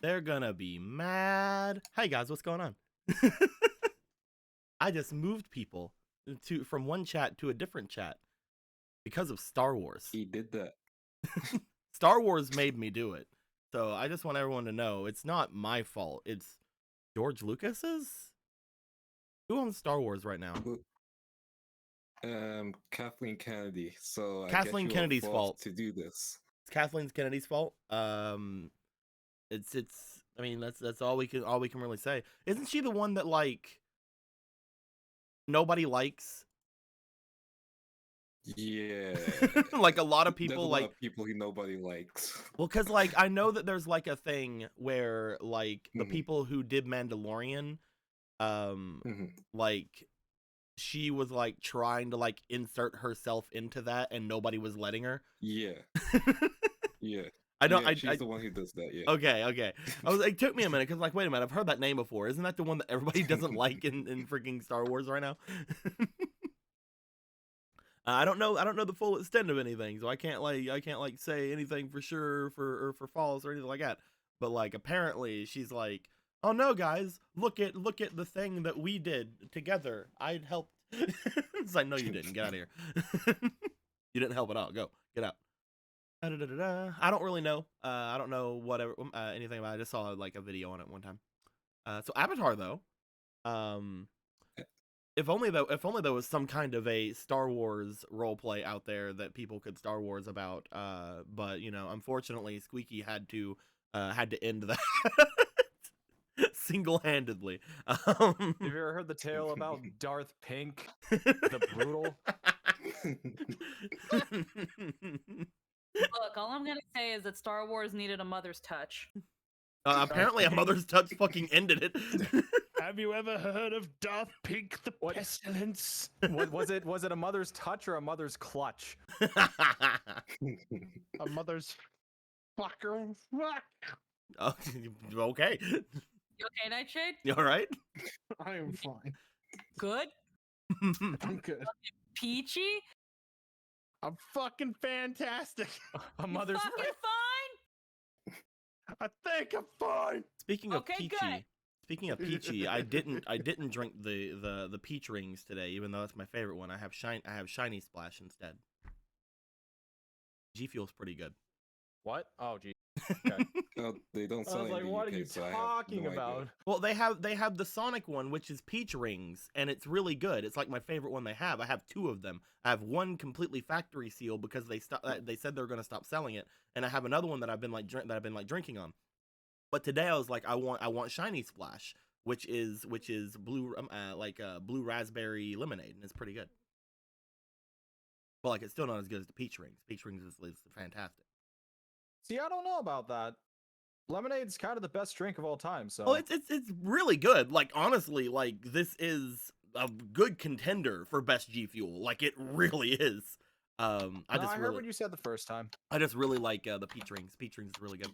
They're gonna be mad. Hey guys, what's going on? I just moved people from one chat to a different chat because of Star Wars. He did that. Star Wars made me do it. So I just want everyone to know it's not my fault. It's George Lucas's? Who owns Star Wars right now? Kathleen Kennedy. So Kathleen Kennedy's fault to do this. It's Kathleen Kennedy's fault. It's. I mean, that's all we can really say. Isn't she the one that like nobody likes? Yeah. Like a lot of people There's a like lot of people who nobody likes. Well, because like I know that there's like a thing where like the people who did Mandalorian, like she was like trying to like insert herself into that and nobody was letting her. Yeah. Yeah. I don't. Yeah, she's the one who does that. Yeah. Okay. It took me a minute because like, wait a minute, I've heard that name before. Isn't that the one that everybody doesn't like in freaking Star Wars right now? I don't know the full extent of anything, so I can't say anything for sure for false or anything like that. But like apparently she's like, oh no guys, look at the thing that we did together. I'd helped. It's like, no you didn't. Get out of here. You didn't help at all. Go get out. I don't really know. I don't know whatever anything about it. I just saw like a video on it one time. So Avatar though, if only there was some kind of a Star Wars roleplay out there that people could Star Wars about. But you know, unfortunately, Squeaky had to end that single-handedly. Have you ever heard the tale about Darth Pink, the Brutal? Look, all I'm gonna say is that Star Wars needed a mother's touch. Apparently, a mother's touch fucking ended it. Have you ever heard of Darth Pink, the Pestilence? Was it a mother's touch or a mother's clutch? A mother's fucker. Oh, okay. You okay, Nightshade? You all right? I am fine. Good? I'm good. Peachy? I'm fucking fantastic. A mother's fucking fine? I think I'm fine. Speaking of Okay, peachy, good. speaking of peachy, I didn't drink the peach rings today, even though it's my favorite one. I have shiny splash instead. G Fuel's pretty good. What? Oh, gee. Okay. No, they don't I sell was it like, in the what UK, are you so I have talking no about? idea. Well, they have the Sonic one, which is peach rings, and it's really good. It's like my favorite one they have. I have two of them. I have one completely factory sealed because they said they were gonna stop selling it, and I have another one that I've been drinking on. But today I was like, I want shiny splash, which is blue blue raspberry lemonade, and it's pretty good. But like, it's still not as good as the peach rings. Peach rings is fantastic. See, I don't know about that. Lemonade's kind of the best drink of all time. So. Oh, it's really good. Like honestly, like this is a good contender for best G Fuel. Like it really is. I heard what you said the first time. I just really like the peach rings. Peach rings is really good.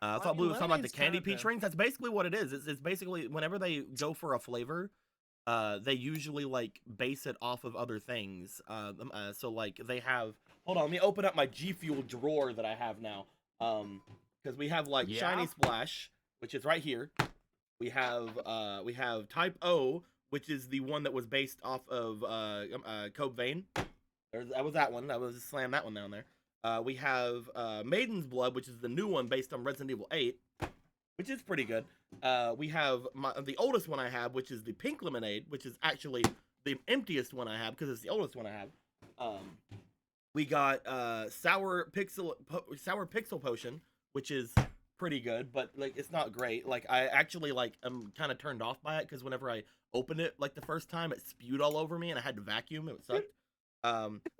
I thought Blue was talking about the candy peach rings. That's basically what it is. It's basically whenever they go for a flavor, they usually like base it off of other things. So like they have. Hold on, let me open up my G Fuel drawer that I have now. Because we have like Shiny Splash, which is right here. We have Type O, which is the one that was based off of Cope Vein. That was that one. I was just slam that one down there. We have Maiden's Blood, which is the new one based on Resident Evil 8, which is pretty good. We have the oldest one I have, which is the Pink Lemonade, which is actually the emptiest one I have because it's the oldest one I have. We got Sour Pixel Potion, which is pretty good, but like it's not great. Like I actually like I'm kind of turned off by it because whenever I opened it like the first time, it spewed all over me and I had to vacuum. It sucked.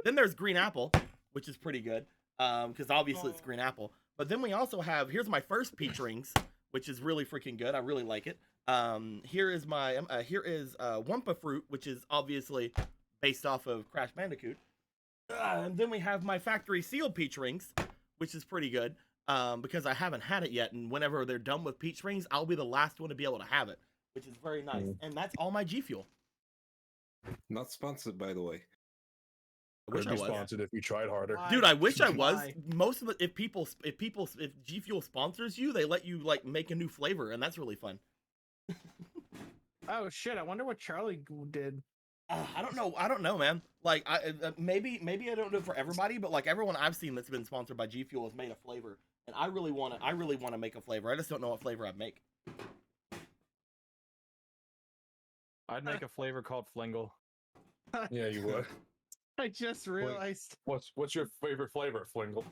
Then there's Green Apple, which is pretty good because obviously it's Green Apple. But then we also have here's my first peach rings, which is really freaking good. I really like it. Here is Wumpa Fruit, which is obviously based off of Crash Bandicoot. And then we have my factory sealed peach rings, which is pretty good because I haven't had it yet. And whenever they're done with peach rings, I'll be the last one to be able to have it, which is very nice. And that's all my G Fuel. Not sponsored, by the way. I wish Could I be was. sponsored if you tried harder. Why? Dude, I wish I was. Why? Most of the if G Fuel sponsors you, they let you like make a new flavor, and that's really fun. Oh shit! I wonder what Charlie did. I don't know, man. Like, maybe I don't know for everybody, but like everyone I've seen that's been sponsored by G Fuel has made a flavor, and I really want to make a flavor. I just don't know what flavor I'd make. I'd make a flavor called Flingle. Yeah, you would. I just realized. What's your favorite flavor, Flingle?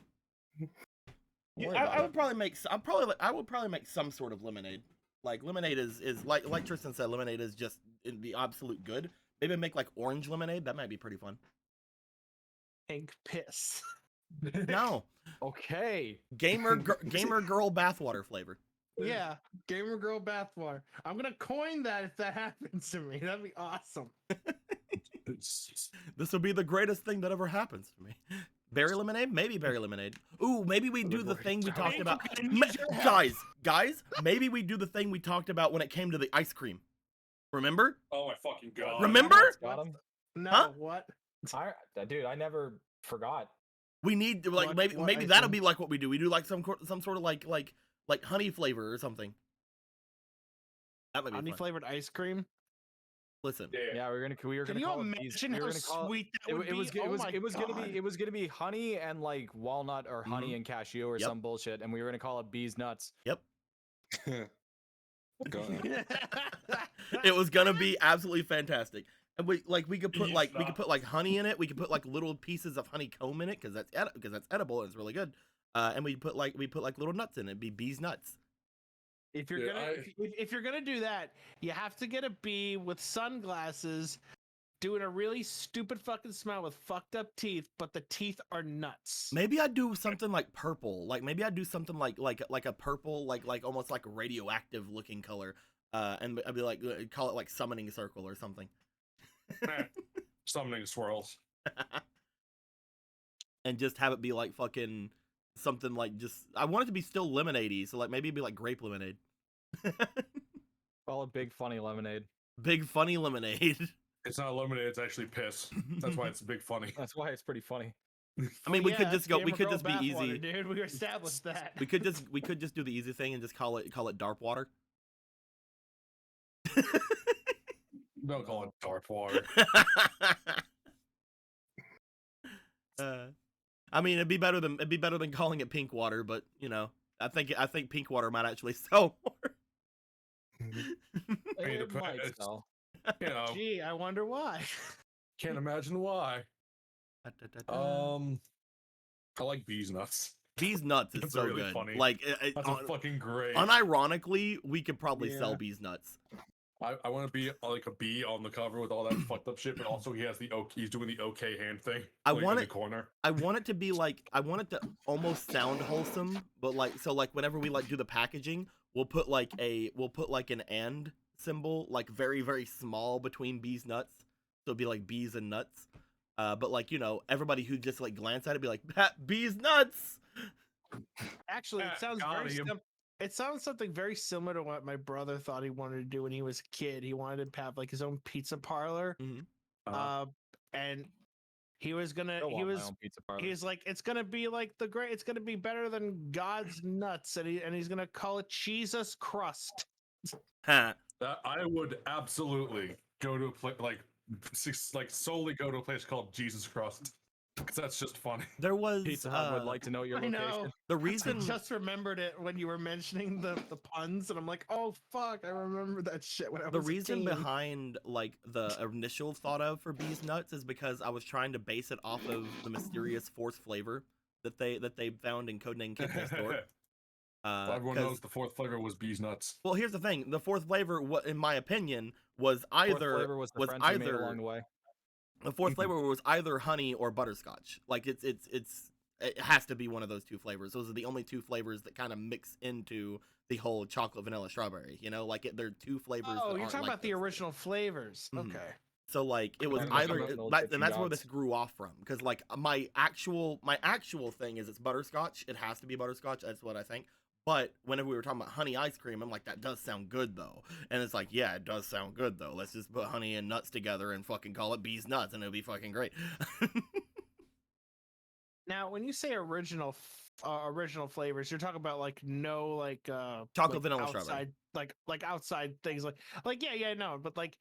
Yeah, I would probably make. I would probably make some sort of lemonade. Like lemonade is like Tristan said, lemonade is just the absolute good. Maybe make like orange lemonade. That might be pretty fun. Pink piss. No, Okay. gamer girl bathwater flavor. Yeah, gamer girl bathwater. I'm gonna coin that if that happens to me. That'd be awesome. This will be the greatest thing that ever happens to me. Berry lemonade? Maybe berry lemonade. Ooh, maybe we do the thing we talked about. Guys, maybe we do the thing we talked about when it came to the ice cream. Remember? Oh my fucking god. Remember? Got him. No, Huh? what? Dude, I never forgot. We need to, like What maybe ice that'll cream? be like what we do. We do like some sort of like honey flavor or something. That might be Honey fun. flavored ice cream. Listen, Yeah, we were Can gonna you call it bees. imagine We were how gonna call sweet that would be? it was Oh my gonna be honey and like walnut or honey and cashew or Yep. some bullshit, and we were gonna call it bees nuts. yep. Go on. It was gonna be absolutely fantastic. And we could put Bees we could put like honey in it. We could put like little pieces of honeycomb in it because that's edible and it's really good. And we put like little nuts in it. It'd be bees nuts. If you're Yeah, gonna if you're gonna do that, you have to get a bee with sunglasses, doing a really stupid fucking smile with fucked up teeth, but the teeth are nuts. Maybe I'd do something like purple. Like maybe I'd do something like a purple, like almost like a radioactive looking color. And I'd be like call it like summoning circle or something. Summoning swirls. And just have it be like fucking something like just I want it to be still lemonade-y, so like maybe it'd be like grape lemonade. Call it big funny lemonade. Big funny lemonade. It's not lemonade, it's actually piss. That's why it's big funny. That's why it's pretty funny. I mean, we could just go. We Gamer could girl just be bathwater, easy. dude. We established that. We could just do the easy thing and just call it dark water. Don't call it dark water. I mean, it'd be better than calling it pink water, but you know, I think pink water might actually sell more. mean, It the- might it's- sell. You know, Gee, I wonder why. can't imagine why. I like bees nuts. Bees nuts is That's so really good. funny. Like, That's fucking great. unironically, we could probably sell Yeah. bees nuts. I want to be like a bee on the cover with all that fucked up shit, but also he has he's doing the okay hand thing. I like, want in it- the corner. I want it to be like I want it to almost sound wholesome, but like so like whenever we like do the packaging, we'll put like an and symbol like very very small between bees nuts, so it'd be like bees and nuts. But like you know everybody who just like glance at it be like bees nuts. Actually, it sounds got very him. it sounds something very similar to what my brother thought he wanted to do when he was a kid. He wanted to have like his own pizza parlor. And he was gonna Still he want my was own pizza parlor. he's like it's gonna be like it's gonna be better than God's nuts, and he's gonna call it Jesus crust. Ha. That I would absolutely go to a place like solely go to a place called Jesus Crust. Because that's just funny. There was Pizza Hut would like to know your I location. know. the I reason just remembered it when you were mentioning the puns, and I'm like, oh fuck, I remember that shit when I the was a reason teen. behind like the initial thought of for bees nuts is because I was trying to base it off of the mysterious fourth flavor that they found in Codename Kid Next Door. Well, everyone 'cause- knows the fourth flavor was bees nuts. Well, here's the thing: the fourth flavor, in my opinion, was Fourth either flavor was the friends we made along the way. the fourth flavor was either honey or butterscotch. Like it has to be one of those two flavors. Those are the only two flavors that kind of mix into the whole chocolate, vanilla, strawberry. You know, like they're two flavors. that Oh, you're aren't talking like about the those. original flavors. Mhm. Okay. So like it was Yeah, either, that's those and different that's where gods. this grew off from. Because like my actual thing is it's butterscotch. It has to be butterscotch. That's what I think. But whenever we were talking about honey ice cream, I'm like, that does sound good though. And it's like, yeah, it does sound good though. Let's just put honey and nuts together and fucking call it bees nuts, and it'll be fucking great. Now, when you say original flavors, you're talking about like no Chocolate, like vanilla, outside strawberry. like outside things yeah no, but like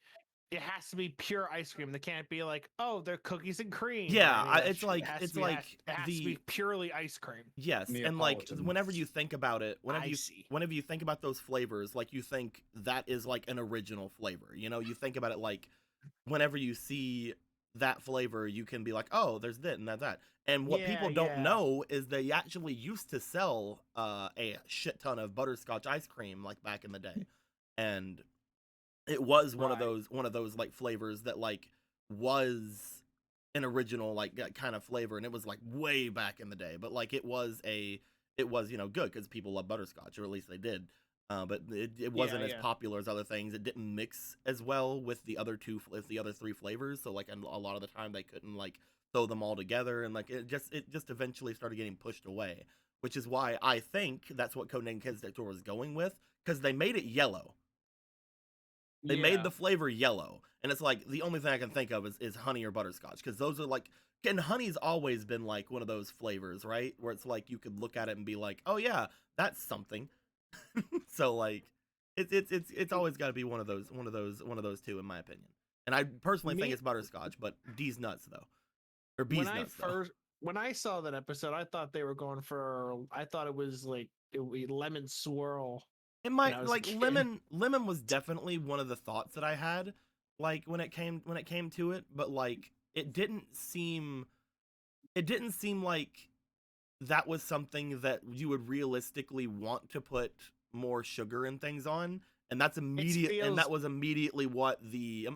it has to be pure ice cream. They can't be like, oh, they're cookies and cream. or Yeah, any of that it's shit. like it has it's to be, like it has to be purely ice cream. yes, and like Neapolitan. whenever you think about it, I see. whenever you think about those flavors, like you think that is like an original flavor. You know, you think about it like whenever you see that flavor, you can be like, oh, there's this and that. And what people don't know is they actually used to sell a shit ton of butterscotch ice cream like back in the day, and it was one of those like flavors that like was an original like kind of flavor, and it was like way back in the day, but like it was good because people love butterscotch, or at least they did. But it wasn't as popular as other things. It didn't mix as well with the other three flavors, so like a lot of the time they couldn't like throw them all together, and like it just eventually started getting pushed away, which is why I think that's what Codename Kids Next Door was going with, because they made it yellow. They made the flavor yellow, and it's like the only thing I can think of is honey or butterscotch, because those are like, and honey's always been like one of those flavors, right? Where it's like you could look at it and be like, oh yeah, that's something. So like, it's always got to be one of those two, in my opinion. And I personally think it's butterscotch, but D's nuts though, or B's nuts. When I saw that episode, I thought they were going for. I thought it was like lemon swirl. It might like lemon was definitely one of the thoughts that I had, like when it came to it, but like it didn't seem like that was something that you would realistically want to put more sugar and things on, and that's that was immediately what the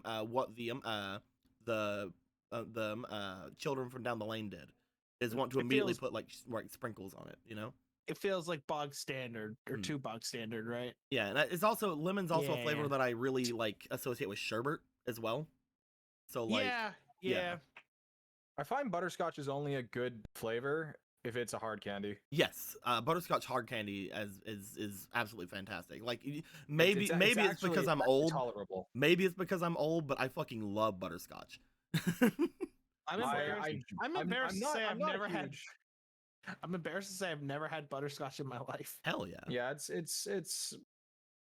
children from down the lane did, is want to immediately put like sprinkles on it, you know. It feels like bog standard or too bog standard, right? Yeah, and it's also lemon's also a flavor that I really like associate with sherbet as well. So like yeah. I find butterscotch is only a good flavor if it's a hard candy. Yes, butterscotch hard candy is absolutely fantastic. Like maybe it's because I'm old. Tolerable. Maybe it's because I'm old, but I fucking love butterscotch. I'm embarrassed to say I've never had. I'm embarrassed to say I've never had butterscotch in my life. Hell yeah. Yeah, it's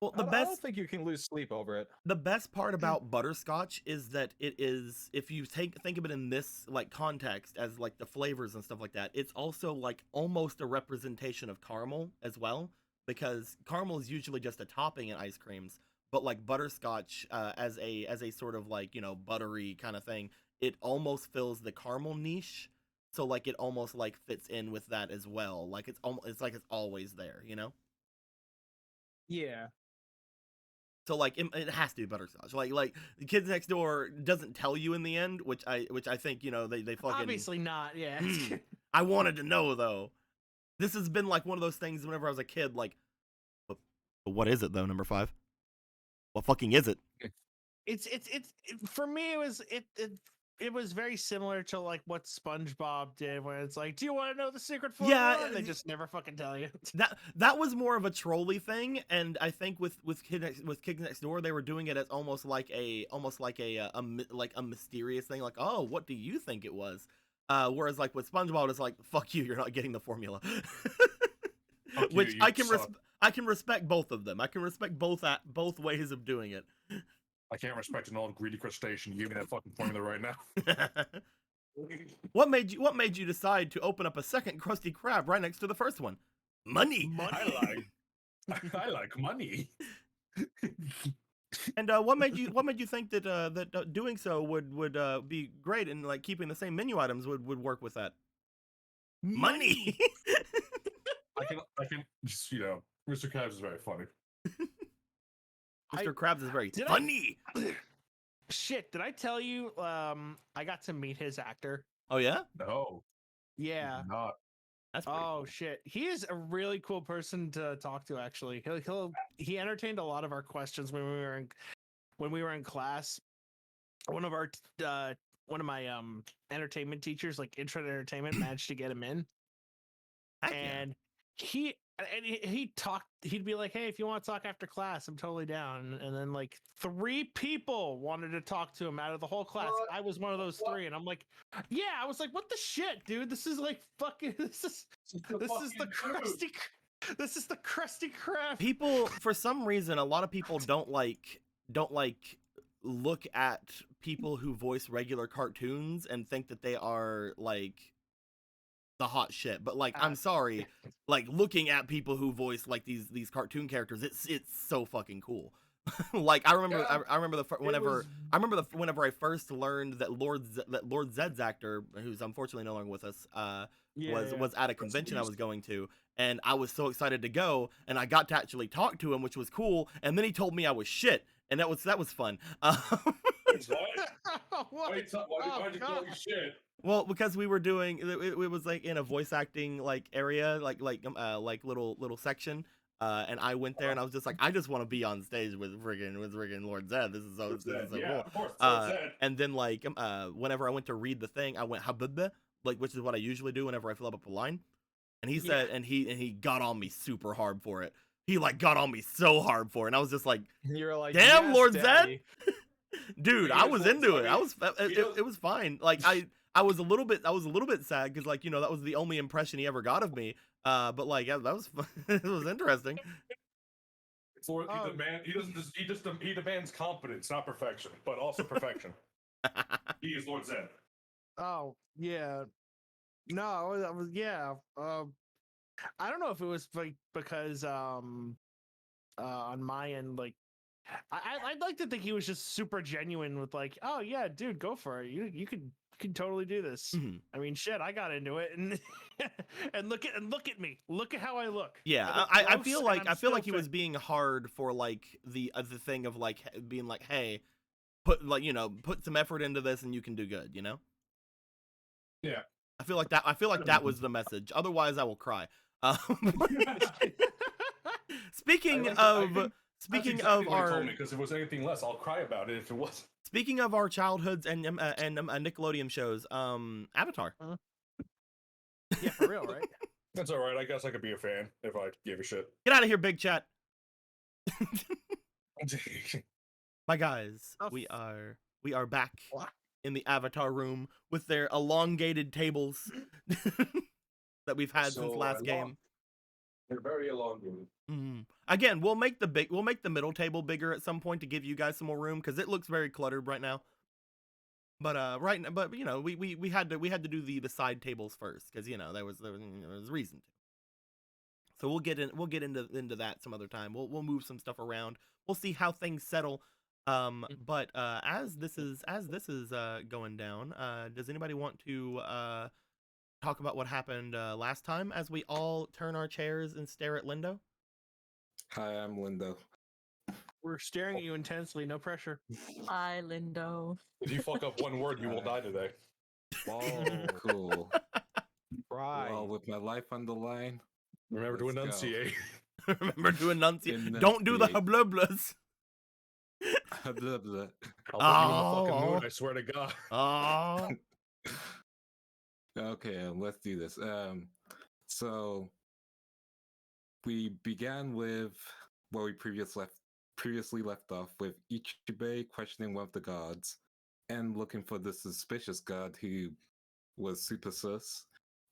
well, I don't think you can lose sleep over it. The best part about butterscotch is that it is, if you think of it in this like context as like the flavors and stuff like that, it's also like almost a representation of caramel as well, because caramel is usually just a topping in ice creams, but like butterscotch as a sort of like, you know, buttery kind of thing, it almost fills the caramel niche. So like it almost like fits in with that as well. Like it's like it's always there, you know? Yeah. So like it has to be butterscotch. Like the Kids Next Door doesn't tell you in the end, which I think, you know, they fucking obviously not. Yeah. I wanted to know though. This has been like one of those things whenever I was a kid, like, but what is it though? Number 5. What fucking is it? It's for me. It was very similar to like what SpongeBob did, where it's like, do you want to know the secret formula? Yeah, they just never fucking tell you. That was more of a trolley thing, and I think with Kids Next Door, they were doing it as almost like a mysterious thing, like, oh, what do you think it was? Whereas like with SpongeBob, it's like, fuck you, you're not getting the formula. Which I can respect both of them. I can respect both ways of doing it. I can't respect an old greedy crustacean. Give me that fucking formula right now. What made you decide to open up a second Krusty Krab right next to the first one? Money. I like money. And what made you think that doing so would be great, and like keeping the same menu items would work with that? Money. I can just, you know, Mr. Krabs is very funny. Mr. Krabs is very funny. Shit, did I tell you I got to meet his actor? Oh yeah? No. Yeah. Not. That's cool. Shit. He is a really cool person to talk to, actually. He entertained a lot of our questions when we were in class. One of my entertainment teachers, like intro to entertainment, managed to get him in. And he and he talked. He'd be like, "Hey, if you want to talk after class, I'm totally down." And then like 3 people wanted to talk to him out of the whole class. What? I was one of those 3, and I'm like, "Yeah." I was like, "What the shit, dude? This is like fucking. This is the crusty. This is the crusty crap." People, for some reason, a lot of people don't like look at people who voice regular cartoons and think that they are like the hot shit. But like, I'm sorry, like looking at people who voice like these cartoon characters, it's so fucking cool. Like I remember, Yeah, I remember whenever I first learned that Lord Zed's actor, who's unfortunately no longer with us, was at a convention I was going to, and I was so excited to go, and I got to actually talk to him, which was cool. And then he told me I was shit, and that was fun. Wait, What? why'd you call me shit? Well, because we were doing it was like in a voice acting like area, like little section. And I went there and I was just like, I just want to be on stage with friggin' Lord Zed. This is so Yeah, cool. of course. So Zed. And then like whenever I went to read the thing, I went habba, like, which is what I usually do whenever I fill up a line. And he said, and he got on me super hard for it. He like got on me so hard for it. And I was just like, You're like, damn, yes, Lord Daddy. Zed. Dude, I was into it. It was fine. Like I was a little bit sad because like, you know, that was the only impression he ever got of me. But like, yeah, that was it was interesting. He demands competence, not perfection, but also perfection. He is Lord Zed. Oh yeah, no, I was yeah. I don't know if it was like because on my end, like I'd like to think he was just super genuine with like, oh yeah, dude, go for it. You can totally do this. Mhm. I mean, shit, I got into it, and and look at me, look at how I look. Yeah, I feel like he was being hard for like the thing of like being like, hey, put some effort into this and you can do good, you know? Yeah. I feel like that was the message. Otherwise, I will cry. Speaking of our, because if it was anything less, I'll cry about it if it wasn't. Speaking of our childhoods and Nickelodeon shows, Avatar. Yeah, for real, right? That's all right. I guess I could be a fan if I gave a shit. Get out of here, big chat. My guys, we are back in the Avatar room with their elongated tables that we've had since last game. They're very elongated. Again, we'll make the middle table bigger at some point to give you guys some more room because it looks very cluttered right now. But you know, we had to do the side tables first because you know there was a reason to. So we'll get into that some other time. We'll move some stuff around. We'll see how things settle. But as this is going down, does anybody want to talk about what happened last time as we all turn our chairs and stare at Lindo? Hi, I'm Lindo. We're staring at you intensely. No pressure. Hi, Lindo. If you fuck up one word, you will die today. Oh, cool. Right. Well, with my life on the line, Remember to Let's go. enunciate. Remember to enunciate. Don't do the hablublas. I'll put you in the fucking mood, I swear to God. Oh. Okay, let's do this. So we began with where we previously left off with Ichibei questioning one of the guards and looking for the suspicious guard who was super sus.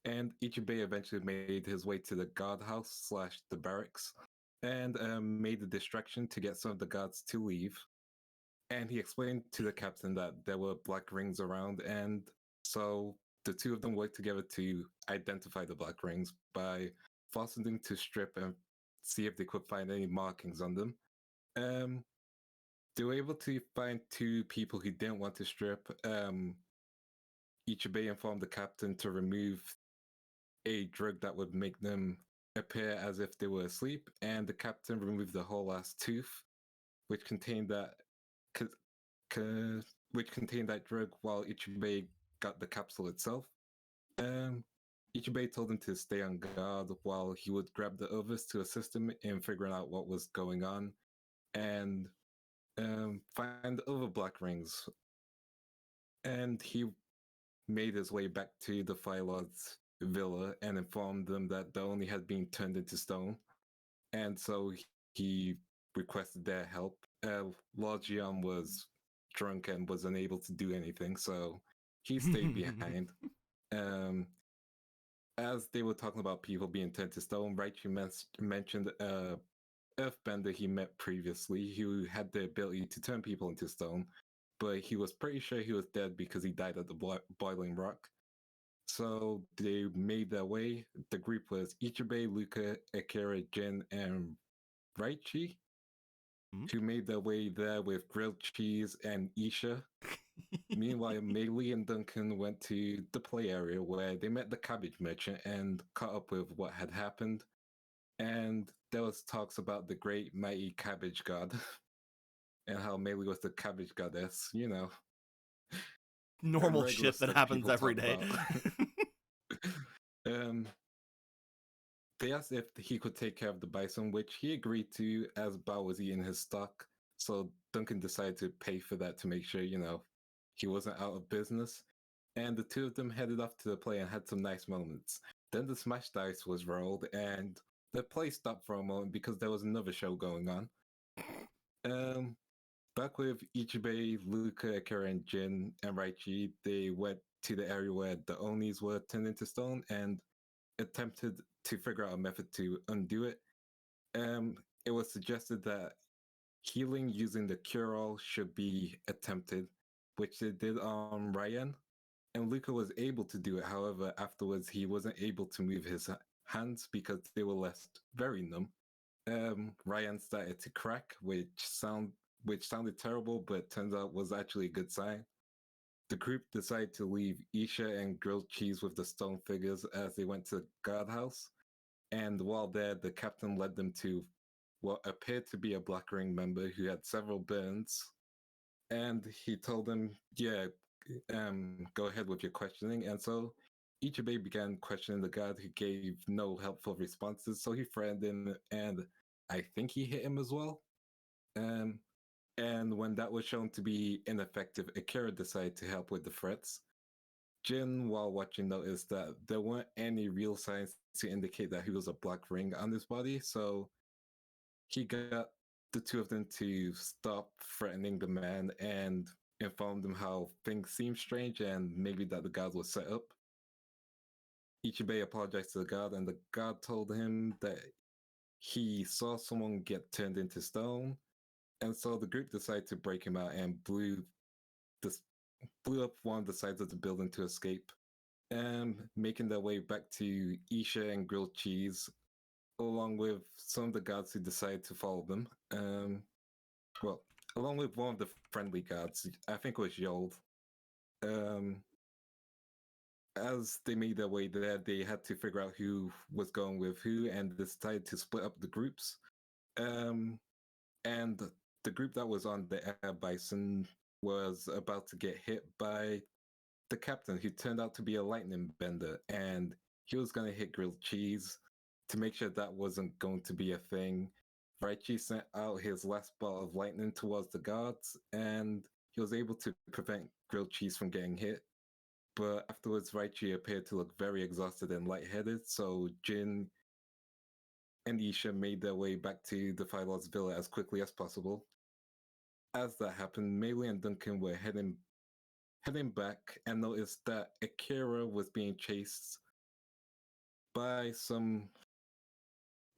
And Ichibei eventually made his way to the guardhouse / the barracks and made a distraction to get some of the guards to leave. And he explained to the captain that there were black rings around, and so the two of them worked together to identify the black rings by forcing them to strip and see if they could find any markings on them. They were able to find 2 people who didn't want to strip. Ichibei informed the captain to remove a drug that would make them appear as if they were asleep, and the captain removed the whole last tooth, which contained that drug, while Ichibei got the capsule itself. Ichibei told him to stay on guard while he would grab the others to assist him in figuring out what was going on and find the other black rings. And he made his way back to the Fire Lord's villa and informed them that the Oni had been turned into stone. And so he requested their help. Lord Jian was drunk and was unable to do anything, so he stayed behind. As they were talking about people being turned to stone, Raichu mentioned Earthbender he met previously who had the ability to turn people into stone, but he was pretty sure he was dead because he died at the boiling rock. So they made their way. The group was Ichibei, Luca, Akira, Jin, and Raichi, who made their way there with grilled cheese and Isha. Meanwhile, Meili and Duncan went to the play area where they met the cabbage merchant and caught up with what had happened. And there was talks about the great mighty cabbage god and how Meili was the cabbage goddess, you know. Normal regular shit that stuff happens people every talk day. about. They asked if he could take care of the bison, which he agreed to as Bao was eating his stock. So Duncan decided to pay for that to make sure, you know, he wasn't out of business. And the two of them headed off to the play and had some nice moments. Then the smash dice was rolled and the play stopped for a moment because there was another show going on. Back with Ichibei, Luca, Akira, and Jin, and Raichi, they went to the area where the Onis were turned into stone and attempted to figure out a method to undo it. It was suggested that healing using the cure-all should be attempted, which they did on Ryan. And Luca was able to do it. However, afterwards, he wasn't able to move his hands because they were left very numb. Ryan started to crack, which sounded terrible, but turns out was actually a good sign. The group decided to leave Isha and grilled cheese with the stone figures as they went to the guardhouse. And while there, the captain led them to what appeared to be a Black Ring member who had several burns. And he told them, yeah, go ahead with your questioning. And so Ichibei began questioning the guard who gave no helpful responses. So he threatened him, and I think he hit him as well. And when that was shown to be ineffective, Akira decided to help with the threats. Jin, while watching, noticed that there weren't any real signs to indicate that he was a black ring on his body, so he got the two of them to stop threatening the man and informed him how things seemed strange and maybe that the guard was set up. Ichibei apologized to the guard, and the guard told him that he saw someone get turned into stone, and so the group decided to break him out and blew up one of the sides of the building to escape, making their way back to Isha and grilled cheese, along with some of the guards who decided to follow them. Along with one of the friendly guards, I think it was Yold. As they made their way there, they had to figure out who was going with who and decided to split up the groups. And the group that was on the air bison was about to get hit by the captain, who turned out to be a lightning bender, and he was going to hit grilled cheese. To make sure that wasn't going to be a thing, Raichi sent out his last bolt of lightning towards the guards, and he was able to prevent grilled cheese from getting hit. But afterwards, Raichi appeared to look very exhausted and lightheaded, so Jin and Isha made their way back to the Fire Lord's villa as quickly as possible. As that happened, Meili and Duncan were heading back and noticed that Akira was being chased by some...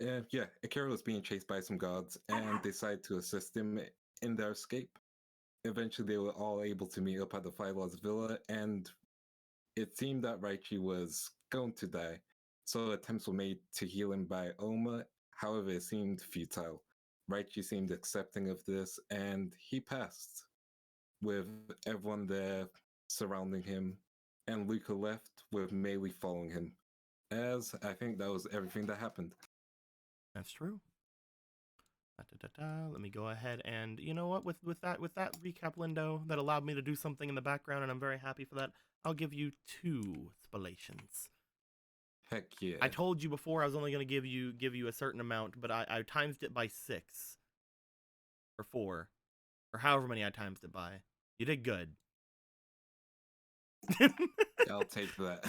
Akira was being chased by some guards and decided to assist him in their escape. Eventually, they were all able to meet up at the Fire Lord's villa, and it seemed that Raichi was going to die, so attempts were made to heal him by Oma. However, it seemed futile. Raichi seemed accepting of this, and he passed, with everyone there surrounding him, and Luca left with Meili following him. As I think that was everything that happened. That's true. Let me go ahead and, you know what, with that recap, Lindo, that allowed me to do something in the background, and I'm very happy for that. I'll give you 2 spalations. Heck yeah. I told you before I was only going to give you a certain amount, but I times it by 6 or 4 or however many I times it by. You did good. I'll take that.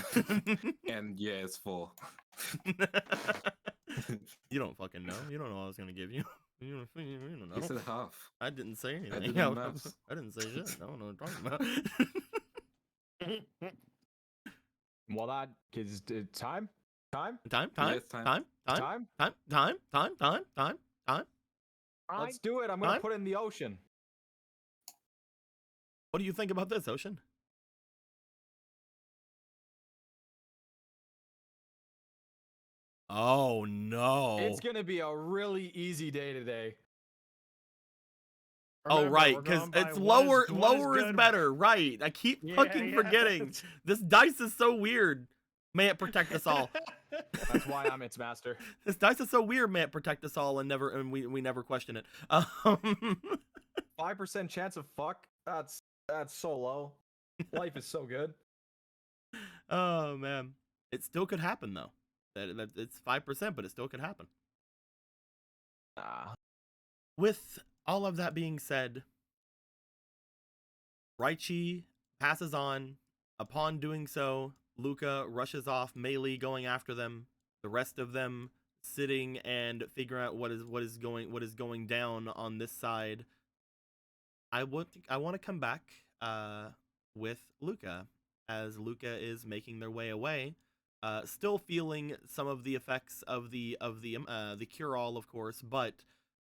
And yeah, it's full. You don't fucking know. You don't know what I was gonna give you. You don't know. You said half. I didn't say anything. I did the maths. I didn't say shit. I don't know what I'm talking about. Well, that is time. Time. Yeah, it's time. Let's do it. I'm gonna Time? put it in the ocean. What do you think about this, Ocean? Oh no. It's gonna be a really easy day today. Oh Remember, right, we're because going by it's what lower. what Lower is good. better. Right. I keep Yeah, fucking yeah. forgetting. This dice is so weird. May it protect us all. That's why I'm its master. This dice is so weird. May it protect us all, and we never question it. 5% chance of fuck. That's so low. Life is so good. Oh man, it still could happen though. That it's 5%, but it still could happen. With all of that being said, Raichi passes on. Upon doing so, Luca rushes off, melee going after them. The rest of them sitting and figuring out what is going down on this side. I want to come back with Luca, as Luca is making their way away. Still feeling some of the effects of the cure-all, of course, but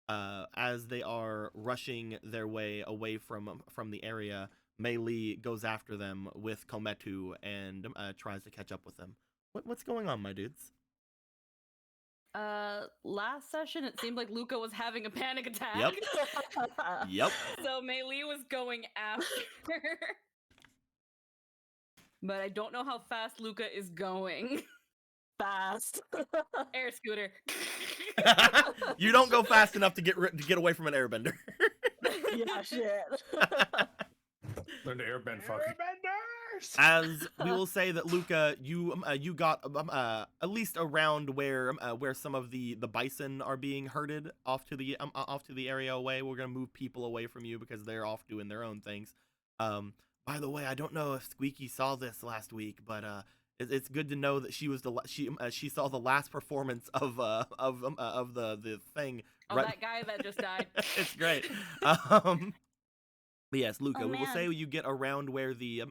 as they are rushing their way away from the area, Mei Li goes after them with Kometu and tries to catch up with them. What's going on, my dudes? Last session it seemed like Luca was having a panic attack. Yep. Yep. So Mei Li was going after her. But I don't know how fast Luca is going. Fast. Air scooter. You don't go fast enough to get away from an airbender. Yeah, shit. Learn to airbend, fucking. Airbenders! As we will say that Luca, you got at least around where some of the bison are being herded off to the area away. We're gonna move people away from you because they're off doing their own things. By the way, I don't know if Squeaky saw this last week, but it's good to know that she was she saw the last performance of the thing. Oh, right- that guy that just died. It's great. But yes, Luca, Oh, we will say man. you get around where the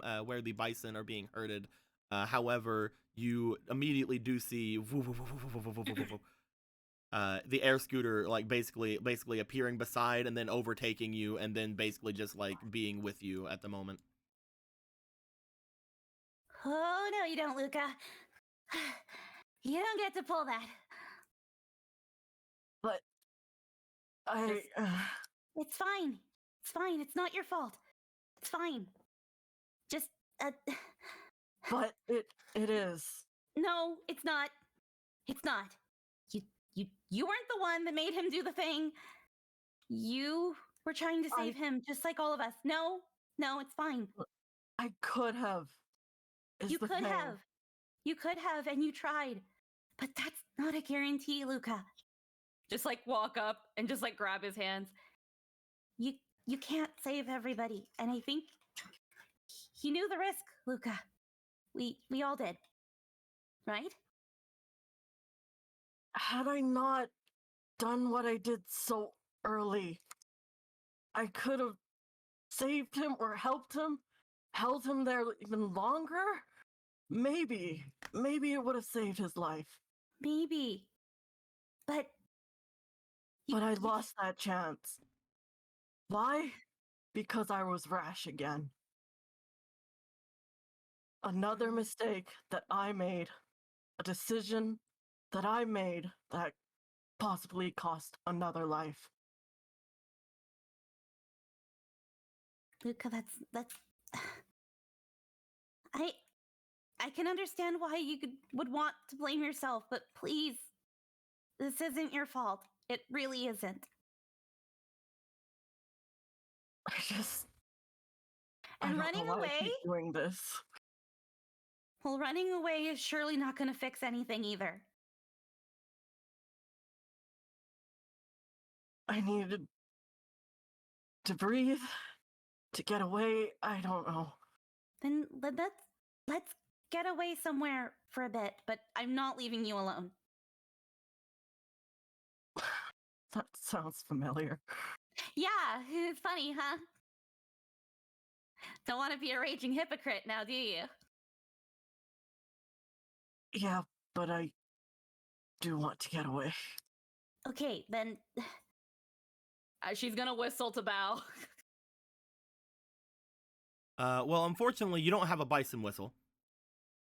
bison are being herded. However, you immediately do see the air scooter like basically appearing beside and then overtaking you and then basically just like being with you at the moment. Oh, no, you don't, Luca. You don't get to pull that. But I. It's fine. It's fine. It's not your fault. It's fine. Just, But it is. no, it's not. It's not. You weren't the one that made him do the thing. You were trying to save him, just like all of us. No, it's fine. I could have. is You the could thing. have. You could have, and you tried. But that's not a guarantee, Luca. Just like walk up and just like grab his hands. You can't save everybody, and I think he knew the risk, Luca. We all did, right? Had I not done what I did so early, I could have saved him or helped him, held him there even longer. Maybe it would have saved his life. Maybe, but But I lost that chance. Why? Because I was rash again. Another mistake that I made, a decision that I made that possibly cost another life. Luca, that's. I can understand why you would want to blame yourself, but please, this isn't your fault. It really isn't. I And don't running know why I away? keep doing this. Well, running away is surely not going to fix anything either. I needed to breathe, to get away. I don't know. Then let's get away somewhere for a bit, but I'm not leaving you alone. That sounds familiar. Yeah, it's funny, huh? Don't want to be a raging hypocrite now, do you? Yeah, but I do want to get away. Okay, then She's gonna whistle to bow. Well, unfortunately, you don't have a bison whistle.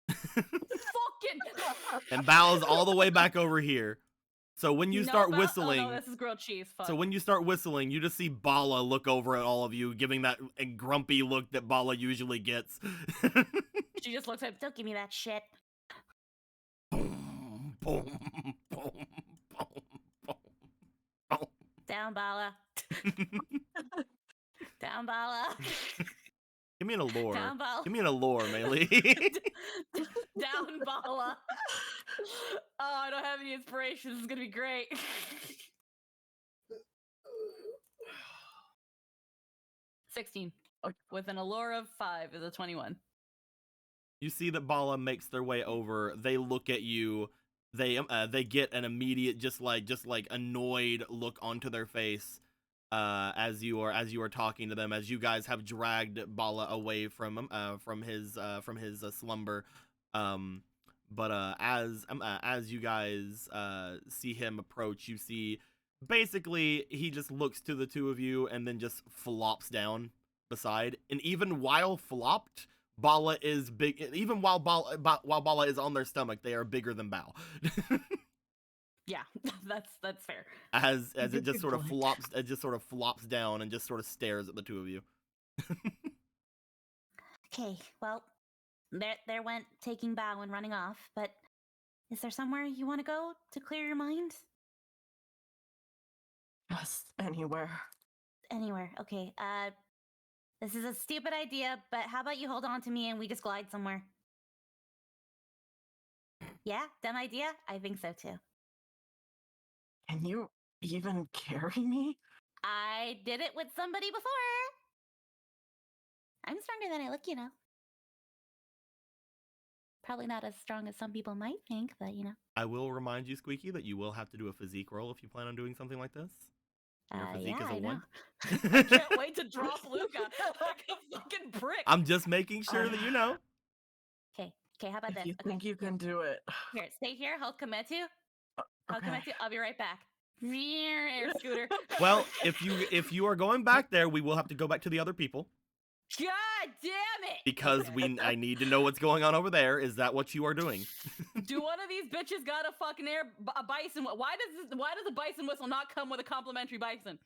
Fucking. And bows all the way back over here. So when you No, start Val- whistling, Oh, no, this is grilled cheese. Fuck. so when you start whistling, you just see Bala look over at all of you, giving that grumpy look that Bala usually gets. She just looks at. don't give me that shit. Boom, boom, boom, boom, boom. Down, Bala. Down, Bala. Give me an allure. Down, Bala. Give me an allure, Melee. Down, Bala. Oh, I don't have any inspiration. This is gonna be great. 16 with an allure of 5 is a 21. You see that Bala makes their way over. They look at you. They get an immediate just like annoyed look onto their face as you are talking to them, as you guys have dragged Bala away from his slumber. But as you guys see him approach, you see basically he just looks to the two of you and then just flops down beside. And even while flopped, Bala is big. Even while Bala is on their stomach, they are bigger than Bao. Yeah, that's fair. As it Good just sort of point. flops down and just sort of stares at the two of you. Okay, well, there went taking bow and running off, but is there somewhere you want to go to clear your mind? Yes, anywhere. Anywhere. Okay, this is a stupid idea, but how about you hold on to me and we just glide somewhere? Yeah, dumb idea? I think so too. Can you even carry me? I did it with somebody before. I'm stronger than I look, you know. Probably not as strong as some people might think, but you know. I will remind you, Squeaky, that you will have to do a physique roll if you plan on doing something like this. Your physique Yeah, is a I know. 1. I can't wait to drop Luca like a fucking brick. I'm just making sure that you know. Okay, how about If this? you think you can do it. Here, stay here. Hold Kometsu. Hold Okay. Kometsu. I'll be right back. Air scooter. Well, if you are going back there, we will have to go back to the other people God damn it! because I need to know what's going on over there. Is that what you are doing? Do one of these bitches got a fucking a bison? Why does a bison whistle not come with a complimentary bison?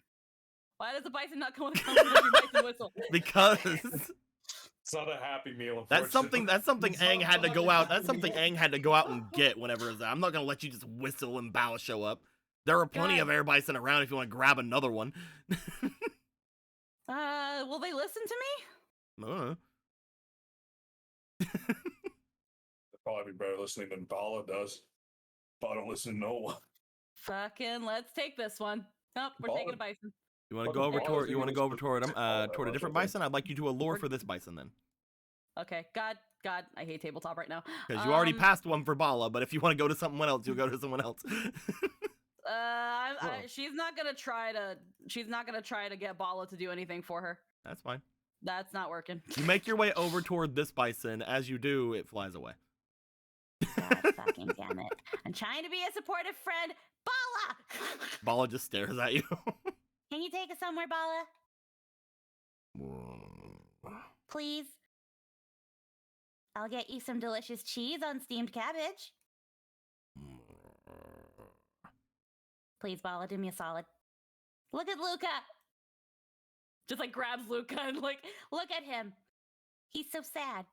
Why does a bison not come with a complimentary bison whistle? Because It's not a happy meal. that's something It's Aang not had to a go out. happy That's something meal. Aang had to go out and get whenever it's. I'm not gonna let you just whistle and Bao show up. There are plenty God. of air bison around if you want to grab another one. Will they listen to me? It'd probably be better listening than Bala does. But I don't listen to no one. Fucking, let's take this one. Nope, we're taking a bison. You want to Fucking go over Bala toward? doesn't You want to even go over listen toward to Bala that toward a much, different I think. bison? I'd like you to allure for this bison then, Okay, God, I hate tabletop right now. because you already passed one for Bala. But if you want to go to someone else, you'll go to someone else. She's not gonna try to get Bala to do anything for her. That's fine. That's not working. You make your way over toward this bison. As you do, it flies away. God fucking damn it. I'm trying to be a supportive friend. Bala! Bala just stares at you. Can you take us somewhere, Bala? Please? I'll get you some delicious cheese on steamed cabbage. Please, Bala, do me a solid. Look at Luca! Just like grabs Luca and like, Look at him. He's so sad.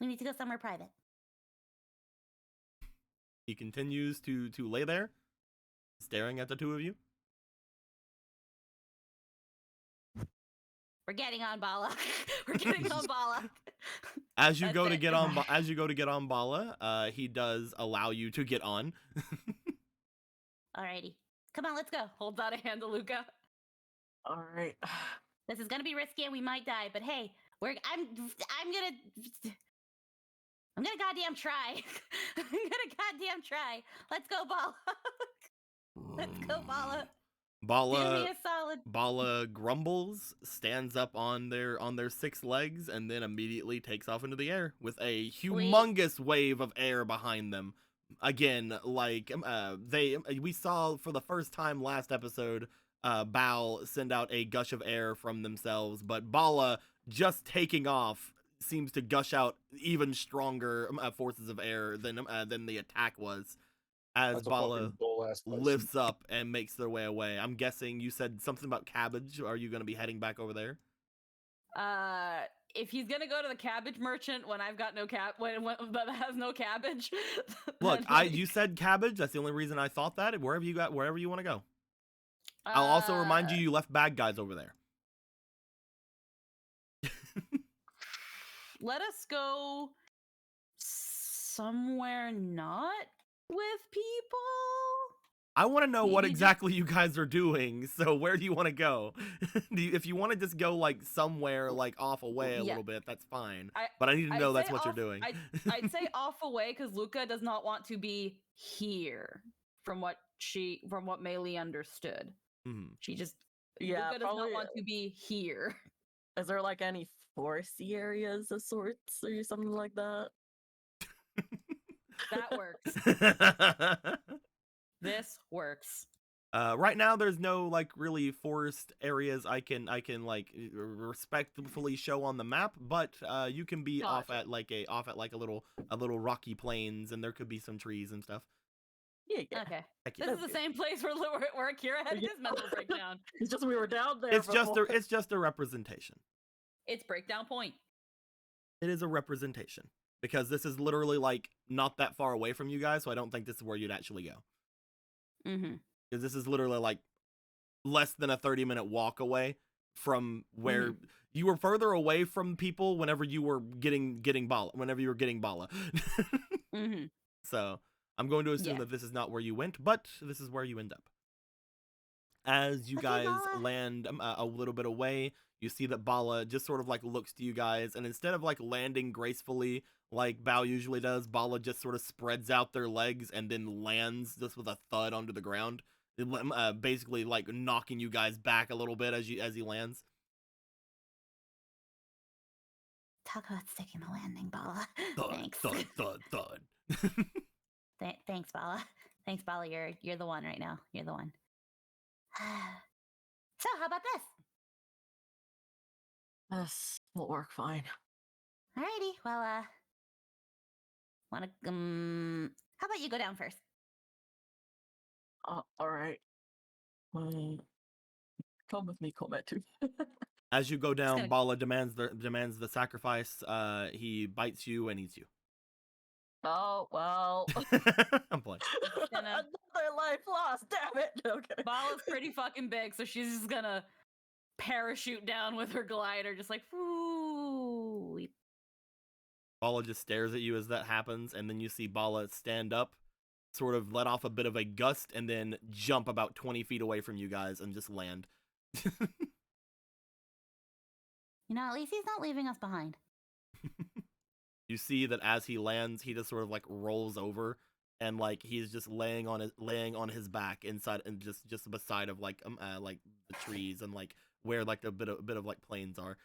We need to go somewhere private. He continues to lay there, staring at the two of you. We're getting on Bala. We're getting on Bala. As you That's go to it. get on, as you go to get on Bala, he does allow you to get on. Alrighty. Come on, let's go. holds out a hand to Luca. All right. This is gonna be risky and we might die, but hey, I'm gonna goddamn try. I'm gonna goddamn try. Let's go, Bala. Let's go, Bala. Do Bala, me a solid. Bala grumbles, stands up on their 6 legs, and then immediately takes off into the air with a humongous wave of air behind them. Again, like we saw for the first time last episode, Bao send out a gush of air from themselves, but Bala just taking off seems to gush out even stronger forces of air than the attack was. As That's a Bala fucking bull-ass bison. lifts up and makes their way away. I'm guessing you said something about cabbage. Are you going to be heading back over there? If he's gonna go to the cabbage merchant when I've got no when that has no cabbage. Look, then, you said cabbage. That's the only reason I thought that. Wherever you want to go. I'll also remind you left bad guys over there. Let us go somewhere not with people. I want to know what Maybe exactly you guys are doing. So where do you want to go? If you want to just go like somewhere like off away a little bit, that's fine. But I need to know that's what you're doing. I'd say off away because Luca does not want to be here. From what Meili understood, she just Luca does not want to be here. Is there like any foresty areas of sorts or something like that? That works. This works. Right now there's no like really forest areas I can like respectfully show on the map, but you can be off at like a little rocky plains, and there could be some trees and stuff. Yeah. Okay. Heck This yeah. is the same place where Akira had his mental breakdown. It's just we were down there. It's just a representation. It's breakdown point. It is a representation because this is literally like not that far away from you guys, so I don't think this is where you'd actually go. Because this is literally like less than a 30-minute walk away from where you were further away from people whenever you were getting Bala. So I'm going to assume that this is not where you went, but this is where you end up. As you guys land a little bit away, you see that Bala just sort of like looks to you guys, and instead of like landing gracefully like Bao usually does, Bala just sort of spreads out their legs and then lands just with a thud onto the ground, basically like knocking you guys back a little bit as he lands. Talk about sticking the landing, Bala. Thud, Thanks. thud, thud, thud. Thanks, Bala. Thanks, Bala. You're the one right now. You're the one. So, how about this? This will work fine. Alrighty. Well, wanna how about you go down first? All right. Come with me, Kometu. As you go down, Bala demands the sacrifice. He bites you and eats you. Oh well. I'm playing. Another life lost. Damn it. Okay. Bala's pretty fucking big, so she's just gonna parachute down with her glider, just like whoo. Bala just stares at you as that happens, and then you see Bala stand up, sort of let off a bit of a gust, and then jump about 20 feet away from you guys and just land. At least he's not leaving us behind. You see that as he lands, he just sort of like rolls over, and like he's just laying on his back inside and just beside of like the trees and like where like a bit of like plains are.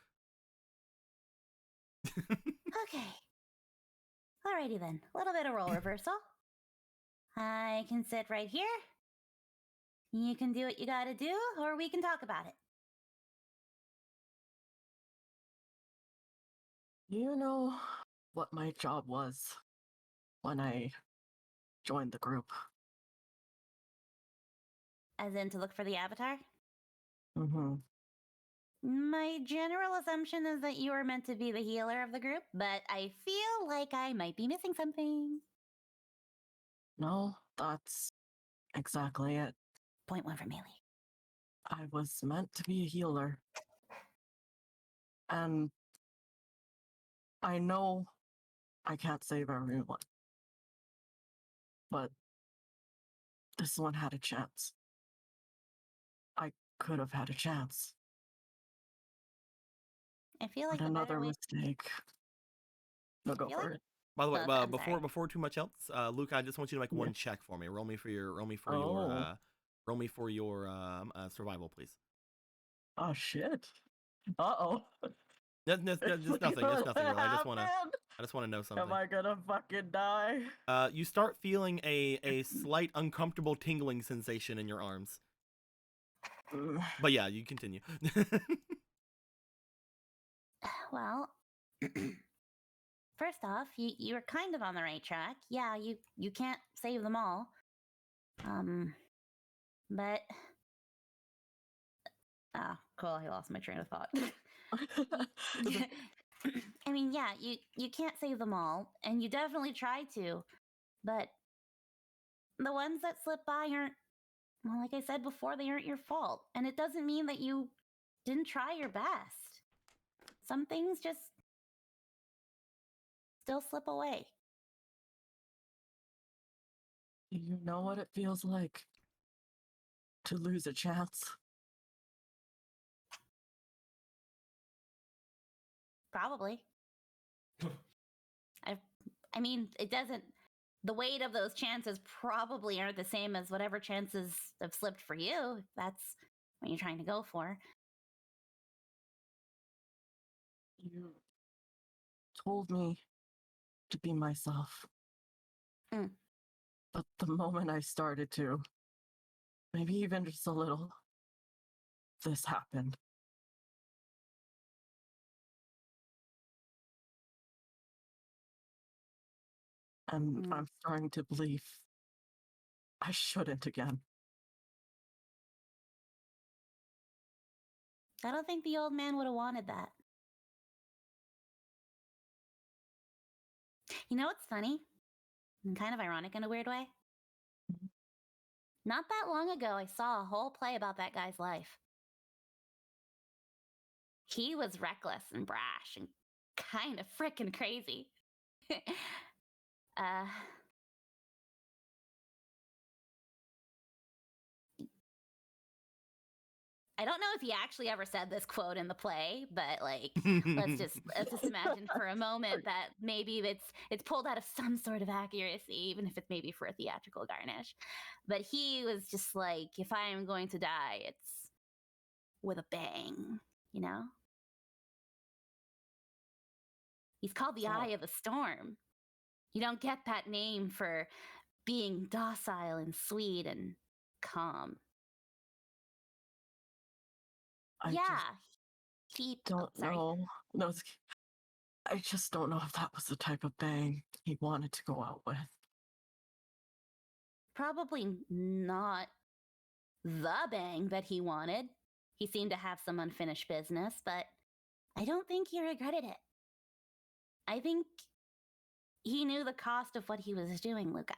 Okay. Alrighty then. A little bit of role reversal. I can sit right here. You can do what you gotta do, or we can talk about it. You know what my job was when I joined the group? As in to look for the avatar? Mm-hmm. My general assumption is that you were meant to be the healer of the group, but I feel like I might be missing something. No, that's exactly it. Point one for Meili. I was meant to be a healer. And I know I can't save everyone. But this one had a chance. I could have had a chance. I feel like another mistake. No, go for it. By the way, I'm before too much else, Luca, I just want you to make one check for me. Roll me for your survival, please. Oh shit. Uh-oh. Just nothing. Just nothing. Really. I just want to know something. Am I gonna fucking die? You start feeling a slight uncomfortable tingling sensation in your arms. But yeah, you continue. Well, first off, you were kind of on the right track. Yeah, you can't save them all. But cool. I lost my train of thought. I mean, yeah, you can't save them all, and you definitely try to, but the ones that slip by aren't, well, like I said before, they aren't your fault, and it doesn't mean that you didn't try your best. Some things just still slip away. You know what it feels like to lose a chance? Probably. I mean, it doesn't. The weight of those chances probably aren't the same as whatever chances have slipped for you, if that's what you're trying to go for. You told me to be myself. But the moment I started to, maybe even just a little, this happened. And I'm starting to believe I shouldn't again. I don't think the old man would have wanted that. You know what's funny? And kind of ironic in a weird way? Not that long ago, I saw a whole play about that guy's life. He was reckless and brash and kind of frickin' crazy. I don't know if he actually ever said this quote in the play, but like, let's just imagine for a moment that maybe it's pulled out of some sort of accuracy, even if it's maybe for a theatrical garnish. But he was just like, if I am going to die, it's with a bang, you know? He's called the Eye of the Storm. You don't get that name for being docile and sweet and calm. I don't know. No, I just don't know if that was the type of bang he wanted to go out with. Probably not the bang that he wanted. He seemed to have some unfinished business, but I don't think he regretted it. I think he knew the cost of what he was doing, Luca.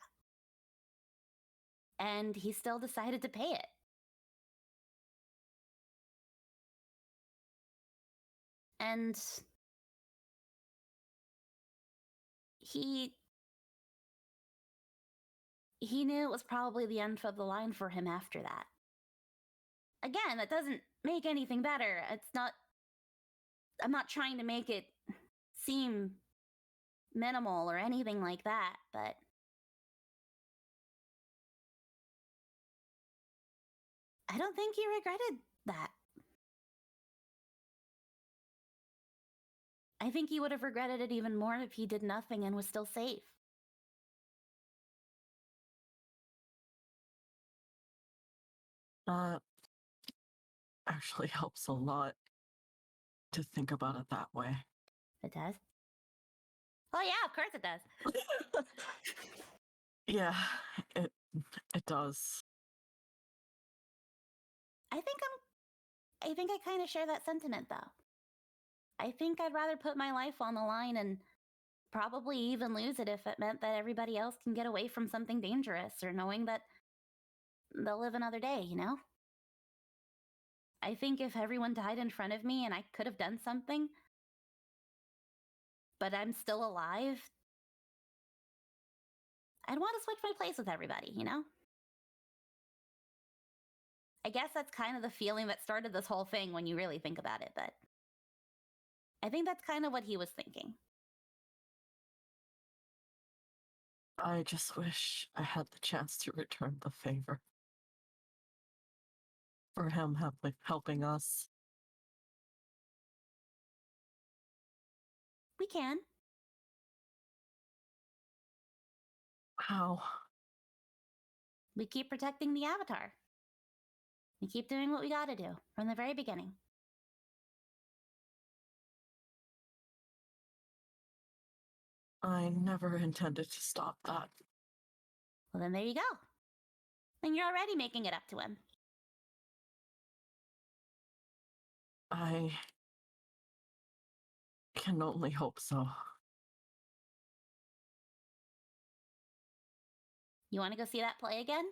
And he still decided to pay it. And he knew it was probably the end of the line for him after that. Again, that doesn't make anything better. I'm not trying to make it seem minimal or anything like that, but I don't think he regretted that. I think he would have regretted it even more if he did nothing and was still safe. Actually helps a lot to think about it that way. It does? Oh yeah, of course it does. Yeah, it does. I think I kind of share that sentiment though. I think I'd rather put my life on the line and probably even lose it if it meant that everybody else can get away from something dangerous or knowing that they'll live another day, you know? I think if everyone died in front of me and I could have done something, but I'm still alive, I'd want to switch my place with everybody, you know? I guess that's kind of the feeling that started this whole thing when you really think about it, but I think that's kind of what he was thinking. I just wish I had the chance to return the favor. For him helping us. We can. How? We keep protecting the Avatar. We keep doing what we gotta do from the very beginning. I never intended to stop that. Well, then there you go. And you're already making it up to him. I can only hope so. You want to go see that play again?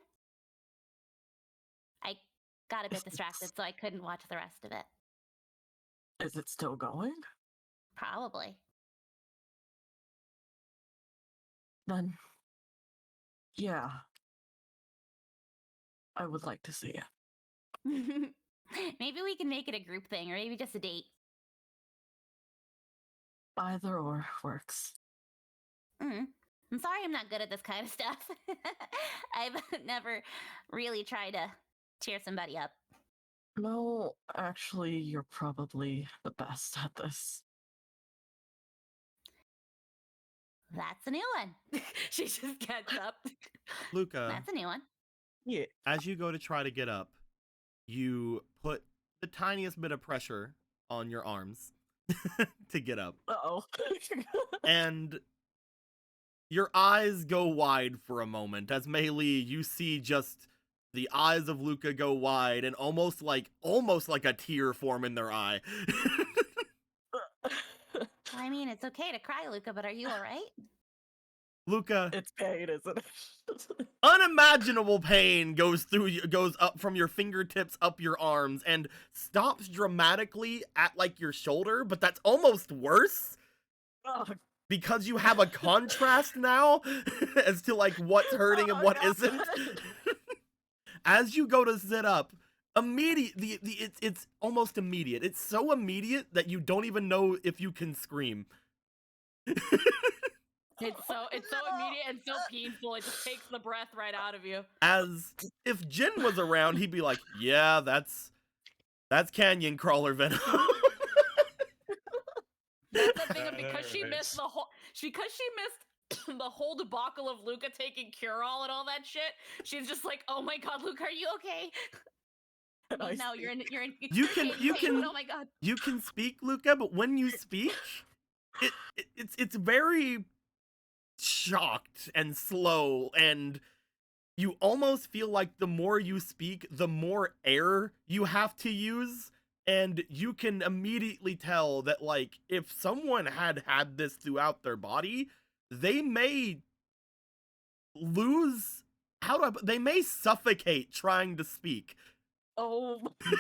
I got a bit distracted, so I couldn't watch the rest of it. Is it still going? Probably. Then, yeah. I would like to see it. Maybe we can make it a group thing, or maybe just a date. Either or works. I'm sorry I'm not good at this kind of stuff. I've never really tried to cheer somebody up. No, actually, you're probably the best at this. That's a new one. She just gets up. Luca, That's a new one. Yeah. as you go to try to get up, you put the tiniest bit of pressure on your arms to get up. Uh-oh. And your eyes go wide for a moment as Mei Li, you see just the eyes of Luca go wide and almost like a tear form in their eye. I mean, it's okay to cry, Luca, but are you all right? Luca, It's pain, isn't it? unimaginable pain goes up from your fingertips up your arms and stops dramatically at like your shoulder, but that's almost worse. Oh, Because you have a contrast now as to like what's hurting and what isn't. As you go to sit up, it's almost immediate. It's so immediate that you don't even know if you can scream. It's so immediate and so painful. It just takes the breath right out of you. As if Jin was around, he'd be like, "Yeah, that's canyon crawler venom." That's the thing, because she missed the whole debacle of Luca taking cure-all and all that shit. She's just like, "Oh my god, Luca, are you okay?" I No, see. you're in. You can Oh my god. you can speak, Luca, but when you speak, it's very shocked and slow, and you almost feel like the more you speak, the more air you have to use, and you can immediately tell that like if someone had this throughout their body, they may lose they may suffocate trying to speak. Oh my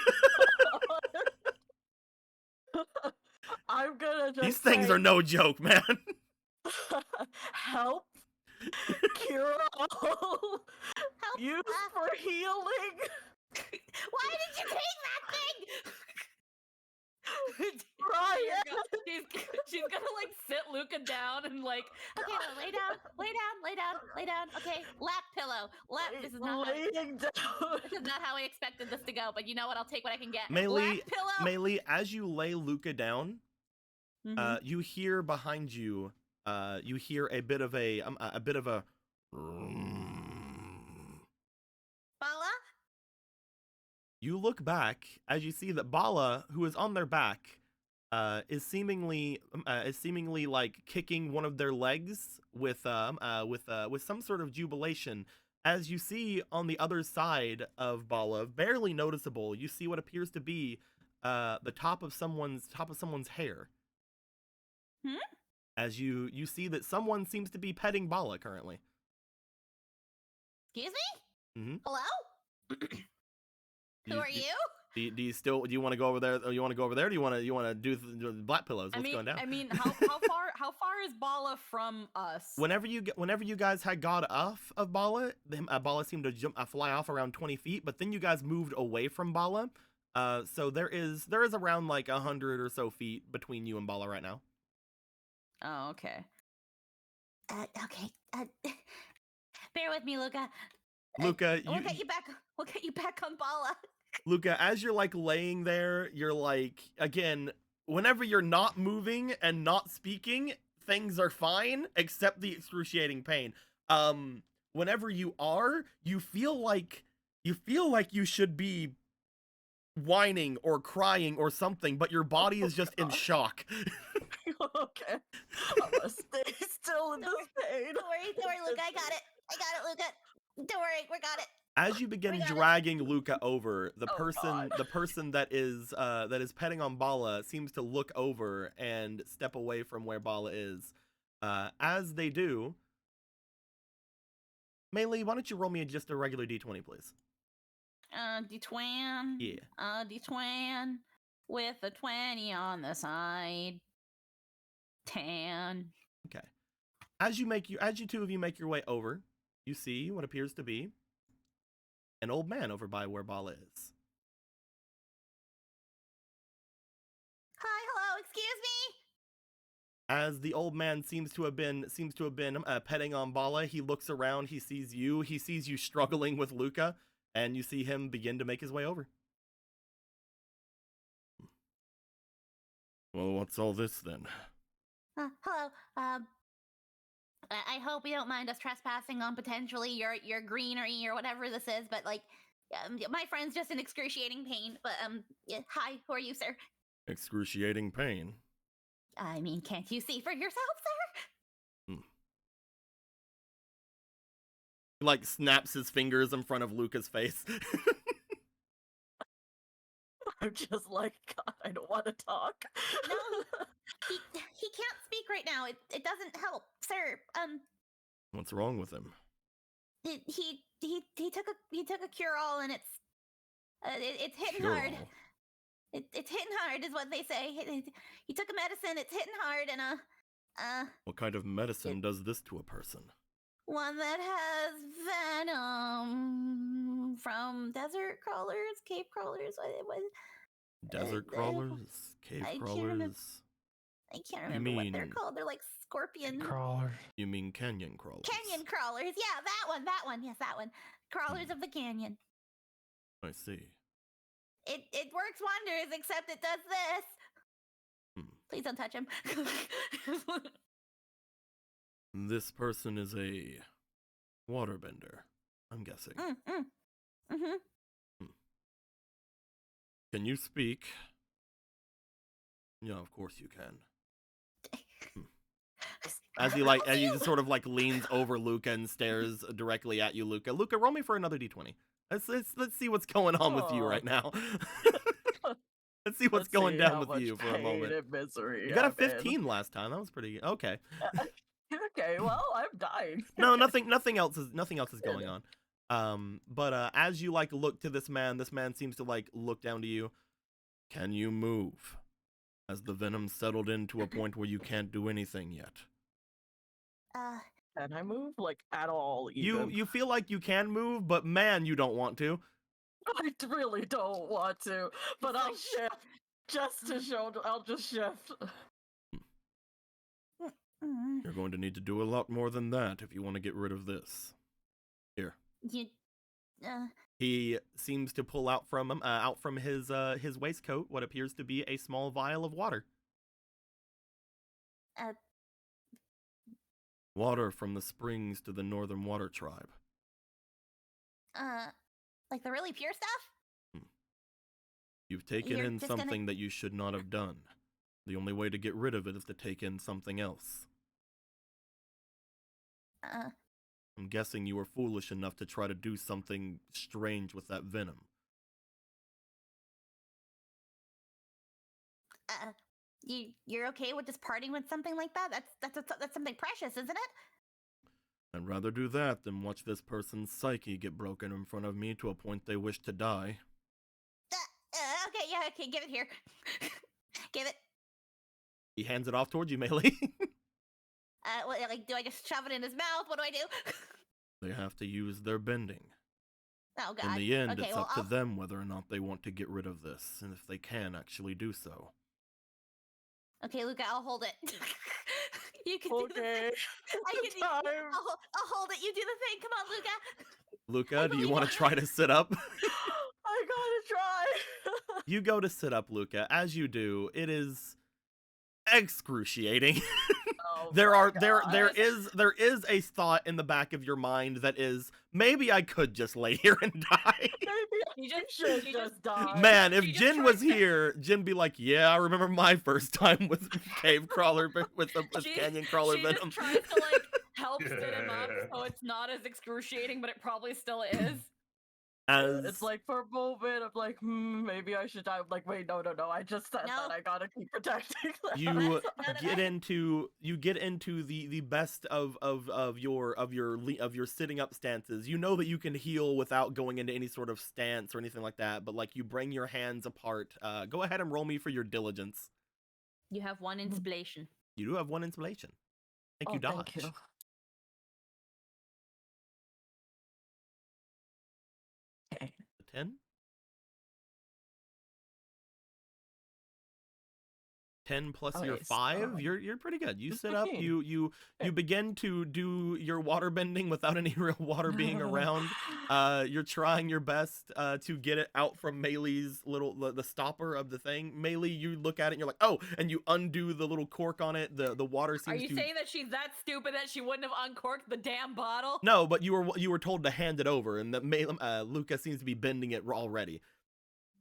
god. I'm gonna just These things say, are no joke, man. help. Cure all. Use for healing. Why did you take that thing? Ryan. She's gonna like sit Luca down and like, Okay, lay down. Okay, lap pillow. This is not laying down. this is not how I expected this to go, but you know what? I'll take what I can get. Mei Li, Lap pillow. Mei Li, as you lay Luca down, Mhm. you hear behind you, you hear a bit of a Bala? You look back as you see that Bala, who is on their back, is seemingly like kicking one of their legs with some sort of jubilation. As you see on the other side of Bala, barely noticeable, you see what appears to be the top of someone's hair. As you see that someone seems to be petting Bala currently. Excuse me? Mm-hmm. Hello? Who are you? Do you want to go over there? Or you want to go over there? Or do you want to do the black pillows? What's going down? I mean, how far is Bala from us? Whenever you guys had got off of Bala, Bala seemed to fly off around 20 feet. But then you guys moved away from Bala, So there is around like 100 or so feet between you and Bala right now. Oh, okay. Okay. Bear with me, Luca. Luca, we'll get you back. We'll get you back on Bala. Luca, as you're like laying there, you're like, again, whenever you're not moving and not speaking, things are fine except the excruciating pain. Whenever you are, you feel like you should be whining or crying or something, but your body is just in shock. Okay. I'm gonna stay still in this pain. Don't worry, Luca. I got it, Luca. Don't worry, we got it. As you begin dragging Luca over, the person that is petting on Bala seems to look over and step away from where Bala is. As they do, Melee, why don't you roll me just a regular d20, please? D20. Yeah. D20 with a 20 on the side. 10. Okay. As you two of you make your way over, you see what appears to be an old man over by where Bala is. Hi, hello, excuse me. As the old man seems to have been petting on Bala, he looks around, he sees you struggling with Luca, and you see him begin to make his way over. Well, what's all this then? Hello. I hope you don't mind us trespassing on potentially your greenery or whatever this is, but like, my friend's just in excruciating pain. But yeah, hi, who are you, sir? Excruciating pain. I mean, can't you see for yourself, sir? He like snaps his fingers in front of Luca's face. I'm just like, God, I don't want to talk. No, he can't speak right now. It doesn't help, sir. What's wrong with him? He took a cure-all and it's hitting hard. It's hitting hard, is what they say. He took a medicine. It's hitting hard, and What kind of medicine does this to a person? One that has venom from desert crawlers, cave crawlers. Desert crawlers, cave crawlers. I can't remember what they're called. They're like scorpion crawlers. You mean canyon crawlers? Canyon crawlers. Yeah, that one. Yes, that one. Crawlers of the canyon. I see. It works wonders, except it does this. Please don't touch him. This person is a waterbender, I'm guessing. Can you speak? Yeah, of course you can. As he just sort of like leans over Luca and stares directly at you, Luca. Luca, roll me for another d20. Let's see what's going on with you right now. Let's see what's going down with you for a moment. You got a 15 last time. That was pretty okay. Okay, well, I'm dying. No, nothing else is going on. But as you like look to this man seems to like look down to you. Can you move? Has the venom settled into a point where you can't do anything yet? Can I move like at all? Even? You feel like you can move, but man, you don't want to. I really don't want to, but I'll shift just to show. I'll just shift. You're going to need to do a lot more than that if you want to get rid of this. Here. He seems to pull out from his waistcoat what appears to be a small vial of water. Water from the springs to the Northern Water Tribe. Like the really pure stuff? You've taken in something that you should not have done. The only way to get rid of it is to take in something else. I'm guessing you were foolish enough to try to do something strange with that venom. You're okay with just parting with something like that? That's something precious, isn't it? I'd rather do that than watch this person's psyche get broken in front of me to a point they wish to die. Okay, give it here. Give it. He hands it off towards you, Melee. Do I just shove it in his mouth? What do I do? They have to use their bending. Oh God. In the end, Okay, it's well, up to them whether or not they want to get rid of this, and if they can actually do so. Okay, Luca, I'll hold it. You can do the thing. Okay. I'll hold it. You do the thing. Come on, Luca. Luca, do you believe want in to you. try to sit up? I gotta try. You go to sit up, Luca. As you do, it is excruciating. Oh there my are God. there is a thought in the back of your mind that is, maybe I could just lay here and die. Maybe I should just die. Man, if She just Jin was tries to- here, Jin be like, yeah, I remember my first time with cave crawler with canyon crawler she venom. just tries to like help sit him up, so it's not as excruciating, but it probably still is. As It's like for a moment, I'm like, maybe I should die. I'm like, wait, no. I just said No. that I gotta keep protecting. you That's- get into the best of your sitting up stances. You know that you can heal without going into any sort of stance or anything like that, but like you bring your hands apart. Go ahead and roll me for your diligence. You have one inspiration. You do have one inspiration. I think you dodge. Thank you. Okay. 10? 10 plus your Okay, 5, so- you're pretty good. You It's sit up, 15. you begin to do your water bending without any real water being around. You're trying your best to get it out from Maylee's the stopper of the thing. Maylee, you look at it and you're like, oh, and you undo the little cork on it. The water seems Are you to saying that she's that stupid that she wouldn't have uncorked the damn bottle? No, but you were told to hand it over, and that Luca seems to be bending it already.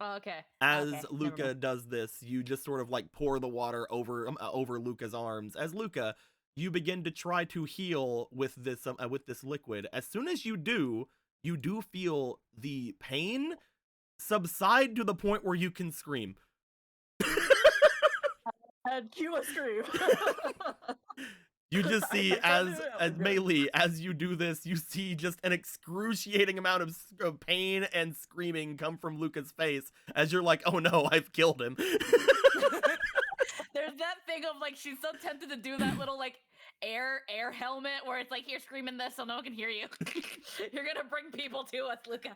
Oh, okay. As Okay, never Luca mind. does this, you just sort of like pour the water over Luca's arms. As Luca, you begin to try to heal with this liquid. As soon as you do feel the pain subside to the point where you can scream. And cue a scream. You just see I can't do it. I'm good. Maylee, as you do this, you see just an excruciating amount of pain and screaming come from Luca's face as you're like, oh no, I've killed him. There's that thing of like she's so tempted to do that little like air helmet where it's like, here, screaming this so no one can hear you. You're gonna bring people to us, Luca.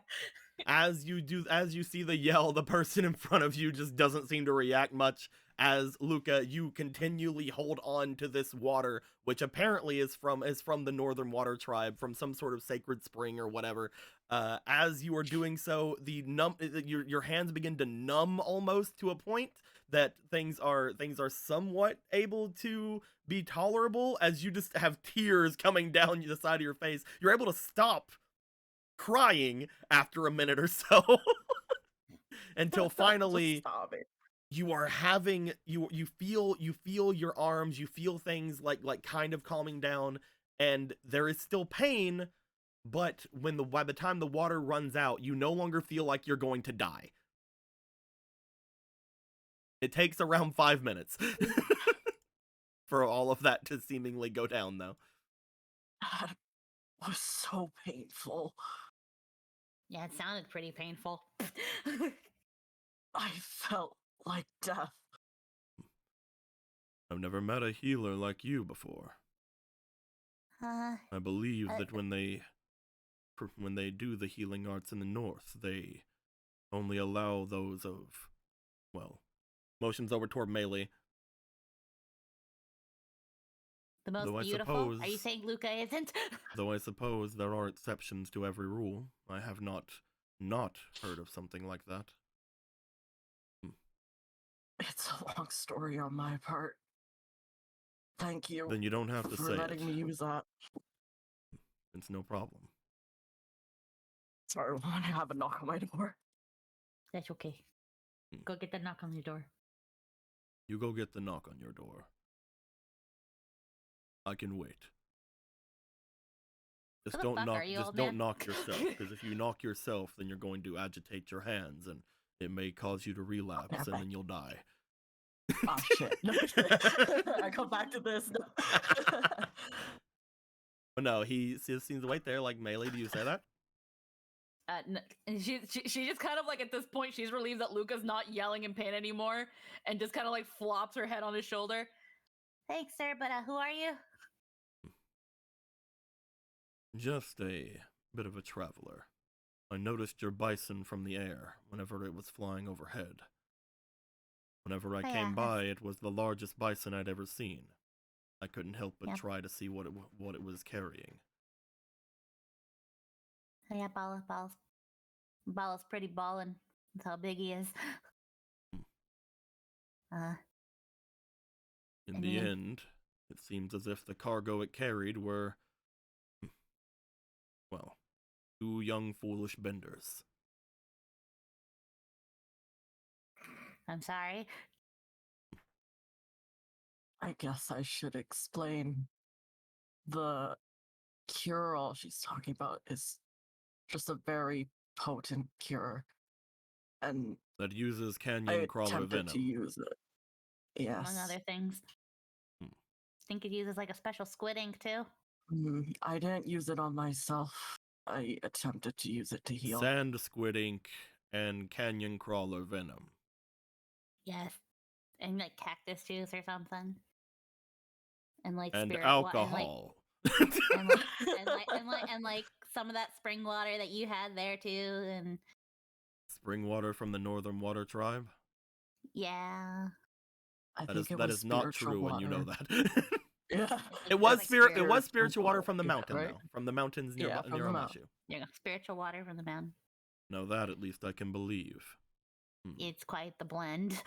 As you see the yell, the person in front of you just doesn't seem to react much. As Luca, you continually hold on to this water, which apparently is from the Northern Water Tribe, from some sort of sacred spring or whatever. As you are doing so, your hands begin to numb almost to a point that things are somewhat able to be tolerable. As you just have tears coming down the side of your face, you're able to stop crying after a minute or so. Until finally Stop it. you are having you feel your arms, you feel things like kind of calming down, and there is still pain, but by the time the water runs out, you no longer feel like you're going to die. It takes around 5 minutes for all of that to seemingly go down, though. That was so painful. Yeah, it sounded pretty painful. I felt like death. I've never met a healer like you before. I believe that when they do the healing arts in the north, they only allow those of, well, motions over toward Maylee. The most Though I beautiful? Are you suppose- saying Luca isn't? Though I suppose there are exceptions to every rule. I have not heard of something like that. It's a long story on my part. Thank you Then you don't have to for say letting it. me use that. It's no problem. Sorry, when I have a knock on my door. That's okay. Go get the knock on your door. You go get the knock on your door. I can wait. Just Who the don't fuck knock. are you, Just old don't man? knock yourself, because if you knock yourself, then you're going to agitate your hands, and it may cause you to relapse, and then you'll die. Oh shit. No, I come back to this. No. But no, he seems to wait there. Like, Maylee, do you say that? And she just kind of like at this point she's relieved that Luca's not yelling in pain anymore, and just kind of like flops her head on his shoulder. Thanks, sir, but who are you? Just a bit of a traveler. I noticed your bison from the air whenever it was flying overhead. Whenever I came by, it was the largest bison I'd ever seen. I couldn't help but try to see what it was carrying. Oh, yeah, Bala's pretty ballin'. That's how big he is. In the end, it seems as if the cargo it carried were, well, 2 young foolish benders. I'm sorry. I guess I should explain. The cure-all she's talking about is just a very potent cure. And that uses I canyon crawler attempted venom. to use it. Yes. Among other things. Think it uses like a special squid ink too? I didn't use it on myself. I attempted to use it to heal. Sand squid ink and canyon crawler venom. Yes. And like cactus juice or something. And like And spirit alcohol. And like some of that spring water that you had there too, and spring water from the Northern Water Tribe. Yeah, that is not true, water. and you know that. Yeah, it was spiritual water from the mountain, right? though, from the mountains near Omashu. Yeah, spiritual water from the mountain. No, that at least I can believe. It's quite the blend.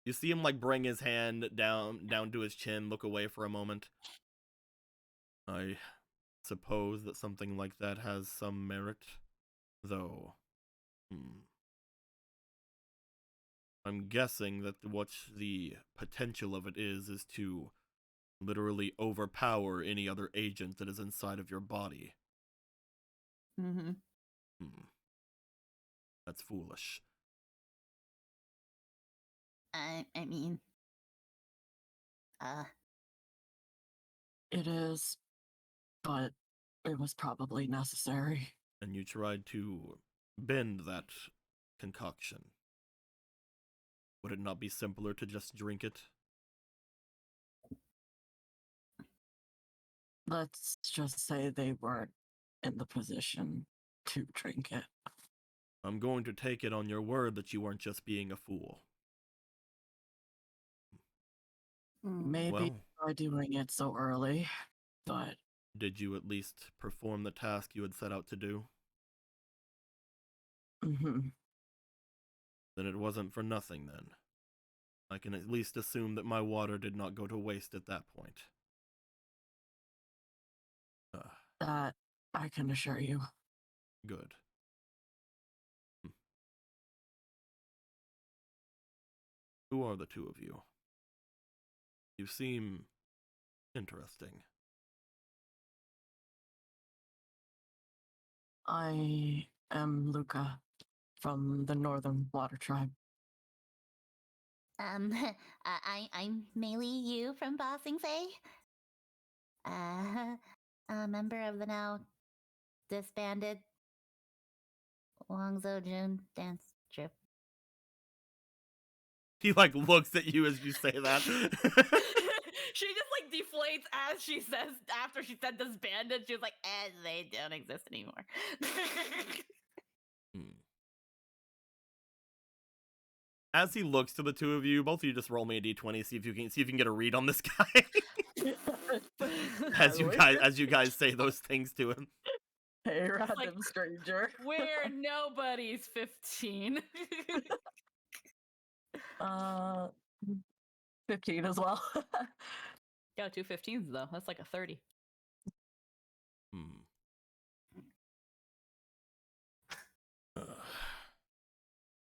You see him like bring his hand down to his chin, look away for a moment. I suppose that something like that has some merit, though. I'm guessing that what the potential of it is to literally overpower any other agent that is inside of your body. That's foolish. I mean, it is, but it was probably necessary. And you tried to bend that concoction. Would it not be simpler to just drink it? Let's just say they weren't in the position to drink it. I'm going to take it on your word that you weren't just being a fool. Maybe by doing it so early, but... Did you at least perform the task you had set out to do? Then it wasn't for nothing, then. I can at least assume that my water did not go to waste at that point. That I can assure you. Good. Who are the two of you? You seem interesting. I am Luca from the Northern Water Tribe. I'm Meili Yu from Ba Sing Se. A member of the now disbanded Wangzhou Jun dance troupe. He like looks at you as you say that. She just like deflates as she says, after she said disbanded, she was like, they don't exist anymore. As he looks to the two of you, both of you just roll me a d20, see if you can get a read on this guy. as you guys say those things to him. Hey, random stranger. We're nobody's 15. 15 as well. Yeah, 2 15s though. That's like a 30.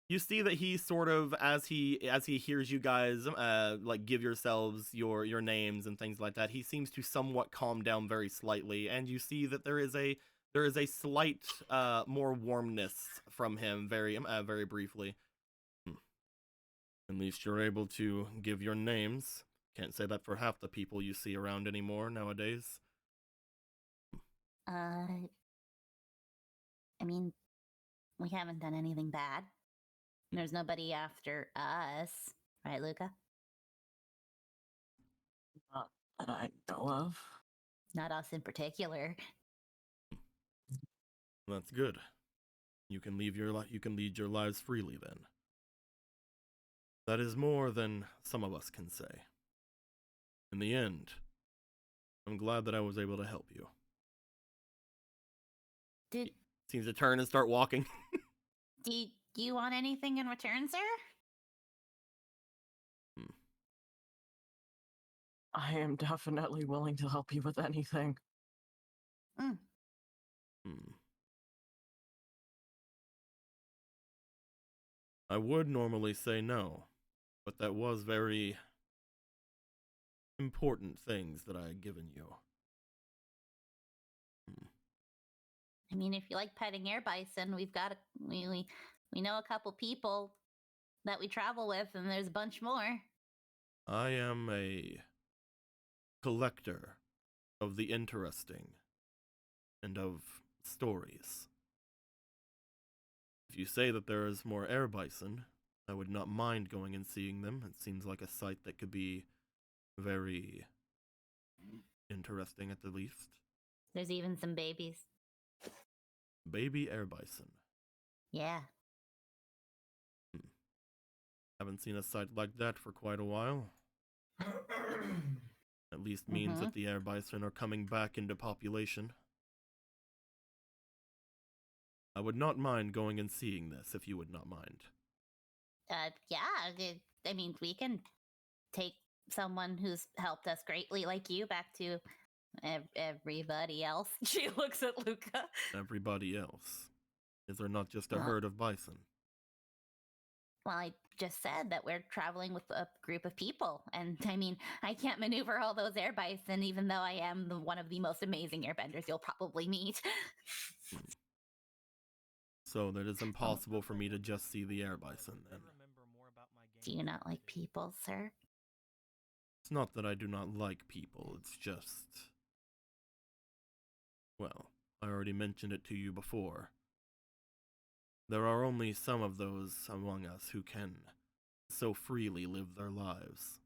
You see that he sort of, as he hears you guys like give yourselves your names and things like that, he seems to somewhat calm down very slightly, and you see that there is a slight more warmness from him very briefly. At least you're able to give your names. Can't say that for half the people you see around anymore nowadays. I mean, we haven't done anything bad. There's nobody after us, right, Luca? Not that I know of. Not us in particular. That's good. You can lead your lives freely then. That is more than some of us can say. In the end, I'm glad that I was able to help you. Seems to turn and start walking. Do you want anything in return, sir? I am definitely willing to help you with anything. I would normally say no, but that was very important things that I had given you. I mean, if you like petting air bison, we know a couple people that we travel with, and there's a bunch more. I am a collector of the interesting and of stories. If you say that there is more air bison, I would not mind going and seeing them. It seems like a sight that could be very interesting at the least. There's even some babies. Baby air bison. Yeah. Haven't seen a sight like that for quite a while. At least means that the air bison are coming back into population. I would not mind going and seeing this if you would not mind. Yeah. I mean, we can take someone who's helped us greatly like you back to everybody else. She looks at Luca. Everybody else? Is there not just a herd of bison? Well, I just said that we're traveling with a group of people. And I mean, I can't maneuver all those air bison, even though I am one of the most amazing airbenders you'll probably meet. So that it's impossible for me to just see the air bison then. Do you not like people, sir? It's not that I do not like people, it's just... Well, I already mentioned it to you before. There are only some of those among us who can so freely live their lives.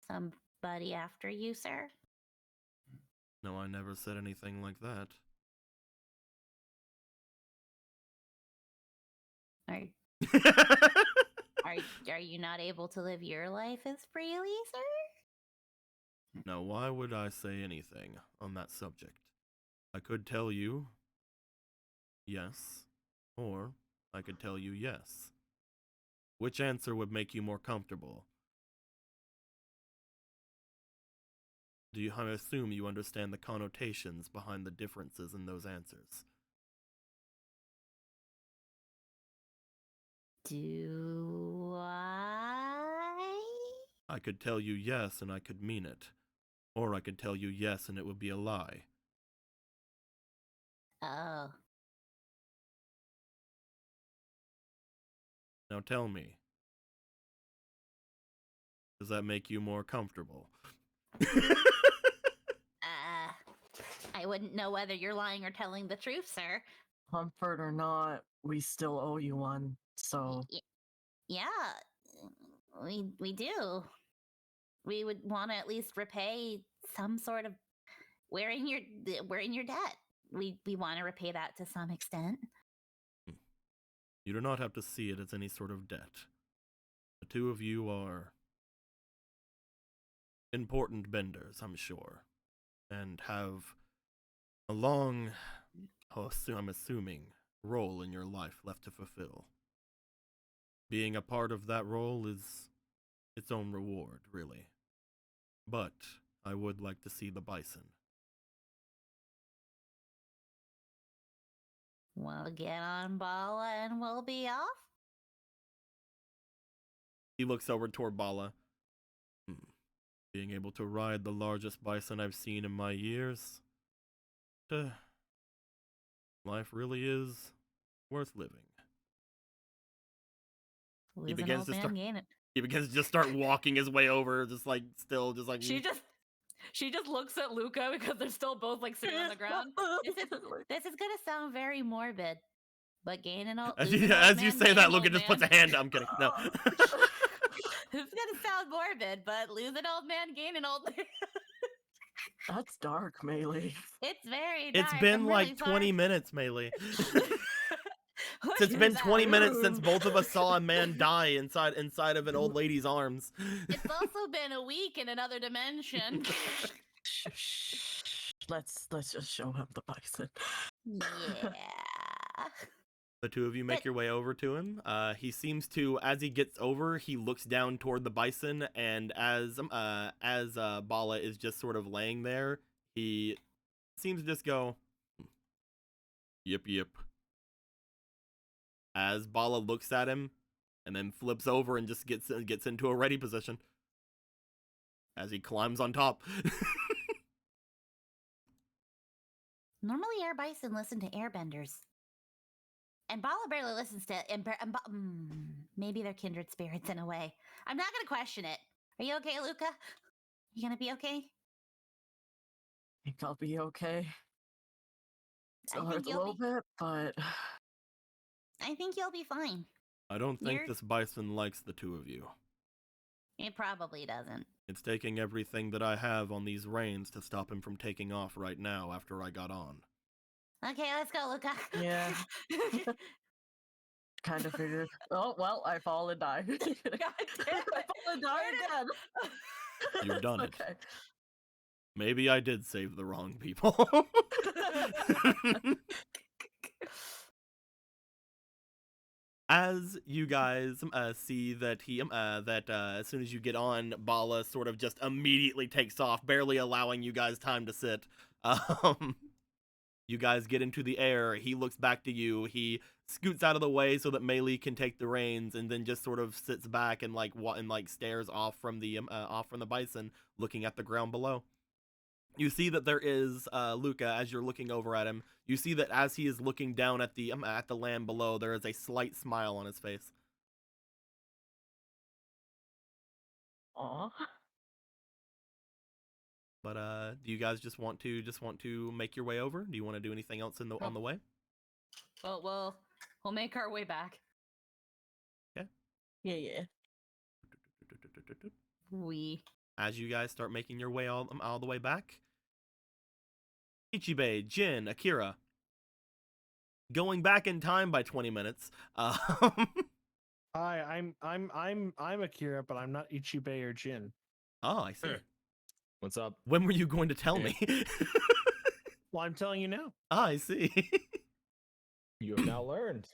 Somebody after you, sir? No, I never said anything like that. Are you not able to live your life as freely, sir? Now, why would I say anything on that subject? I could tell you yes, or I could tell you yes. Which answer would make you more comfortable? I assume you understand the connotations behind the differences in those answers. Do I? I could tell you yes and I could mean it. Or I could tell you yes and it would be a lie. Oh. Now tell me. Does that make you more comfortable? I wouldn't know whether you're lying or telling the truth, sir. Comfort or not, we still owe you one, so... Yeah, we do. We would want to at least repay some sort of... We're in your debt. We want to repay that to some extent. You do not have to see it as any sort of debt. The two of you are important benders, I'm sure, and have a long, I'm assuming, role in your life left to fulfill. Being a part of that role is its own reward, really. But I would like to see the bison. We'll get on Bala and we'll be off? He looks over toward Bala. Being able to ride the largest bison I've seen in my years. Life really is worth living. He begins to just start walking his way over, just like She just looks at Luca because they're still both like sitting on the ground. This is gonna sound very morbid, but as you say that, Luca just puts a hand up. I'm kidding. No. This is gonna sound morbid, but lose an old man, gain an old man. That's dark, Melee. It's very dark. It's been like 20 minutes, Melee. It's been 20 minutes since both of us saw a man die inside of an old lady's arms. It's also been a week in another dimension. Let's just show him the bison. Yeah. The two of you make your way over to him. He seems to, as he gets over, he looks down toward the bison, and as Bala is just sort of laying there, he seems to just go, yip yip. As Bala looks at him, and then flips over and just gets into a ready position as he climbs on top. Normally, air bison listen to airbenders. And Bala barely listens to maybe they're kindred spirits in a way. I'm not going to question it. Are you okay, Luca? You going to be okay? I think I'll be okay. I It hurts a little bit, but I think you'll be fine. I don't think this bison likes the two of you. It probably doesn't. It's taking everything that I have on these reins to stop him from taking off right now after I got on. Okay, let's go, Luca. yeah. Kind of figured. Oh, well, I fall and die. God damn it. I fall and die again. You've done it. Okay. Maybe I did save the wrong people. As you guys see that as soon as you get on, Bala sort of just immediately takes off, barely allowing you guys time to sit. You guys get into the air. He looks back to you. He scoots out of the way so that Melee can take the reins, and then just sort of sits back and stares off from the bison, looking at the ground below. You see that there is Luca as you're looking over at him. You see that as he is looking down at the land below, there is a slight smile on his face. Aw. But do you guys just want to make your way over? Do you want to do anything else on the way? Well, we'll make our way back. Okay. Yeah. As you guys start making your way all the way back, Ichibei, Jin, Akira, going back in time by 20 minutes. Hi, I'm Akira, but I'm not Ichibei or Jin. Oh, I see. What's up? When were you going to tell me? Well, I'm telling you now. Ah, I see. You have now learned.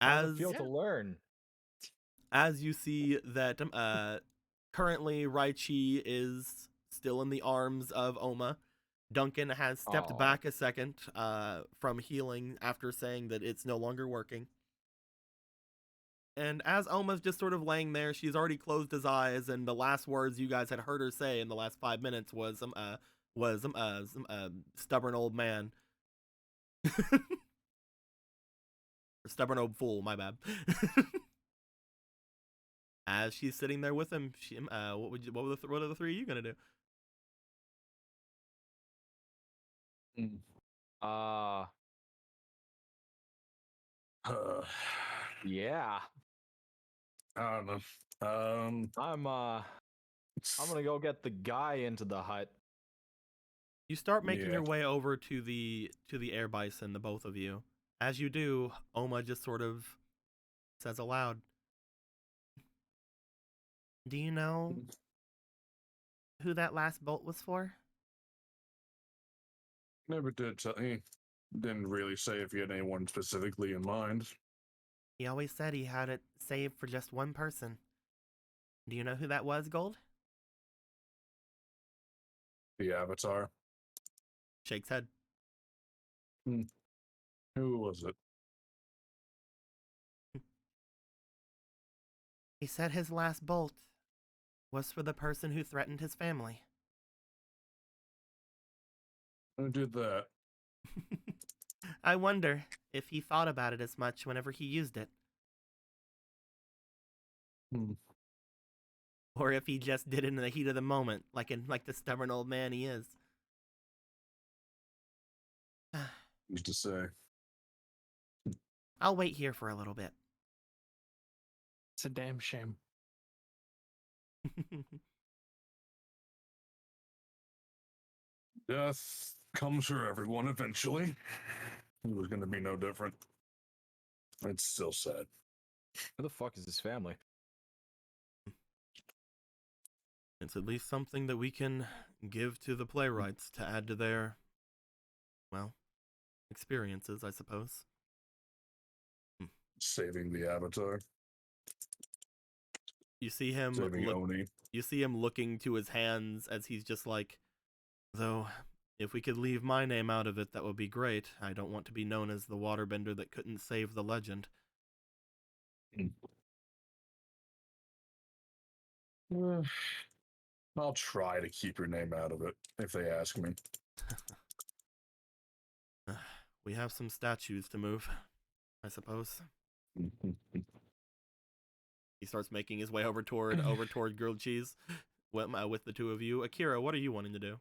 How does it feel to learn? As you see that currently Raichi is still in the arms of Oma. Duncan has stepped back a second from healing after saying that it's no longer working. And as Oma's just sort of laying there, she's already closed his eyes, and the last words you guys had heard her say in the last 5 minutes was stubborn old man. Stubborn old fool, my bad. As she's sitting there with him, what are the three of you gonna do? Yeah. I don't know. I'm gonna go get the guy into the hut. You start making your way over to the air bison, the both of you. As you do, Oma just sort of says aloud, "Do you know who that last bolt was for?" Never did tell. He didn't really say if he had anyone specifically in mind. He always said he had it saved for just one person. Do you know who that was, Gold? The Avatar. Shakes head. Who was it? He said his last bolt was for the person who threatened his family. Who did that? I wonder if he thought about it as much whenever he used it. Or if he just did it in the heat of the moment, like the stubborn old man he is. Who's to say? I'll wait here for a little bit. It's a damn shame. Death comes for everyone eventually. It was going to be no different. It's still sad. Who the fuck is his family? It's at least something that we can give to the playwrights to add to their, well, experiences, I suppose. Saving the Avatar. You see him Saving Oni. You see him looking to his hands as he's just like, though, if we could leave my name out of it, that would be great. I don't want to be known as the waterbender that couldn't save the legend. I'll try to keep your name out of it if they ask me. We have some statues to move, I suppose. He starts making his way over toward grilled cheese with the two of you. Akira, what are you wanting to do?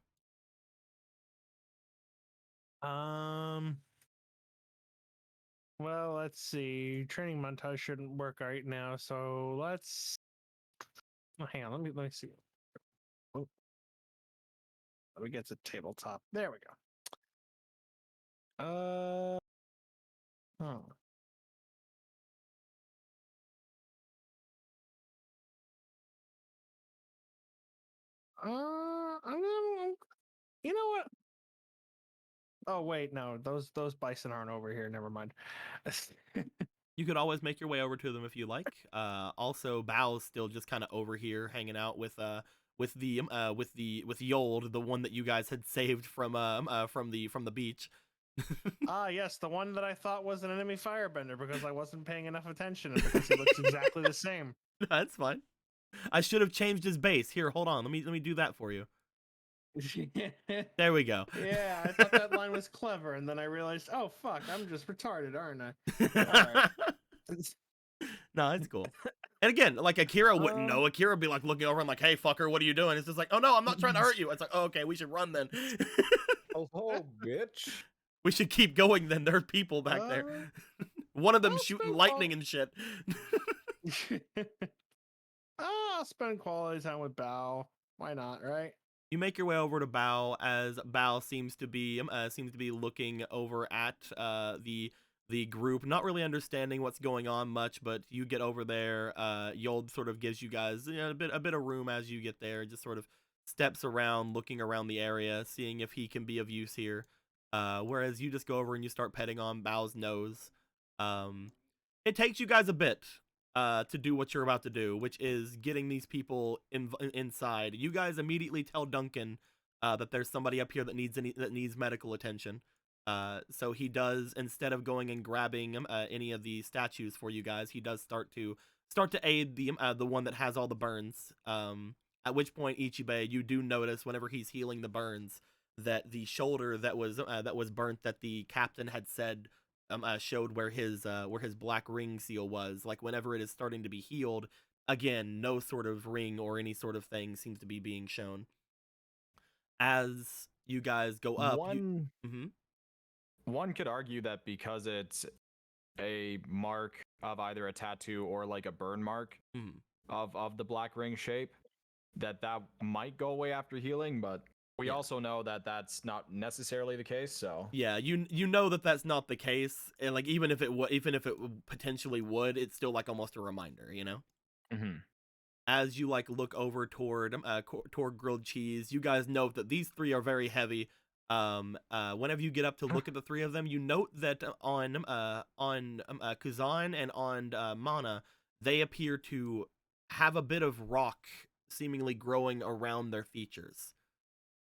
Well, let's see. Training montage shouldn't work right now, so let's. Oh, hang on. Let me see. Oh. Let me get to tabletop. There we go. Oh. You know what? Oh wait, no, those bison aren't over here. Never mind. You could always make your way over to them if you like. Also, Bao's still just kind of over here hanging out with Yold, the one that you guys had saved from the beach. Ah, yes, the one that I thought was an enemy firebender because I wasn't paying enough attention and because he looks exactly the same. That's fine. I should have changed his base. Here, hold on. Let me do that for you. There we go. Yeah, I thought that line was clever, and then I realized, oh fuck, I'm just retarded, aren't I? No, it's cool. And again, like Akira wouldn't know. Akira would be like looking over and like, "Hey, fucker, what are you doing?" It's just like, "Oh no, I'm not trying to hurt you." It's like, "Oh, okay, we should run then." Oh, bitch. We should keep going then. There are people back there. One of them shooting lightning and shit. I'll spend quality time with Bao. Why not, right? You make your way over to Bao as Bao seems to be looking over at the group, not really understanding what's going on much, but you get over there. Yold sort of gives you guys a bit of room as you get there, just sort of steps around, looking around the area, seeing if he can be of use here. Whereas you just go over and you start petting on Bao's nose. It takes you guys a bit to do what you're about to do, which is getting these people inside. You guys immediately tell Duncan that there's somebody up here that needs medical attention. So he does, instead of going and grabbing any of the statues for you guys, he does start to aid the one that has all the burns. At which point, Ichibe, you do notice whenever he's healing the burns that the shoulder that was burnt, that the captain had said showed where his black ring seal was. Like whenever it is starting to be healed, again, no sort of ring or any sort of thing seems to be being shown. As you guys go up, one could argue that because it's a mark of either a tattoo or like a burn mark of the black ring shape, that might go away after healing, but we also know that that's not necessarily the case. So yeah, you know that that's not the case, and like even if it potentially would, it's still like almost a reminder, you know. As you like look over toward grilled cheese, you guys note that these three are very heavy. Whenever you get up to look at the three of them, you note that on Kuzan and on Mana, they appear to have a bit of rock seemingly growing around their features.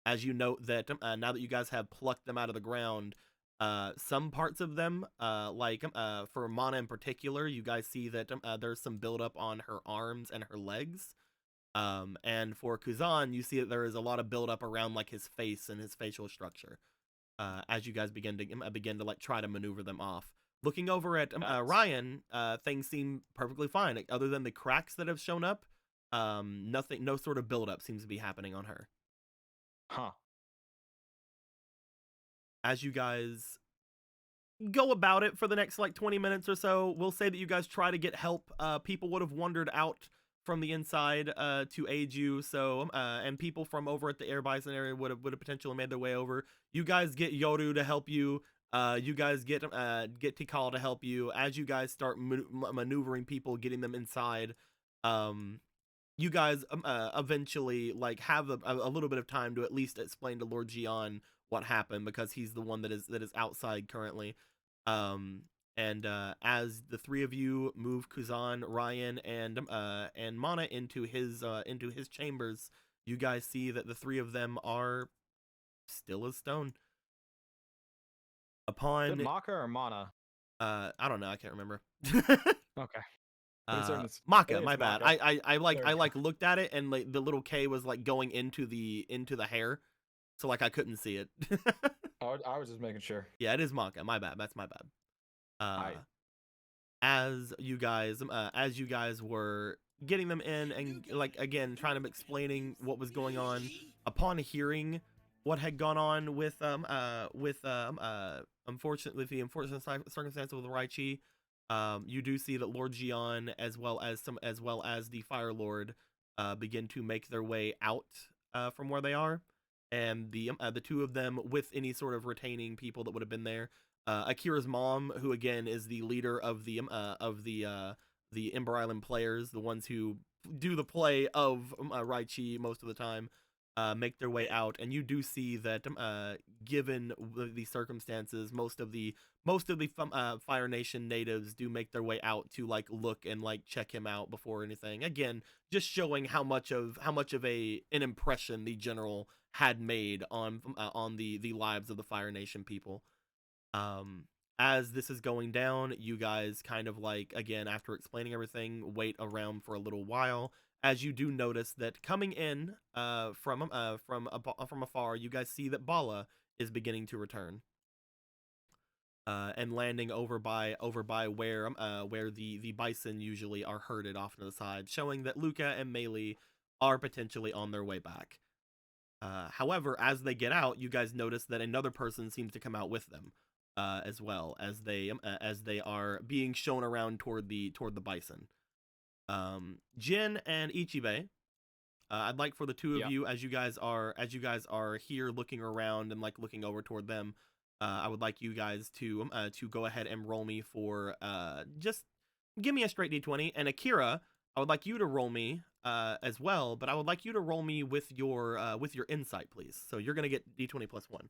As you note that now that you guys have plucked them out of the ground, some parts of them, like for Mana in particular, you guys see that there's some buildup on her arms and her legs. And for Kuzan, you see that there is a lot of buildup around like his face and his facial structure. As you guys begin to like try to maneuver them off. Looking over at Ryan, things seem perfectly fine, other than the cracks that have shown up. No sort of buildup seems to be happening on her. As you guys go about it for the next like 20 minutes or so, we'll say that you guys try to get help. People would have wandered out from the inside to aid you, so and people from over at the Air Bison area would have potentially made their way over. You guys get Yoru to help you You guys get Tikal to help you. As you guys start maneuvering people, getting them inside, you guys eventually like have a little bit of time to at least explain to Lord Gian what happened, because he's the one that is outside currently. And as the three of you move Kuzan, Ryan, and Mana into his chambers, you guys see that the three of them are still as stone. Is it Maka or Mana? I don't know, I can't remember. Okay. Maka, my bad. I looked at it and like the little K was like going into the hair, so like I couldn't see it. I was just making sure. Yeah, it is Maka. My bad. That's my bad. As you guys were getting them in and like again trying to explaining what was going on, upon hearing what had gone on with the unfortunate circumstance with Raichi, you do see that Lord Gian as well as the Fire Lord begin to make their way out from where they are, and the two of them with any sort of retaining people that would have been there. Akira's mom, who again is the leader of the Ember Island players, the ones who do the play of Raichi most of the time, make their way out, and you do see that given the circumstances, most of the Fire Nation natives do make their way out to like look and like check him out before anything. Again, just showing how much of an impression the general had made on the lives of the Fire Nation people. As this is going down, you guys kind of like, again, after explaining everything, wait around for a little while, as you do notice that coming in from afar, you guys see that Bala is beginning to return, and landing over by where the bison usually are herded off to the side, showing that Luca and Meili are potentially on their way back. However, as they get out, you guys notice that another person seems to come out with them, as well as they are being shown around toward the bison. Jin and Ichibe, I'd like for the two of you, as you guys are here looking around and like looking over toward them, I would like you guys to go ahead and roll me for just give me a straight d20. And Akira, I would like you to roll me as well, but I would like you to roll me with your insight, please. So you're gonna get d20 plus 1.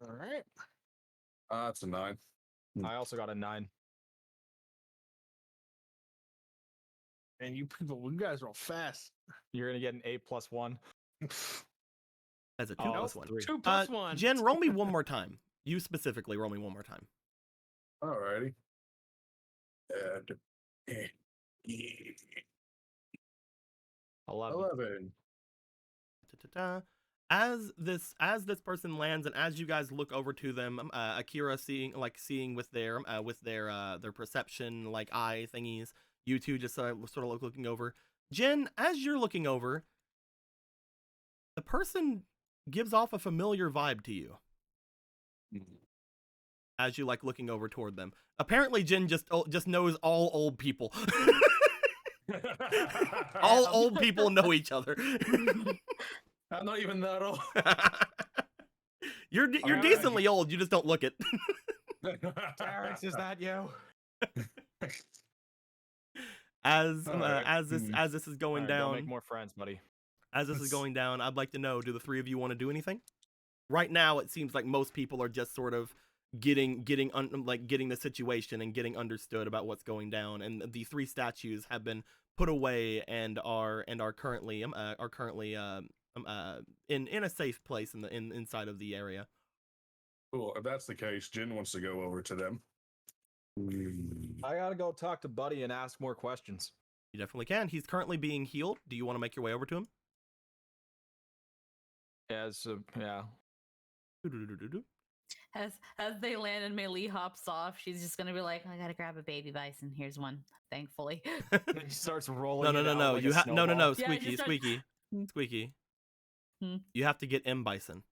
All right. That's a 9. I also got a 9. And you people, you guys roll fast. You're gonna get an 8 plus 1. As a 2 plus 1. 2 plus 1. Jen, roll me one more time. You specifically roll me one more time. Alrighty. 11. As this person lands, and as you guys look over to them, Akira seeing with their perception like eye thingies, you two just sort of looking over. Jen, as you're looking over, the person gives off a familiar vibe to you. As you like looking over toward them, apparently Jen just knows all old people. All old people know each other. I'm not even that old. You're decently old. You just don't look it. Alex, is that you? As this is going down, make more friends, buddy. As this is going down, I'd like to know: do the three of you want to do anything? Right now, it seems like most people are just sort of getting the situation and getting understood about what's going down, and the three statues have been put away and are currently in a safe place inside of the area. Cool. If that's the case, Jin wants to go over to them. I gotta go talk to Buddy and ask more questions. You definitely can. He's currently being healed. Do you want to make your way over to him? Yeah. As they land and Meili hops off, she's just gonna be like, I gotta grab a baby bison. Here's one, thankfully. And he starts rolling. No. Like You have no. Yeah, Squeaky. You have to get M bison.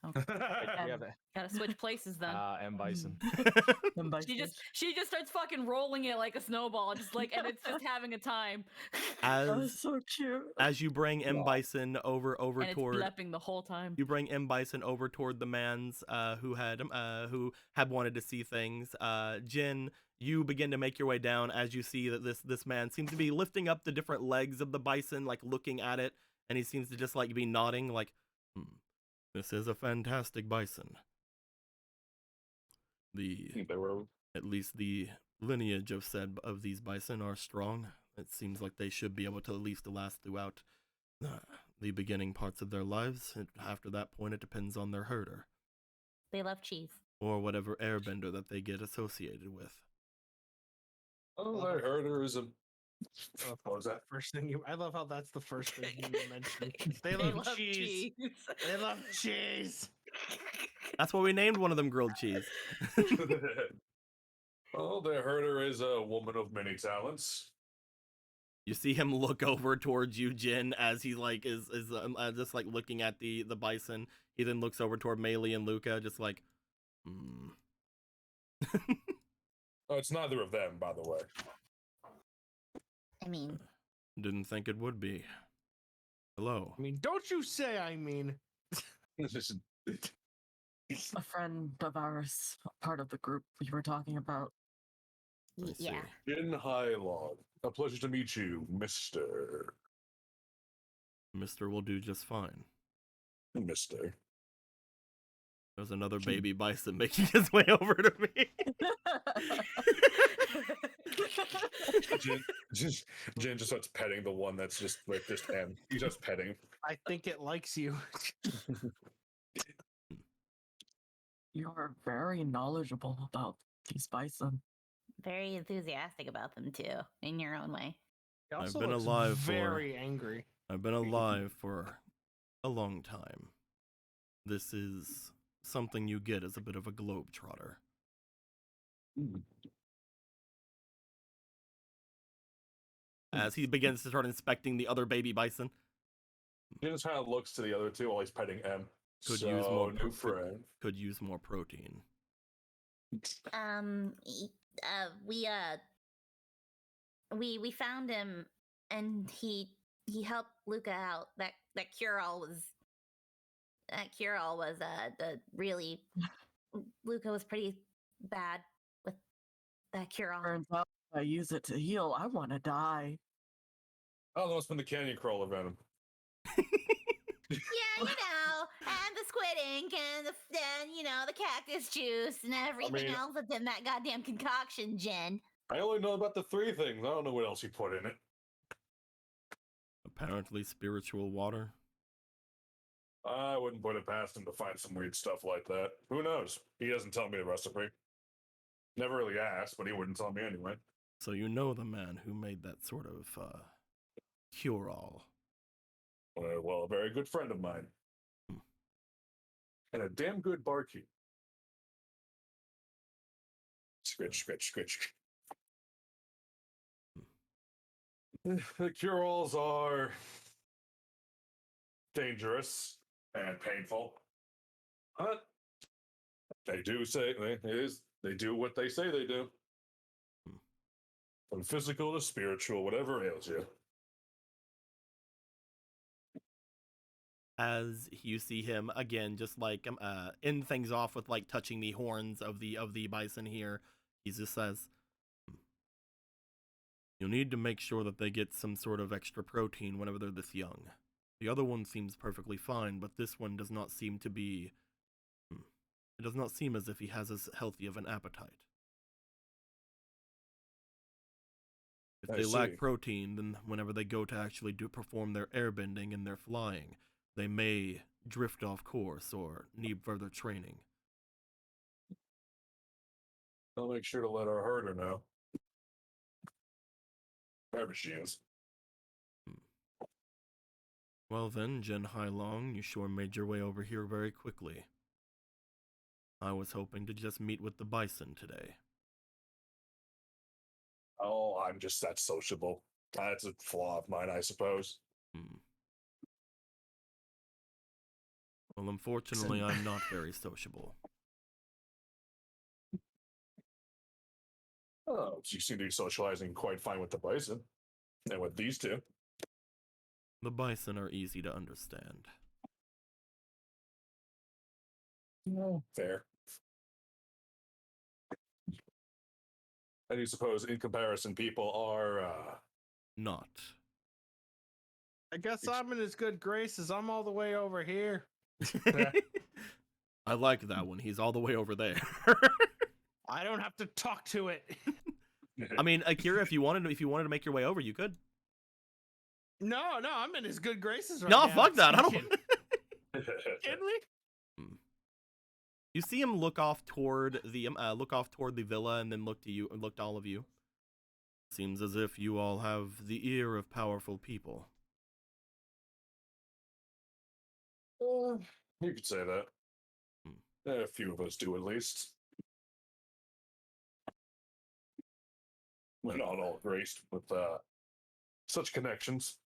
Gotta switch places then. M Bison. She just starts fucking rolling it like a snowball, just like, and it's just having a time. That was so cute. As you bring M Bison over and toward, it's blepping the whole time. you bring M Bison over toward the mans who had wanted to see things. Jin, you begin to make your way down as you see that this man seems to be lifting up the different legs of the bison, like looking at it, and he seems to just like be nodding, like, this is a fantastic bison. At least the lineage of these bison are strong. It seems like they should be able to at least last throughout the beginning parts of their lives. After that point, it depends on their herder. They love cheese. Or whatever airbender that they get associated with. Oh, their herder is a... What was that first thing I love how that's the first thing you mentioned. They love cheese. They love cheese. That's why we named one of them grilled cheese. Oh, their herder is a woman of many talents. You see him look over towards you, Jin, as he like is just like looking at the bison. He then looks over toward Melee and Luca, just like, Oh, it's neither of them, by the way. I mean, didn't think it would be. Hello. I mean, don't you say I mean. A friend of ours, part of the group we were talking about. yeah. Jin Hylog. A pleasure to meet you, Mr. Mr. will do just fine. Mr. There's another baby bison making his way over to me. Jin just starts petting the one that's just like just him. He starts petting. I think it likes you. You're very knowledgeable about these bison. Very enthusiastic about them too, in your own way. I've been alive very angry. I've been alive for a long time. This is something you get as a bit of a globetrotter. As he begins to start inspecting the other baby bison. He just kind of looks to the other two while he's petting M. Could use more new friend. Could use more protein. We found him and he helped Luca out. That cure-all was the really Luca was pretty bad with that cure-all. Turns out if I use it to heal, I want to die. Oh, that's been the canyon crawler venom. Yeah, and the squid ink and the cactus juice and everything else that's in that goddamn concoction, Jen. I only know about the 3 things. I don't know what else he put in it. Apparently spiritual water. I wouldn't put it past him to find some weird stuff like that. Who knows? He doesn't tell me the recipe. Never really asked, but he wouldn't tell me anyway. So you know the man who made that sort of cure-all. Well, a very good friend of mine. And a damn good barkeep. Scritch, scritch, scritch. The cure-alls are dangerous and painful. But they do they do what they say they do. From physical to spiritual, whatever ails you. As you see him again, just like end things off with like touching the horns of the bison here, he just says, "You'll need to make sure that they get some sort of extra protein whenever they're this young. The other one seems perfectly fine, but this one does not seem to be. It does not seem as if he has as healthy of an appetite. If they lack protein, then whenever they go to actually perform their airbending and their flying, they may drift off course or need further training." I'll make sure to let our herder know. Wherever she is. Well then, Jin Hailong, you sure made your way over here very quickly. I was hoping to just meet with the bison today. Oh, I'm just that sociable. That's a flaw of mine, I suppose. Well, unfortunately, I'm not very sociable. Oh, so you seem to be socializing quite fine with the bison. And with these two. The bison are easy to understand. No, fair. And you suppose, in comparison, people are not. I guess I'm in as good graces. I'm all the way over here. I like that one. He's all the way over there. I don't have to talk to it. I mean, Akira, if you wanted to make your way over, you could. No, I'm in his good graces right now. No, fuck that. I don't. Kidding me? You see him look off toward the villa and then look to all of you. Seems as if you all have the ear of powerful people. You could say that. A few of us do, at least. We're not all graced with such connections.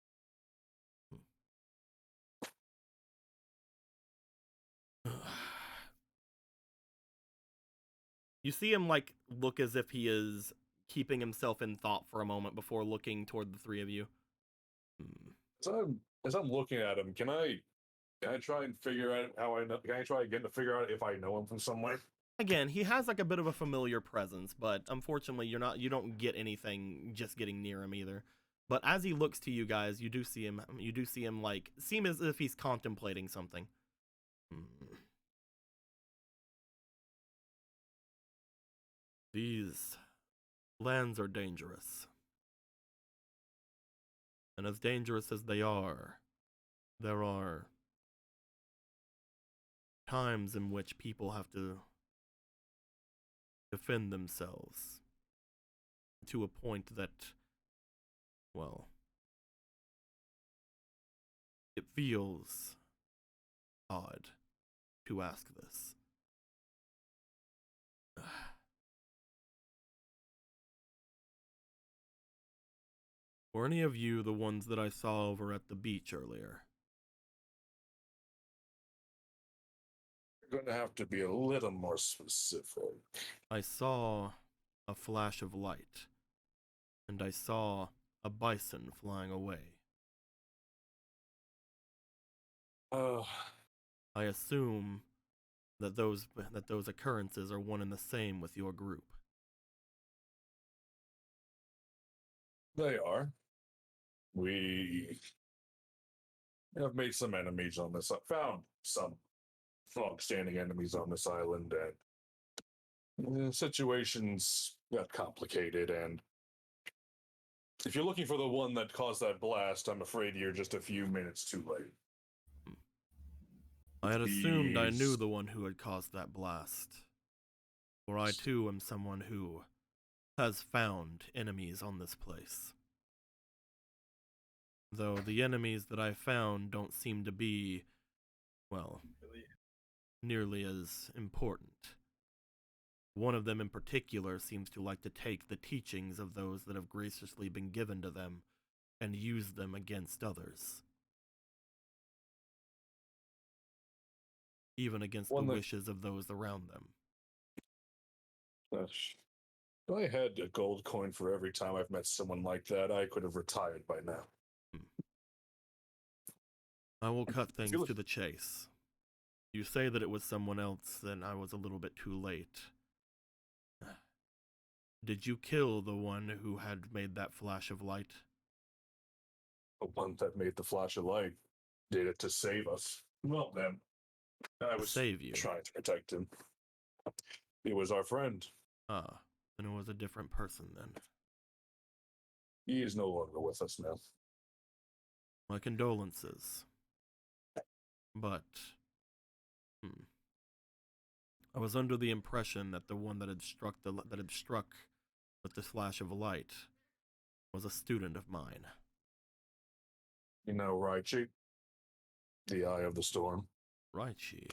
You see him look as if he is keeping himself in thought for a moment before looking toward the three of you. As I'm looking at him, can I try and figure out how I know? Can I try again to figure out if I know him from somewhere? Again, he has a bit of a familiar presence, but unfortunately, you don't get anything just getting near him either. But as he looks to you guys, you do see him seem as if he's contemplating something. These lands are dangerous. And as dangerous as they are, there are times in which people have to defend themselves to a point that, well, it feels odd to ask this. Were any of you the ones that I saw over at the beach earlier? You're going to have to be a little more specific. I saw a flash of light, and I saw a bison flying away. I assume that those occurrences are one and the same with your group. They are. We have made some enemies on this. Found some long-standing enemies on this island, and situations got complicated. And if you're looking for the one that caused that blast, I'm afraid you're just a few minutes too late. I had assumed I knew the one who had caused that blast, for I too am someone who has found enemies on this place. Though the enemies that I found don't seem to be, well, nearly as important. One of them in particular seems to like to take the teachings of those that have graciously been given to them and use them against others. Even against the wishes of those around them. If I had a gold coin for every time I've met someone like that, I could have retired by now. I will cut things to the chase. You say that it was someone else, then I was a little bit too late. Did you kill the one who had made that flash of light? The one that made the flash of light did it to save us. Well, then, I was save you. Trying to protect him. He was our friend. Ah, then it was a different person then. He is no longer with us now. My condolences. But, I was under the impression that the one that had struck with the flash of light was a student of mine. You know Raichi? The Eye of the Storm. Raichi.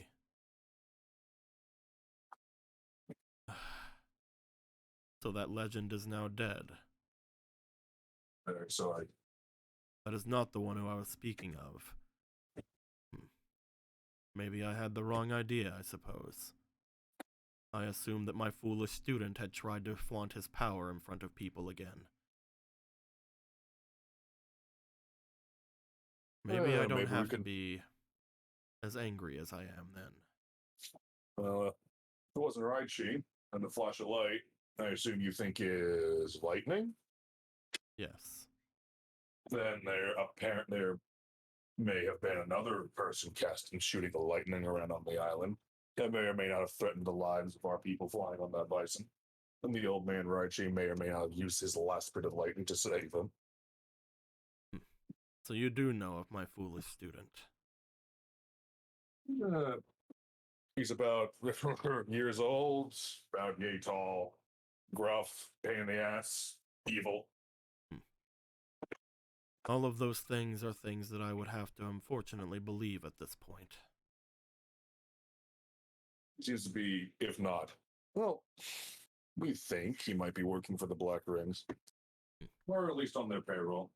So that legend is now dead. Very sorry. That is not the one who I was speaking of. Maybe I had the wrong idea, I suppose. I assumed that my foolish student had tried to flaunt his power in front of people again. Maybe I don't have to be as angry as I am then. Well, it wasn't Raichi, and the flash of light, I assume you think is lightning? Yes. Then there may have been another person shooting the lightning around on the island. That may or may not have threatened the lives of our people flying on that bison. And the old man Raichi may or may not have used his last bit of lightning to save them. So you do know of my foolish student? He's about years old, about yay tall, gruff, pain in the ass, evil. All of those things are things that I would have to unfortunately believe at this point. Seems to be, if not, well, we think he might be working for the Black Rings. Or at least on their payroll.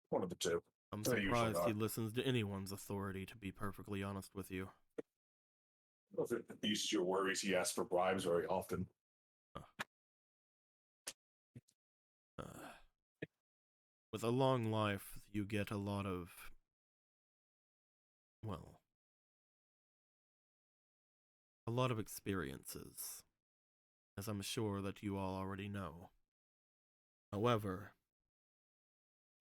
One of the two. I'm surprised he listens to anyone's authority, to be perfectly honest with you. If it eases your worries, he asks for bribes very often. With a long life, you get a lot of, well, a lot of experiences, as I'm sure that you all already know. However,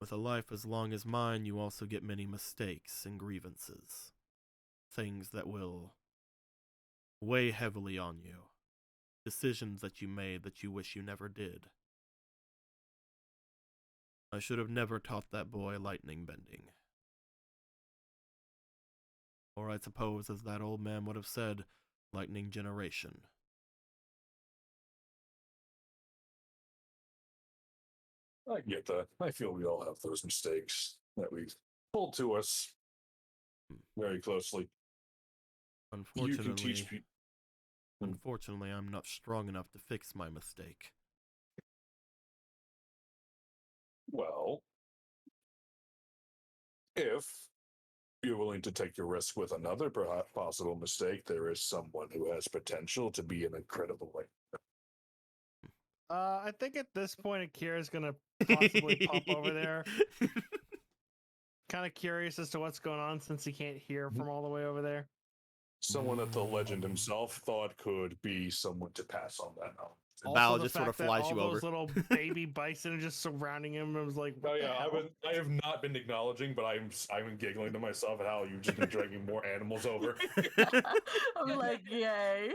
with a life as long as mine, you also get many mistakes and grievances. Things that will weigh heavily on you. Decisions that you made that you wish you never did. I should have never taught that boy lightning bending. Or I suppose, as that old man would have said, lightning generation. I get that. I feel we all have those mistakes that we pulled to us very closely. Unfortunately, you can teach people. Unfortunately, I'm not strong enough to fix my mistake. Well, if you're willing to take your risk with another possible mistake, there is someone who has potential to be an incredible lightning. I think at this point, Akira's gonna possibly pop over there. Kind of curious as to what's going on since he can't hear from all the way over there. Someone that the legend himself thought could be someone to pass on that knowledge. Bao just sort of flies you over. All those little baby bison are just surrounding him. I was like, oh yeah, I have not been acknowledging, but I'm giggling to myself at how you've just been dragging more animals over. I'm like, yay.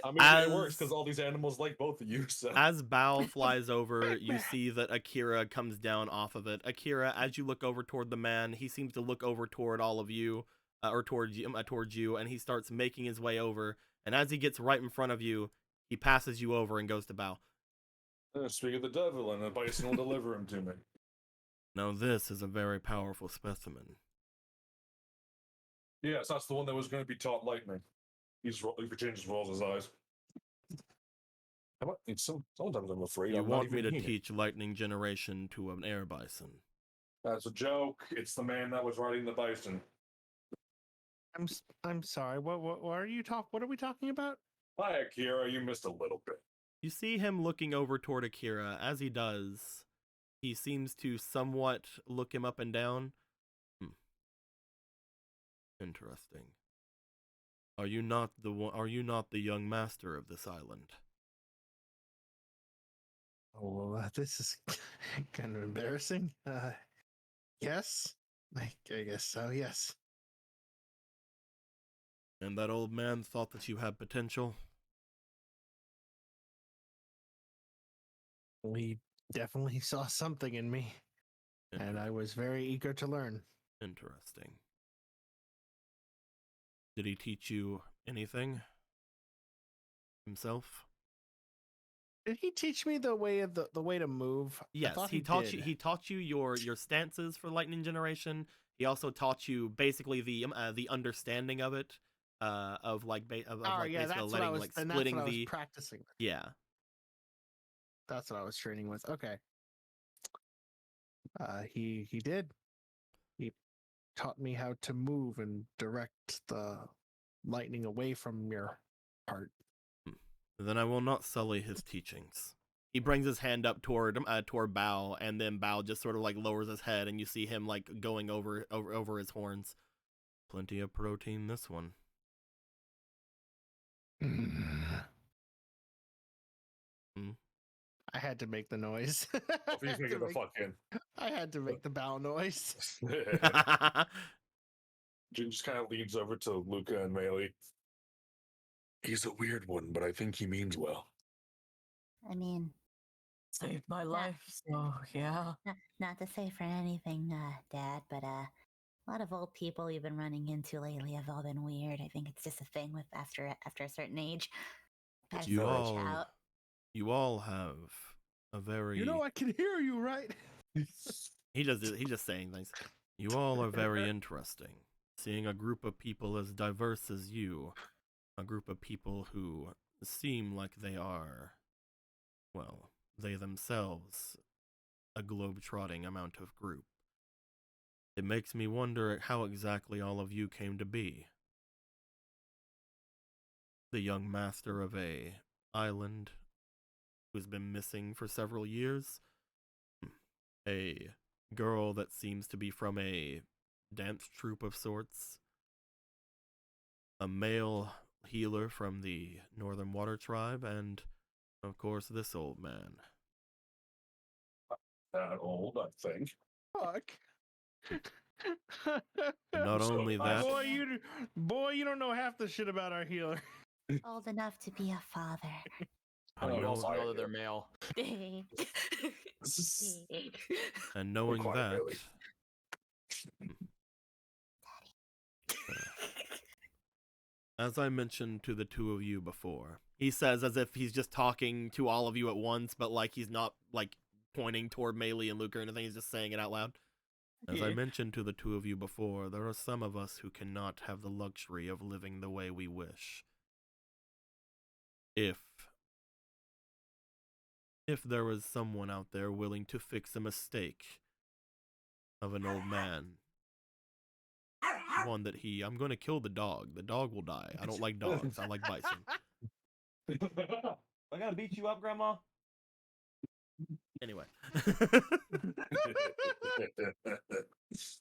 I mean, it works because all these animals like both of you. So. As Bao flies over, you see that Akira comes down off of it. Akira, as you look over toward the man, he seems to look over toward all of you, or towards you, and he starts making his way over. And as he gets right in front of you, he passes you over and goes to Bao. Speak of the devil, and the bison will deliver him to me. Now this is a very powerful specimen. Yes, that's the one that was going to be taught lightning. He changes rolls his eyes. Sometimes I'm afraid You I'm want me to human. teach lightning generation to an air bison? That's a joke. It's the man that was riding the bison. I'm sorry. What are you What are we talking about? Hi, Akira. You missed a little bit. You see him looking over toward Akira. As he does, he seems to somewhat look him up and down. Interesting. Are you not the young master of this island? Oh, well, this is kind of embarrassing. Yes, I guess so. Yes. And that old man thought that you had potential? He definitely saw something in me, and I was very eager to learn. Interesting. Did he teach you anything himself? Did he teach me the way of the way to move? Yes, he taught you your stances for lightning generation. He also taught you basically the understanding of it, of basically letting like splitting the practicing. Yeah, that's what I was training with. Okay. He did. He taught me how to move and direct the lightning away from your heart. Then I will not sully his teachings. He brings his hand up toward Bao, and then Bao just sort of like lowers his head, and you see him like going over his horns. Plenty of protein, this one. I had to make the noise. Please make it the fuck in. I had to make the bow noise. Jin just kind of leans over to Luca and Melee. He's a weird one, but I think he means well. I mean, Saved my life, so yeah. not to say for anything, Dad, but a lot of old people you've been running into lately have all been weird. I think it's just a thing with after a certain age. You all have a very. You know, I can hear you, right? He's just saying things. You all are very interesting. Seeing a group of people as diverse as you, a group of people who seem like they are, well, they themselves, a globe-trotting amount of group. It makes me wonder how exactly all of you came to be. The young master of a island who's been missing for several years. A girl that seems to be from a dance troupe of sorts. A male healer from the Northern Water Tribe, and, of course, this old man. That old, I think. Fuck. Not only that, boy, you don't know half the shit about our healer. old enough to be a father. and, Also know that they're male. and knowing Quiet, that, Billy. as I mentioned to the two of you before, he says as if he's just talking to all of you at once, but like he's not like pointing toward Melee and Luke or anything, he's just saying it out loud. As I mentioned to the two of you before, there are some of us who cannot have the luxury of living the way we wish. If there was someone out there willing to fix a mistake of an old man, one that I'm going to kill the dog. The dog will die. I don't like dogs. I like bison. I gotta beat you up, Grandma? Anyway.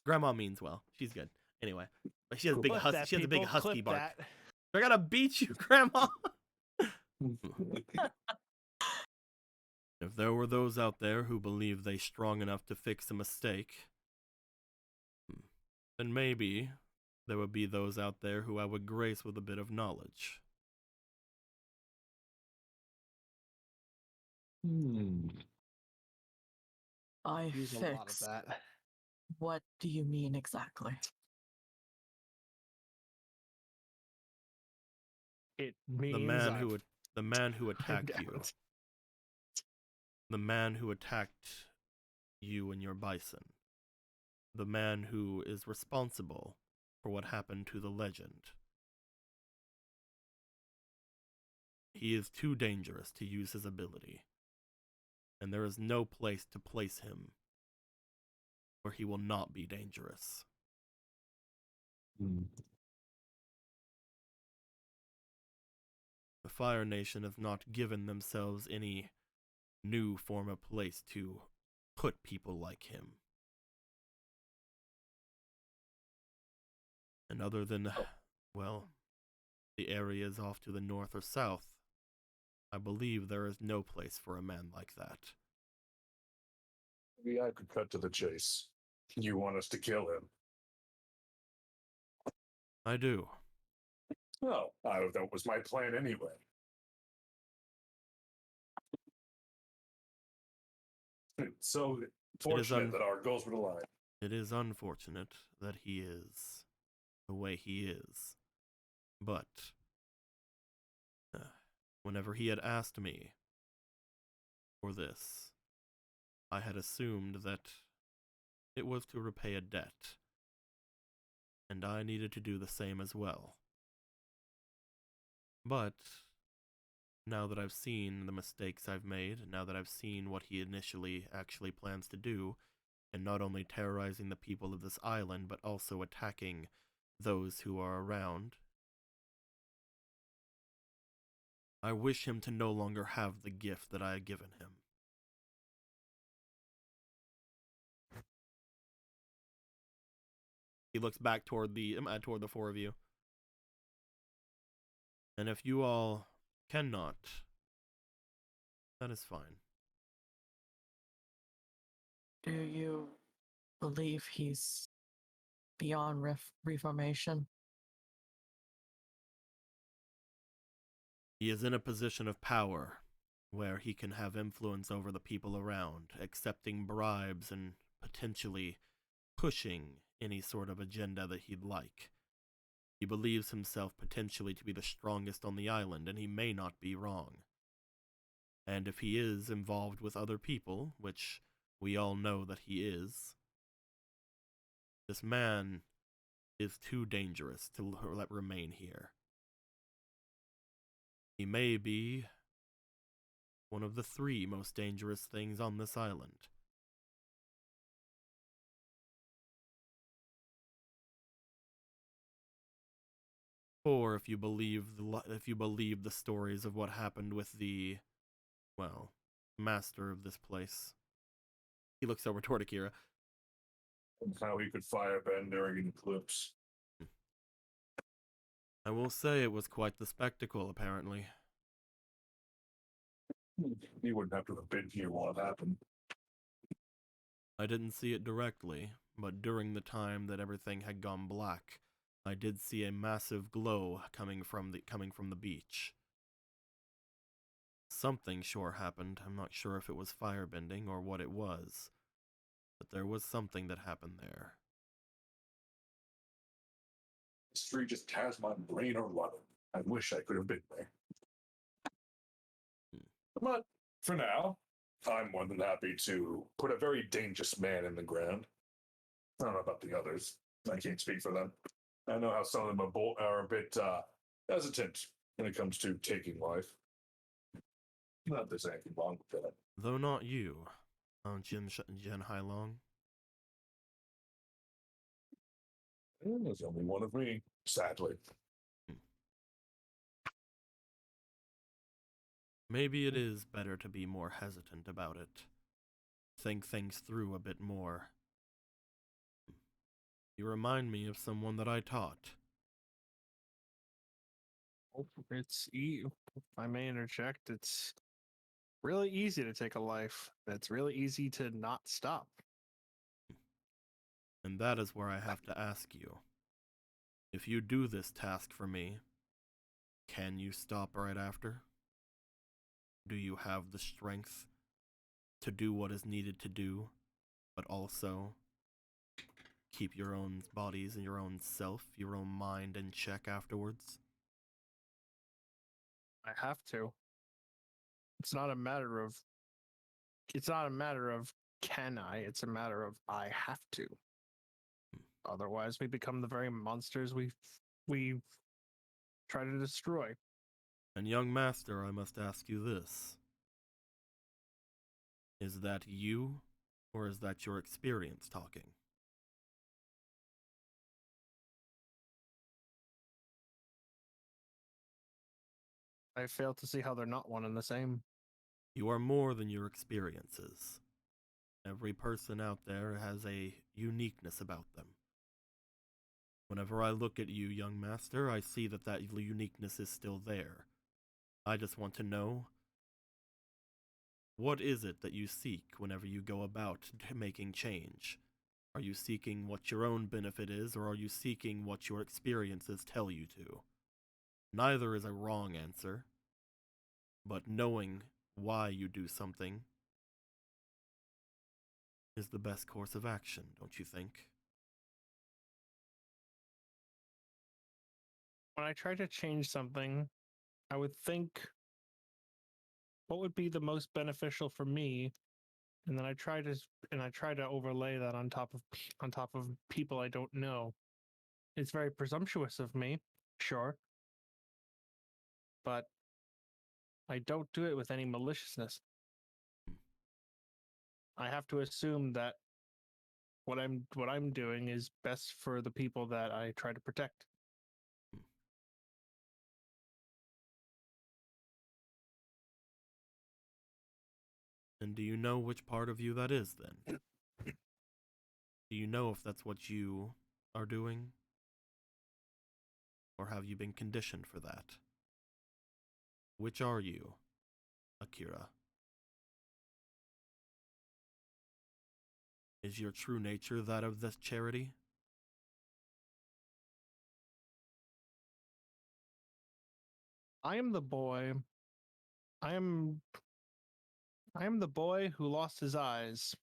Grandma means well. She's good. Anyway. But she has a big husky bark. That. I gotta beat you, Grandma! If there were those out there who believe they strong enough to fix a mistake, then maybe there would be those out there who I would grace with a bit of knowledge. I Use a lot of fix. that. What do you mean exactly? It means The man who attacked you. The man who attacked you and your bison. The man who is responsible for what happened to the legend. He is too dangerous to use his ability, and there is no place to place him where he will not be dangerous. The Fire Nation has not given themselves any new form of place to put people like him. And other than, well, the areas off to the north or south, I believe there is no place for a man like that. Maybe I could cut to the chase. You want us to kill him? I do. Well, that was my plan anyway. It's so fortunate that our goals were aligned. It is unfortunate that he is the way he is. But whenever he had asked me for this, I had assumed that it was to repay a debt, and I needed to do the same as well. But now that I've seen the mistakes I've made, now that I've seen what he initially actually plans to do, and not only terrorizing the people of this island, but also attacking those who are around. I wish him to no longer have the gift that I had given him. He looks back toward the four of you. And if you all cannot, that is fine. Do you believe he's beyond reformation? He is in a position of power where he can have influence over the people around, accepting bribes and potentially pushing any sort of agenda that he'd like. He believes himself potentially to be the strongest on the island, and he may not be wrong. And if he is involved with other people, which we all know that he is, this man is too dangerous to let remain here. He may be one of the 3 most dangerous things on this island. Or if you believe the stories of what happened with the, well, master of this place. He looks over toward Akira. And how he could firebend during an eclipse. I will say it was quite the spectacle, apparently. He wouldn't have to have been here while it happened. I didn't see it directly, but during the time that everything had gone black, I did see a massive glow coming from the beach. Something sure happened. I'm not sure if it was firebending or what it was, but there was something that happened there. History just has my brain running. I wish I could have been there. But for now, I'm more than happy to put a very dangerous man in the ground. I don't know about the others. I can't speak for them. I know how some of them are a bit hesitant when it comes to taking life. Not that there's anything wrong with that. Though not you, Jin Hailong. There's only one of me, sadly. Maybe it is better to be more hesitant about it. Think things through a bit more. You remind me of someone that I taught. If I may interject, it's really easy to take a life. It's really easy to not stop. And that is where I have to ask you. If you do this task for me, can you stop right after? Do you have the strength to do what is needed to do, but also keep your own bodies and your own self, your own mind in check afterwards? I have to. It's not a matter of can I, it's a matter of I have to. Otherwise we become the very monsters we try to destroy. And young master, I must ask you this. Is that you, or is that your experience talking? I fail to see how they're not one and the same. You are more than your experiences. Every person out there has a uniqueness about them. Whenever I look at you, young master, I see that uniqueness is still there. I just want to know, what is it that you seek whenever you go about making change? Are you seeking what your own benefit is, or are you seeking what your experiences tell you to? Neither is a wrong answer, but knowing why you do something is the best course of action, don't you think? When I try to change something, I would think what would be the most beneficial for me, and then I try to overlay that on top of people I don't know. It's very presumptuous of me, sure, but I don't do it with any maliciousness. I have to assume that what I'm doing is best for the people that I try to protect. And do you know which part of you that is, then? Do you know if that's what you are doing? Or have you been conditioned for that? Which are you, Akira? Is your true nature that of this charity? I am the boy. I am the boy who lost his eyes.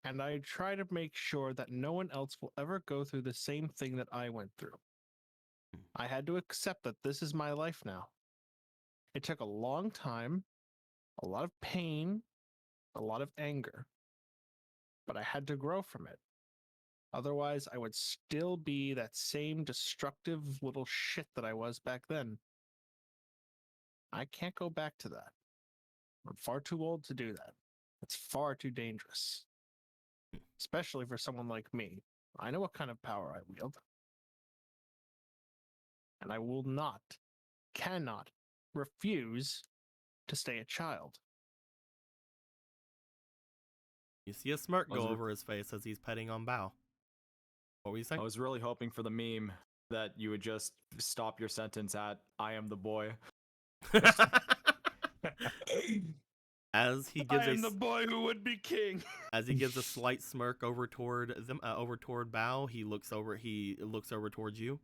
And I try to make sure that no one else will ever go through the same thing that I went through. I had to accept that this is my life now. It took a long time, a lot of pain, a lot of anger, but I had to grow from it. Otherwise, I would still be that same destructive little shit that I was back then. I can't go back to that. I'm far too old to do that. It's far too dangerous. Especially for someone like me. I know what kind of power I wield. And I will not, cannot, refuse to stay a child. You see a smirk go over his face as he's petting on Bao. What were you saying? I was really hoping for the meme that you would just stop your sentence at "I am the boy." As he gives I am the boy who would be king. As he gives a slight smirk over toward them, over toward Bao, he looks over towards you.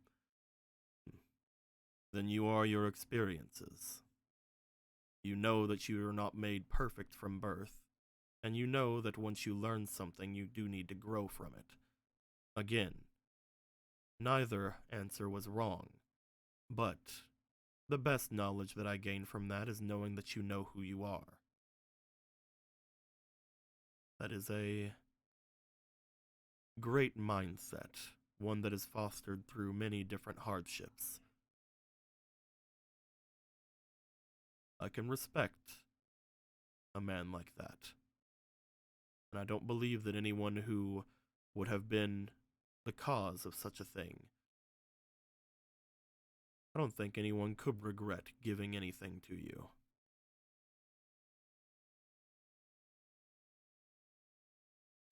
Then you are your experiences. You know that you are not made perfect from birth, and you know that once you learn something, you do need to grow from it. Again, neither answer was wrong, but the best knowledge that I gain from that is knowing that you know who you are. That is a great mindset, one that is fostered through many different hardships. I can respect a man like that. And I don't believe that anyone who would have been the cause of such a thing, I don't think anyone could regret giving anything to you.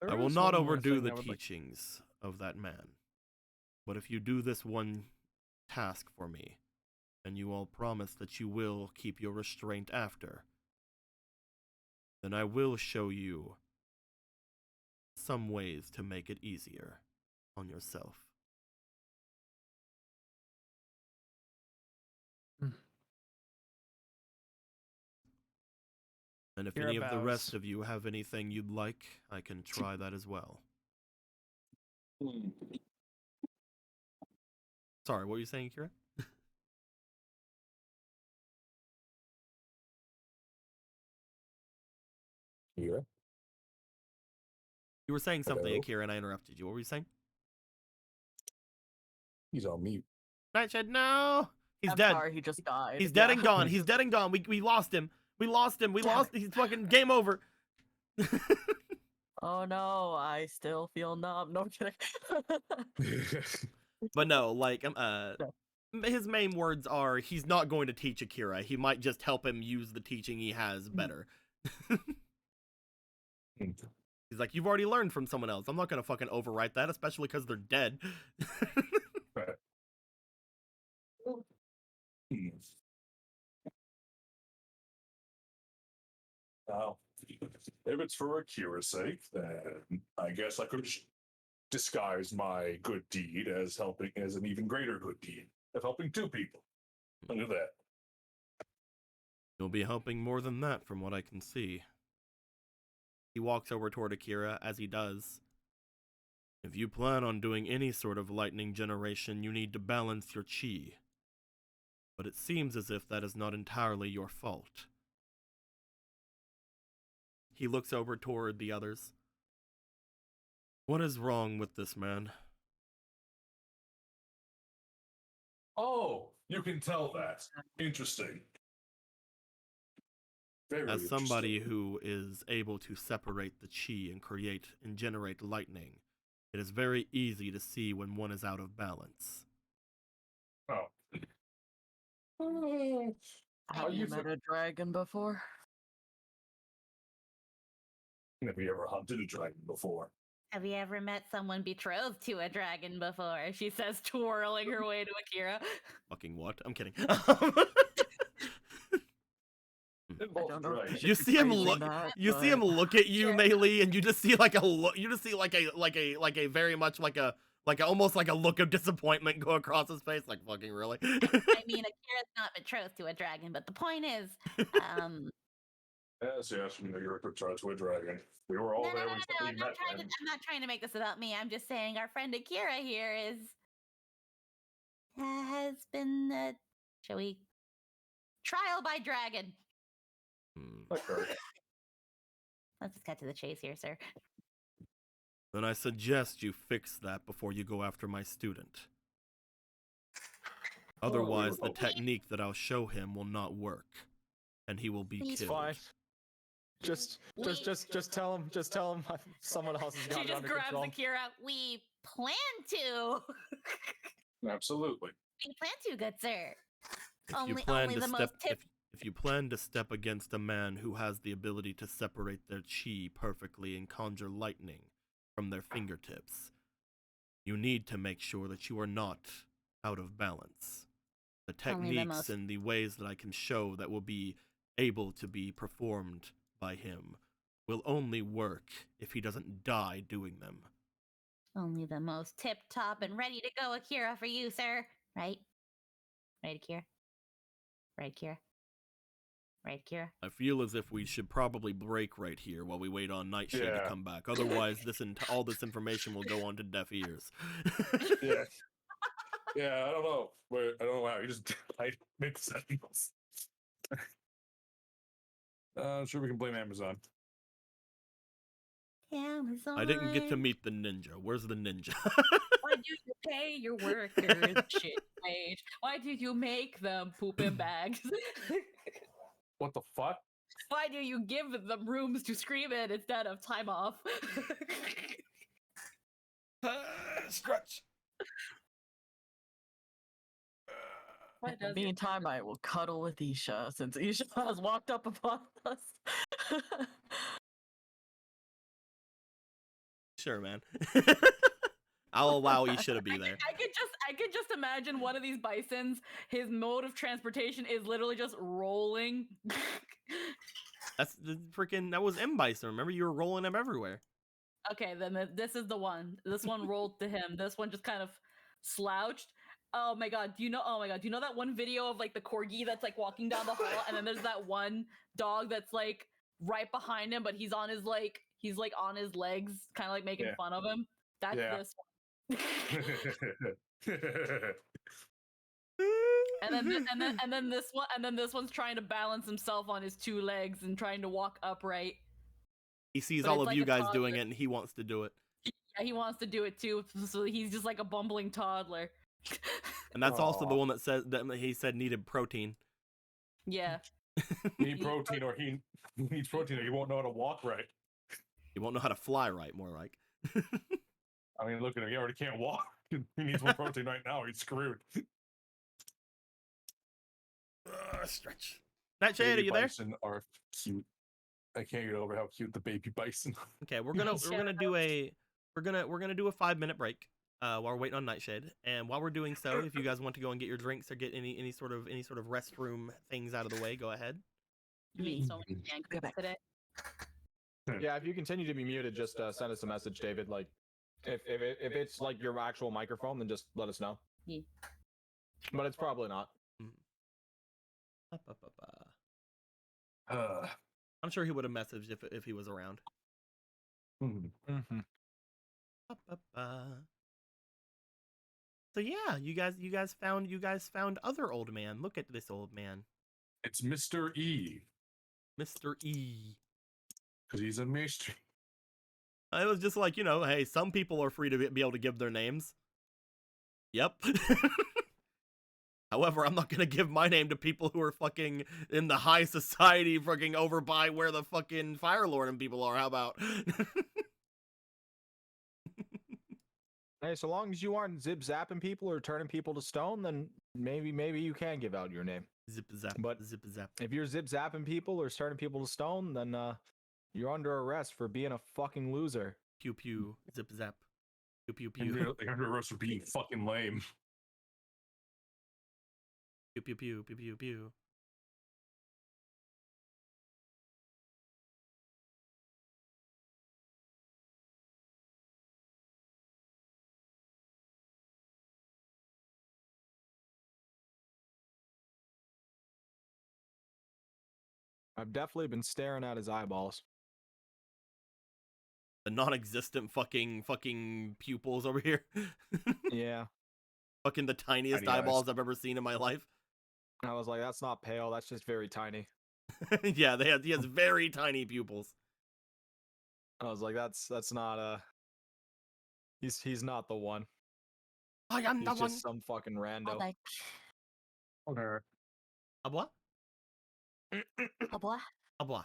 I will not overdo the teachings of that man. But if you do this one task for me, and you all promise that you will keep your restraint after, then I will show you some ways to make it easier on yourself. And if any of the rest of you have anything you'd like, I can try that as well. Sorry, what were you saying, Kira? Akira? You were saying something, Hello? Akira, and I interrupted you. What were you saying? He's on mute. Nightshade, no! He's I'm dead. sorry, he just died. He's dead and gone. He's dead and gone. We lost him. We lost him. He's fucking game over. Oh no, I still feel numb. No, I'm kidding. But no, like, his main words are, he's not going to teach Akira. He might just help him use the teaching he has better. He's like, you've already learned from someone else. I'm not going to fucking overwrite that, especially because they're dead. Right. Now, if it's for Akira's sake, then I guess I could disguise my good deed as helping as an even greater good deed of helping two people. Look at that. You'll be helping more than that from what I can see. He walks over toward Akira. As he does, if you plan on doing any sort of lightning generation, you need to balance your chi. But it seems as if that is not entirely your fault. He looks over toward the others. What is wrong with this man? Oh, you can tell that. Interesting. Very As somebody interesting. who is able to separate the chi and create and generate lightning, it is very easy to see when one is out of balance. Oh. Have you met a dragon before? Have you ever hunted a dragon before? Have you ever met someone betrothed to a dragon before? She says, twirling her way to Akira. Fucking what? I'm kidding. You see him look. You see him look at you, Melee, and you just see like a look. You just see like a very much like a almost like a look of disappointment go across his face. Like fucking really. I mean, Akira's not betrothed to a dragon, but the point is, Yes, you're betrothed to a dragon. We were all no, there. I'm not trying to make this about me. I'm just saying our friend Akira here has been, shall we, trial by dragon. Okay. Let's just cut to the chase here, sir. Then I suggest you fix that before you go after my student. Otherwise, the technique that I'll show him will not work, and he will be killed. Fine. Just tell him. Just tell him someone else has got She it just under grabs control. Akira. We plan to. Absolutely. We plan to, good sir. If you plan to step against a man who has the ability to separate their chi perfectly and conjure lightning from their fingertips, you need to make sure that you are not out of balance. The techniques and the ways that I can show that will be able to be performed by him will only work if he doesn't die doing them. Only the most tip-top and ready to go Akira for you, sir. Right? Right, Akira? Right, Akira? Right, Akira? I feel as if we should probably break right here while we wait on Nightshade to come back. Otherwise, all this information will go on to deaf ears. Yeah. Yeah, I don't know. I don't know how. You just make sense. I'm sure we can blame Amazon. Amazon. I didn't get to meet the ninja. Where's the ninja? Why do you pay your workers shit wage? Why do you make them poop in bags? What the fuck? Why do you give them rooms to scream in instead of time off? Stretch. In the meantime, I will cuddle with Isha, since Isha has walked up upon us. Sure, man. I'll allow Isha to be there. I could just imagine one of these bisons, his mode of transportation is literally just rolling. That's the freaking, that was M Bison. Remember, you were rolling him everywhere. Okay, then this is the one. This one rolled to him. This one just kind of slouched. Oh my god, do you know that one video of like the corgi that's like walking down the hall, and then there's that one dog that's like right behind him, but he's on his on his legs, kind of like making fun of him. That's this one. and then this one's trying to balance himself on his two legs and trying to walk upright. He sees all of you guys doing it, and he wants to do it. Yeah, he wants to do it too. So he's just like a bumbling toddler. And that's also the one that said that he said needed protein. Yeah. Need protein, or he needs protein, or he won't know how to walk right. He won't know how to fly right, more like. I mean, look at him. He already can't walk. He needs more protein right now. He's screwed. Stretch. Nightshade, are you there? Bison are cute. I can't get over how cute the baby bison. Okay, we're gonna do a 5-minute break while we're waiting on Nightshade, and while we're doing so, if you guys want to go and get your drinks or get any sort of restroom things out of the way, go ahead. You made so many pancakes today. Yeah, if you continue to be muted, just send us a message, David. Like, if it's like your actual microphone, then just let us know. Yeah. But it's probably not. I'm sure he would have messaged if he was around. So yeah, you guys found other old man. Look at this old man. It's Mr. E. Mr. E. Because he's a mystery. It was just like, hey, some people are free to be able to give their names. Yep. However, I'm not gonna give my name to people who are fucking in the high society, fucking over by where the fucking Fire Lord and people are. How about? Hey, so long as you aren't zip zapping people or turning people to stone, then maybe you can give out your name. Zip zap. But zip zap. if you're zip zapping people or turning people to stone, then you're under arrest for being a fucking loser. Pew pew. Zip zap. Pew pew pew. You're under arrest for being fucking lame. Pew pew pew pew pew pew. I've definitely been staring at his eyeballs. The non-existent fucking pupils over here. Yeah. Fucking the tiniest Tiny eyes. eyeballs I've ever seen in my life. I was like, that's not pale, that's just very tiny. Yeah, he has very tiny pupils. I was like, that's not he's not the one. I am He's the just one. some fucking rando. Like, Okay. A what? a blah. A blah.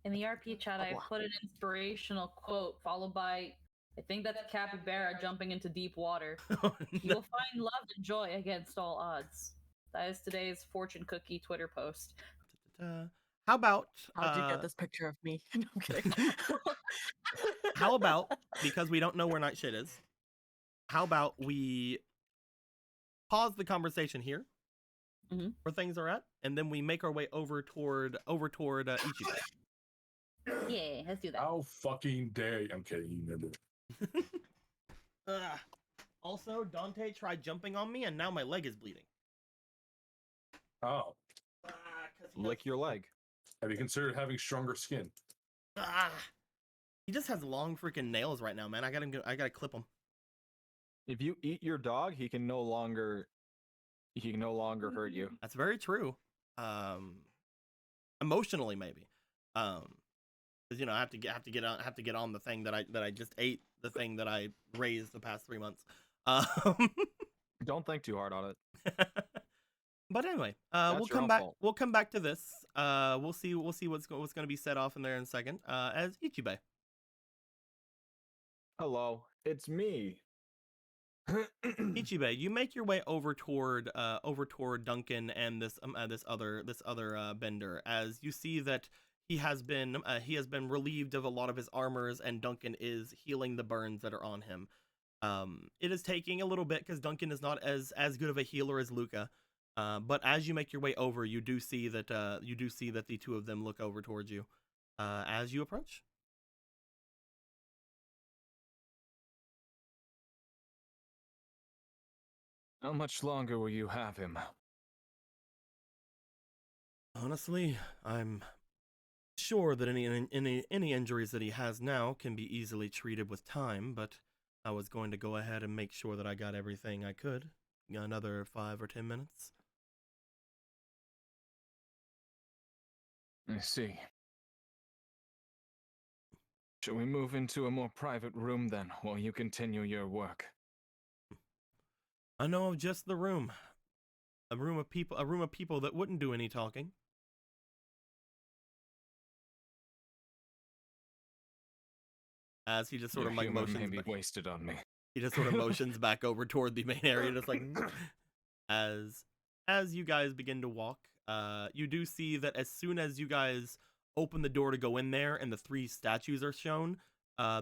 In the RP chat, I put an inspirational quote followed by, I think that's a capybara jumping into deep water. You will find love and joy against all odds. That is today's fortune cookie Twitter post. How about? How'd you get this picture of me? No, I'm kidding. How about, because we don't know where Nightshade is, how about we pause the conversation here, where things are at, and then we make our way over toward Ichigo. Yeah, let's do that. How fucking dare you? I'm kidding. You never. Also, Dante tried jumping on me, and now my leg is bleeding. Oh. Lick your leg. Have you considered having stronger skin? He just has long freaking nails right now, man. I gotta clip him. If you eat your dog, he can no longer hurt you. That's very true. Emotionally, maybe. Because I have to get on the thing that I just ate, the thing that I raised the past 3 months. Don't think too hard on it. But anyway, That's we'll your come own back. fault. We'll come back to this. We'll see what's going to be set off in there in a second. As Ichibe. Hello, it's me. Ichibe, you make your way over toward Duncan and this other bender, as you see that he has been relieved of a lot of his armors, and Duncan is healing the burns that are on him. It is taking a little bit because Duncan is not as good of a healer as Luca. But as you make your way over, you do see that the two of them look over towards you as you approach. How much longer will you have him? Honestly, I'm sure that any injuries that he has now can be easily treated with time, but I was going to go ahead and make sure that I got everything I could. Another 5 or 10 minutes. I see. Shall we move into a more private room then, while you continue your work? I know of just the room. A room of people that wouldn't do any talking. As he just sort Your of like humor motions may be back. wasted on me. He just sort of motions back over toward the main area, just like as you guys begin to walk. You do see that as soon as you guys open the door to go in there and the 3 statues are shown,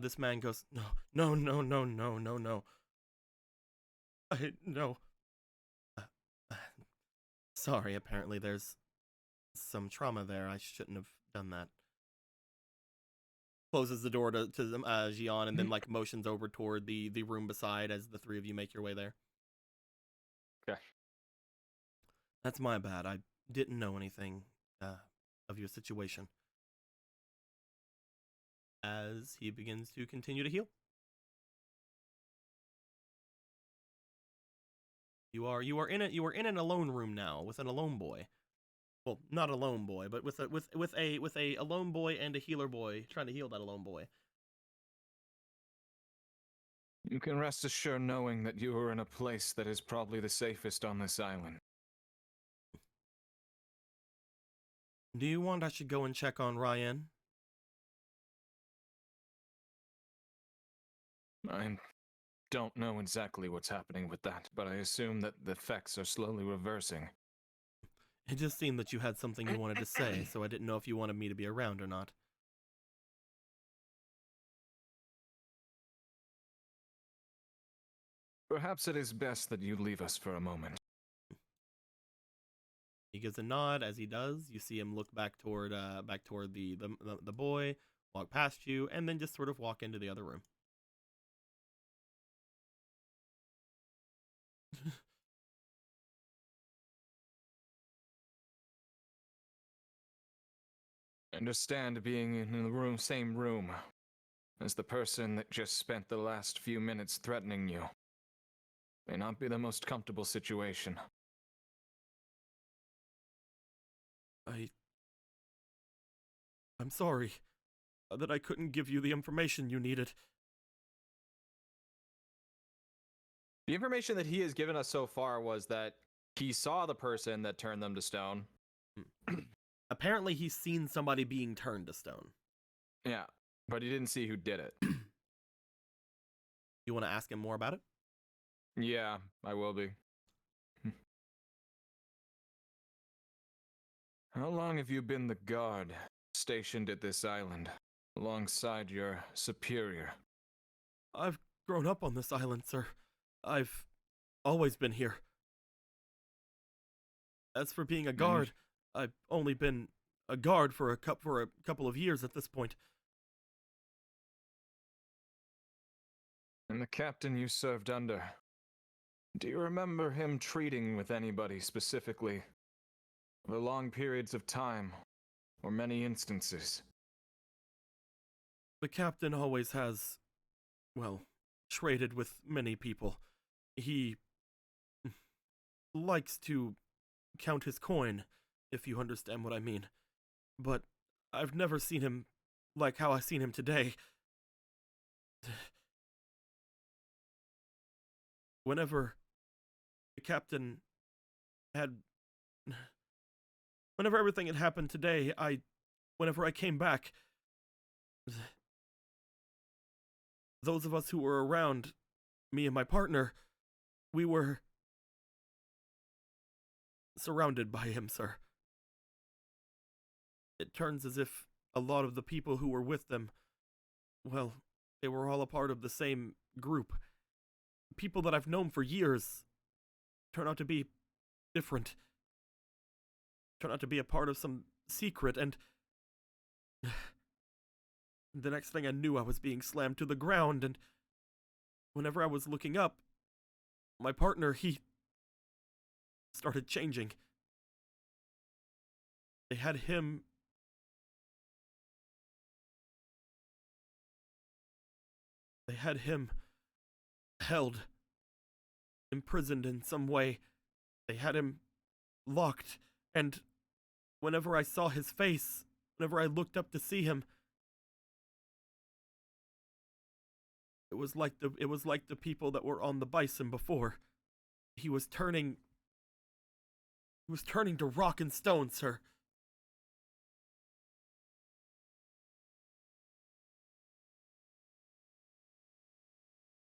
this man goes, no. No. Sorry, apparently there's some trauma there. I shouldn't have done that. Closes the door to Gian, and then like motions over toward the room beside as the 3 of you make your way there. Okay. That's my bad. I didn't know anything of your situation. As he begins to continue to heal. You are in an alone room now with an alone boy. Well, not a lone boy, but with a alone boy and a healer boy trying to heal that alone boy. You can rest assured knowing that you are in a place that is probably the safest on this island. Do you want I should go and check on Ryan? I don't know exactly what's happening with that, but I assume that the effects are slowly reversing. It just seemed that you had something you wanted to say, so I didn't know if you wanted me to be around or not. Perhaps it is best that you leave us for a moment. He gives a nod. As he does, you see him look back toward the boy, walk past you, and then just sort of walk into the other room. I understand being in the same room as the person that just spent the last few minutes threatening you may not be the most comfortable situation. I'm sorry that I couldn't give you the information you needed. The information that he has given us so far was that he saw the person that turned them to stone. Apparently he's seen somebody being turned to stone. Yeah, but he didn't see who did it. You want to ask him more about it? Yeah, I will be. How long have you been the guard stationed at this island, alongside your superior? I've grown up on this island, sir. I've always been here. As for being a guard, I've only been a guard for a couple of years at this point. And the captain you served under, do you remember him treating with anybody specifically over long periods of time or many instances? The captain always has, well, traded with many people. He likes to count his coin, if you understand what I mean. But I've never seen him like how I've seen him today. Whenever the captain had... Whenever everything had happened today, whenever I came back, those of us who were around, me and my partner, we were surrounded by him, sir. It turns as if a lot of the people who were with them, well, they were all a part of the same group. People that I've known for years turn out to be different. Turn out to be a part of some secret, and the next thing I knew, I was being slammed to the ground, and whenever I was looking up, my partner, he started changing. They had him held, imprisoned in some way. They had him locked, and whenever I saw his face, whenever I looked up to see him, it was like the people that were on the bison before. He was turning to rock and stone, sir.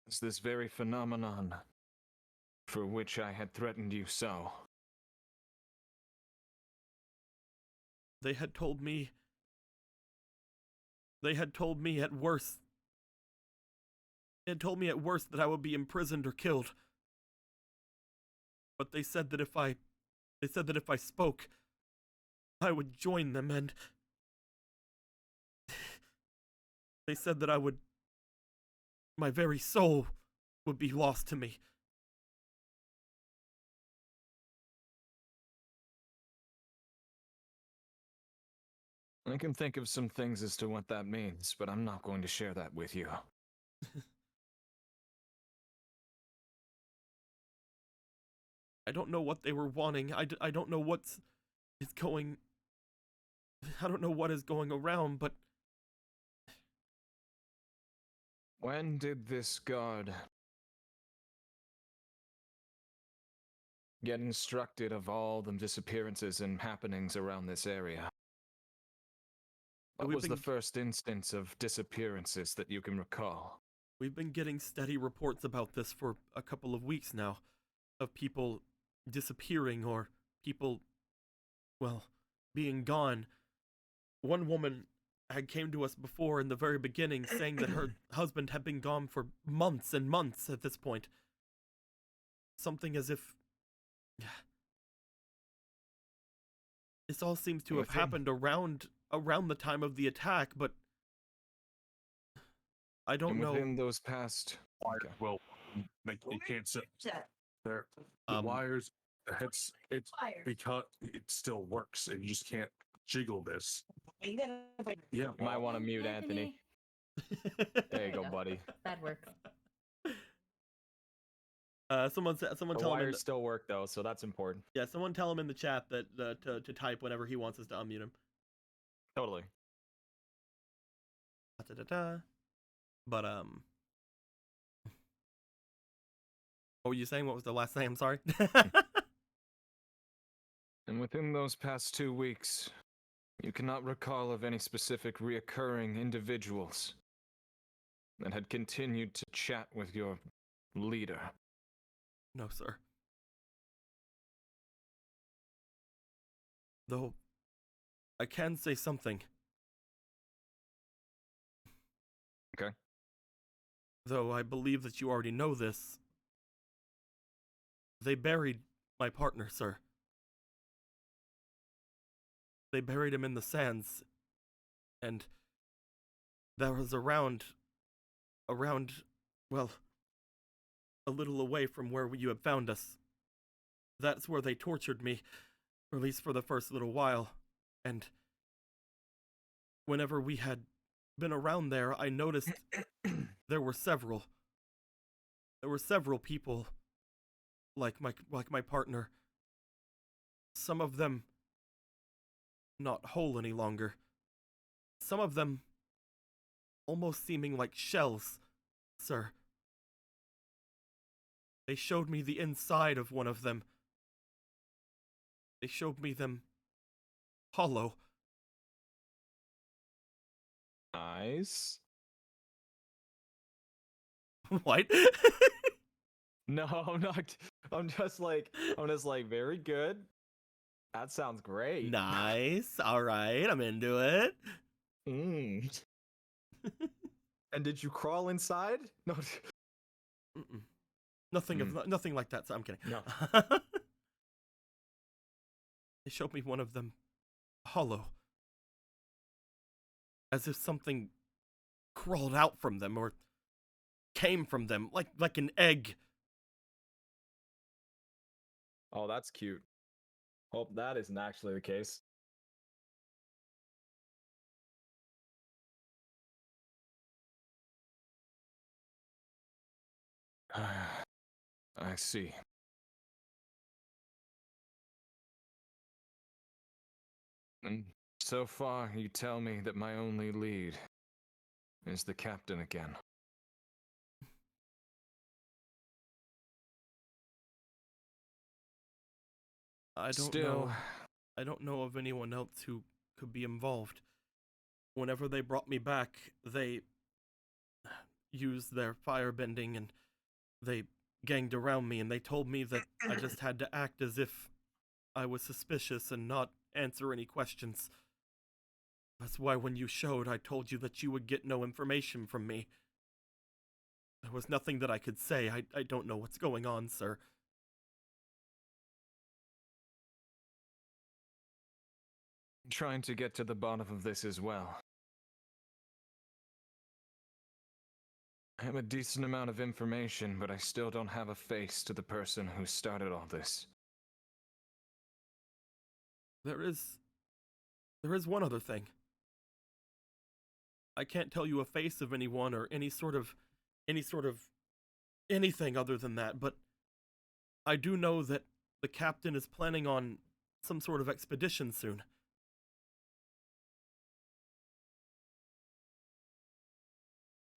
It's this very phenomenon for which I had threatened you so. They had told me at worst that I would be imprisoned or killed. But they said that if I spoke, I would join them, and they said that my very soul would be lost to me. I can think of some things as to what that means, but I'm not going to share that with you. I don't know what they were wanting. I don't know what is going around, but When did this guard get instructed of all the disappearances and happenings around this area? What was the first instance of disappearances that you can recall? We've been getting steady reports about this for a couple of weeks now, of people disappearing or people, well, being gone. One woman had came to us before in the very beginning saying that her husband had been gone for months and months at this point. Something as if... This all seems to have happened around the time of the attack, but I don't know. Within those past... Okay. Well, you can't sit there. The wires, it's because it still works, and you just can't jiggle this. Yeah, you might want to mute Anthony. There you go, buddy. That works. Someone The tell him wires still work though, so that's important. yeah, someone tell him in the chat that to type whenever he wants us to unmute him. Totally. But what were you saying? What was the last thing? I'm sorry. And within those past 2 weeks, you cannot recall of any specific reoccurring individuals that had continued to chat with your leader. No, sir. Though, I can say something. Okay. Though I believe that you already know this. They buried my partner, sir. They buried him in the sands. And that was around, well, a little away from where you had found us. That's where they tortured me, or at least for the first little while. And whenever we had been around there, I noticed there were several people like my partner. Some of them not whole any longer. Some of them almost seeming like shells, sir. They showed me the inside of one of them. They showed me them hollow. Nice. What? No, I'm not. I'm just like, very good. That sounds great. Nice. All right, I'm into it. Mm. And did you crawl inside? No. Mm-mm. Nothing like that. So I'm kidding. No. They showed me one of them hollow, as if something crawled out from them or came from them, like an egg. Oh, that's cute. Hope that isn't actually the case. I see. And so far, you tell me that my only lead is the captain again. I don't know of anyone else who could be involved. Whenever they brought me back, they used their firebending and they ganged around me, and they told me that I just had to act as if I was suspicious and not answer any questions. That's why when you showed, I told you that you would get no information from me. There was nothing that I could say. I don't know what's going on, sir. I'm trying to get to the bottom of this as well. I have a decent amount of information, but I still don't have a face to the person who started all this. There is one other thing. I can't tell you a face of anyone or any sort of anything other than that, but I do know that the captain is planning on some sort of expedition soon.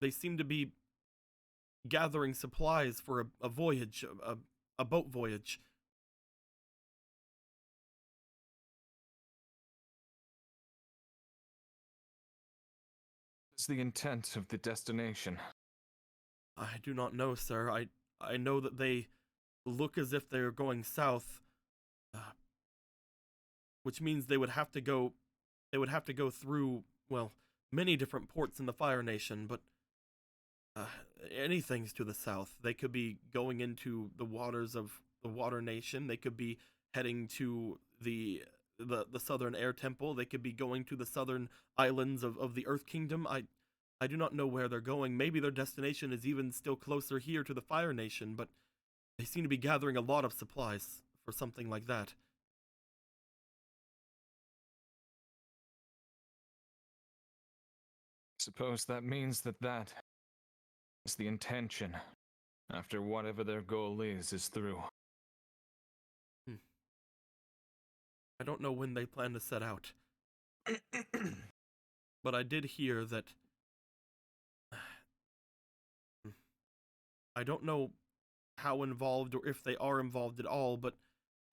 They seem to be gathering supplies for a voyage, a boat voyage. What's the intent of the destination? I do not know, sir. I know that they look as if they're going south, which means they would have to go. They would have to go through, well, many different ports in the Fire Nation, but anything's to the south. They could be going into the waters of the Water Nation. They could be heading to the Southern Air Temple. They could be going to the southern islands of the Earth Kingdom. I do not know where they're going. Maybe their destination is even still closer here to the Fire Nation, but they seem to be gathering a lot of supplies for something like that. Suppose that means that is the intention, after whatever their goal is through. I don't know when they plan to set out. But I did hear that... I don't know how involved or if they are involved at all, but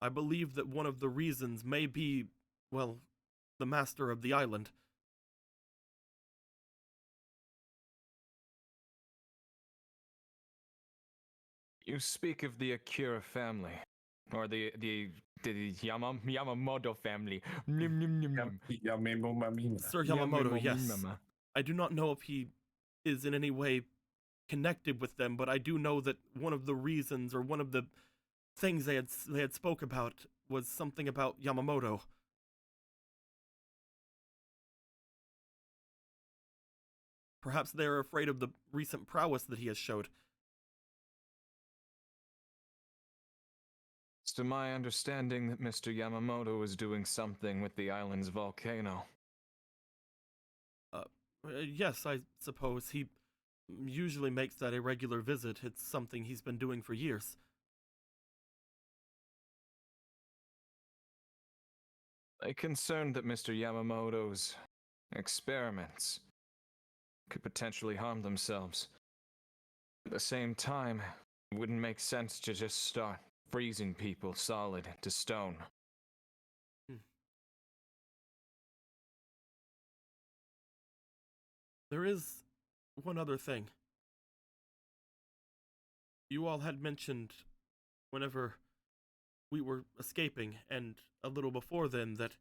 I believe that one of the reasons may be, well, the master of the island. You speak of the Akira family, or the Yamamoto family. Sir Yamamoto, yes. I do not know if he is in any way connected with them, but I do know that one of the reasons, or one of the things they had spoke about, was something about Yamamoto. Perhaps they are afraid of the recent prowess that he has showed. It's to my understanding that Mr. Yamamoto is doing something with the island's volcano. Yes, I suppose. He usually makes that a regular visit. It's something he's been doing for years. I'm concerned that Mr. Yamamoto's experiments could potentially harm themselves. At the same time, it wouldn't make sense to just start freezing people solid to stone. There is one other thing. You all had mentioned whenever we were escaping, and a little before then, that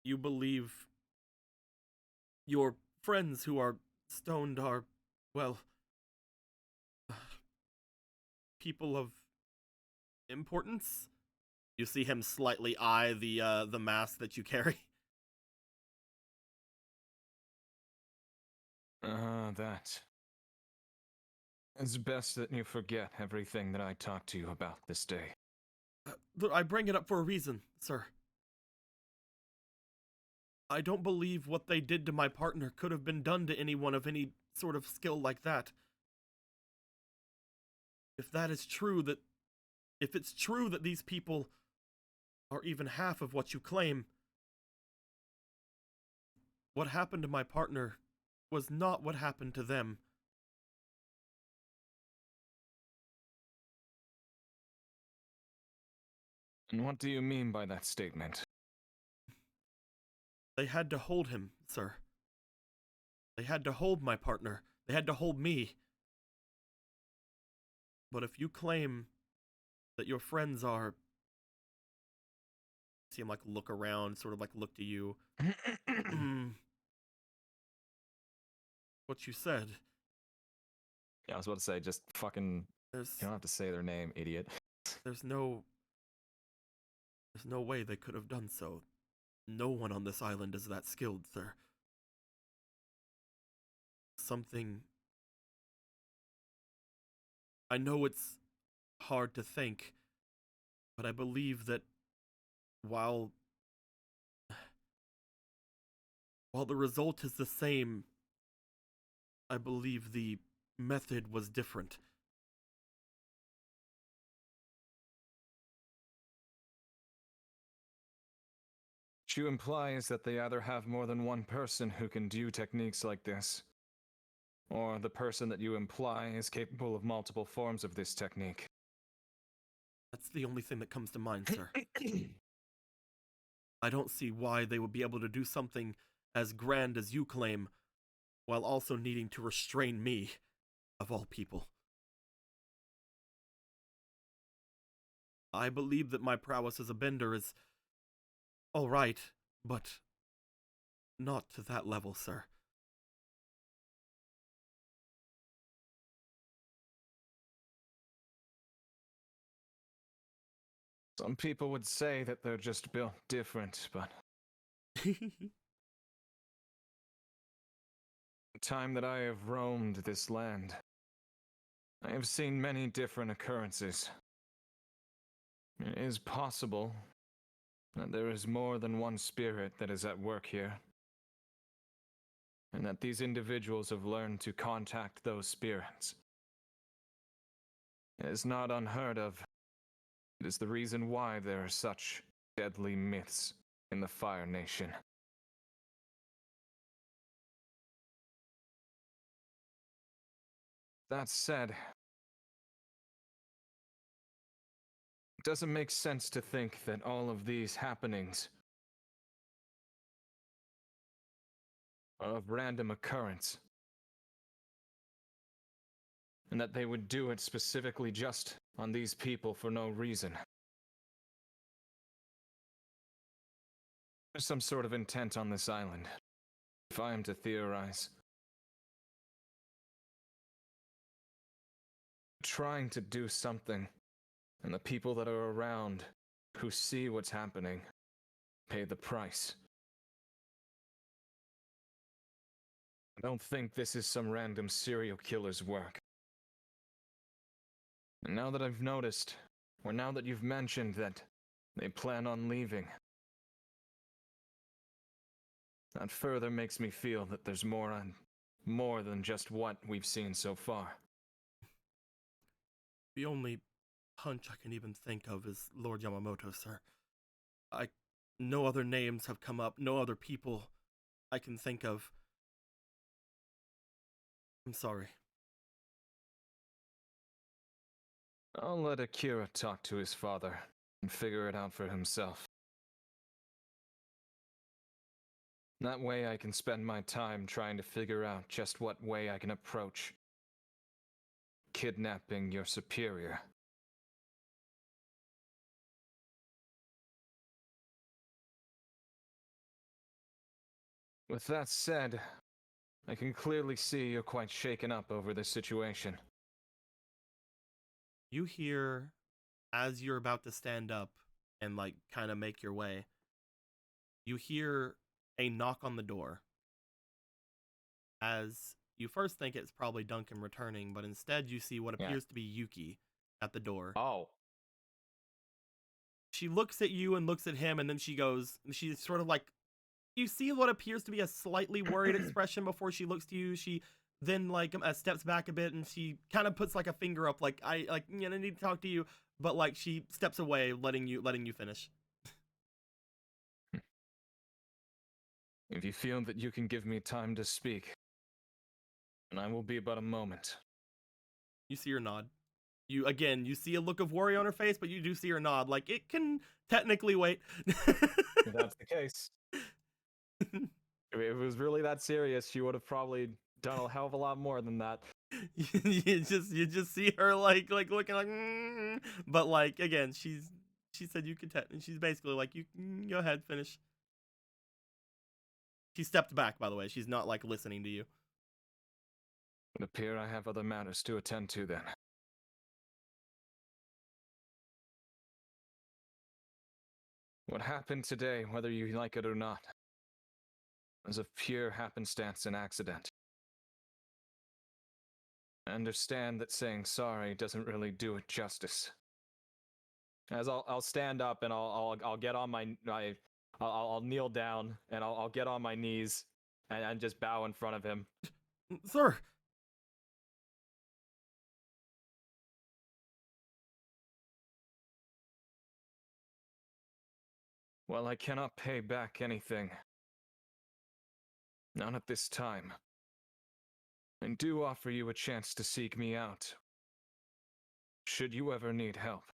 you believe your friends who are stoned are, well, people of importance. You see him slightly eye the mask that you carry. That. It's best that you forget everything that I talked to you about this day. I bring it up for a reason, sir. I don't believe what they did to my partner could have been done to anyone of any sort of skill like that. If it's true that these people are even half of what you claim, what happened to my partner was not what happened to them. And what do you mean by that statement? They had to hold him, sir. They had to hold my partner. They had to hold me. But if you claim that your friends are... See him, like, look around, sort of, like, look to you. What you said. Yeah, I was about to say, just fucking... You don't have to say their name, idiot. There's no way they could have done so. No one on this island is that skilled, sir. Something... I know it's hard to think, but I believe that while the result is the same, I believe the method was different. What you imply is that they either have more than one person who can do techniques like this, or the person that you imply is capable of multiple forms of this technique. That's the only thing that comes to mind, sir. I don't see why they would be able to do something as grand as you claim, while also needing to restrain me, of all people. I believe that my prowess as a bender is all right, but not to that level, sir. Some people would say that they're just built different, but the time that I have roamed this land, I have seen many different occurrences. It is possible that there is more than one spirit that is at work here, and that these individuals have learned to contact those spirits. It is not unheard of. It is the reason why there are such deadly myths in the Fire Nation. That said, it doesn't make sense to think that all of these happenings are of random occurrence, and that they would do it specifically just on these people for no reason. There's some sort of intent on this island, if I am to theorize. Trying to do something, and the people that are around who see what's happening pay the price. I don't think this is some random serial killer's work. And now that I've noticed, or now that you've mentioned that they plan on leaving, that further makes me feel that there's more than just what we've seen so far. The only hunch I can even think of is Lord Yamamoto, sir. No other names have come up, no other people I can think of. I'm sorry. I'll let Akira talk to his father and figure it out for himself. That way I can spend my time trying to figure out just what way I can approach kidnapping your superior. With that said, I can clearly see you're quite shaken up over this situation. You hear, as you're about to stand up and like kind of make your way, you hear a knock on the door. As you first think it's probably Duncan returning, but instead you see what appears to be Yuki at the door. Oh. She looks at you and looks at him, and then she's sort of like, you see what appears to be a slightly worried expression before she looks to you. She then like steps back a bit, and she kind of puts like a finger up, like I need to talk to you, but like she steps away, letting you finish. If you feel that you can give me time to speak, and I will be but a moment. You see her nod. You see a look of worry on her face, but you do see her nod. Like, it can technically wait. If that's the case. If it was really that serious, she would have probably done a hell of a lot more than that. you just see her like looking like, but like again, she said you could and she's basically like, you go ahead, finish. She stepped back, by the way. She's not like listening to you. It would appear I have other matters to attend to then. What happened today, whether you like it or not, was of pure happenstance and accident. I understand that saying sorry doesn't really do it justice. As I'll stand up and I'll get on I'll kneel down and I'll get on my knees and just bow in front of him. Sir. Well, I cannot pay back anything. Not at this time. and do offer you a chance to seek me out, should you ever need help.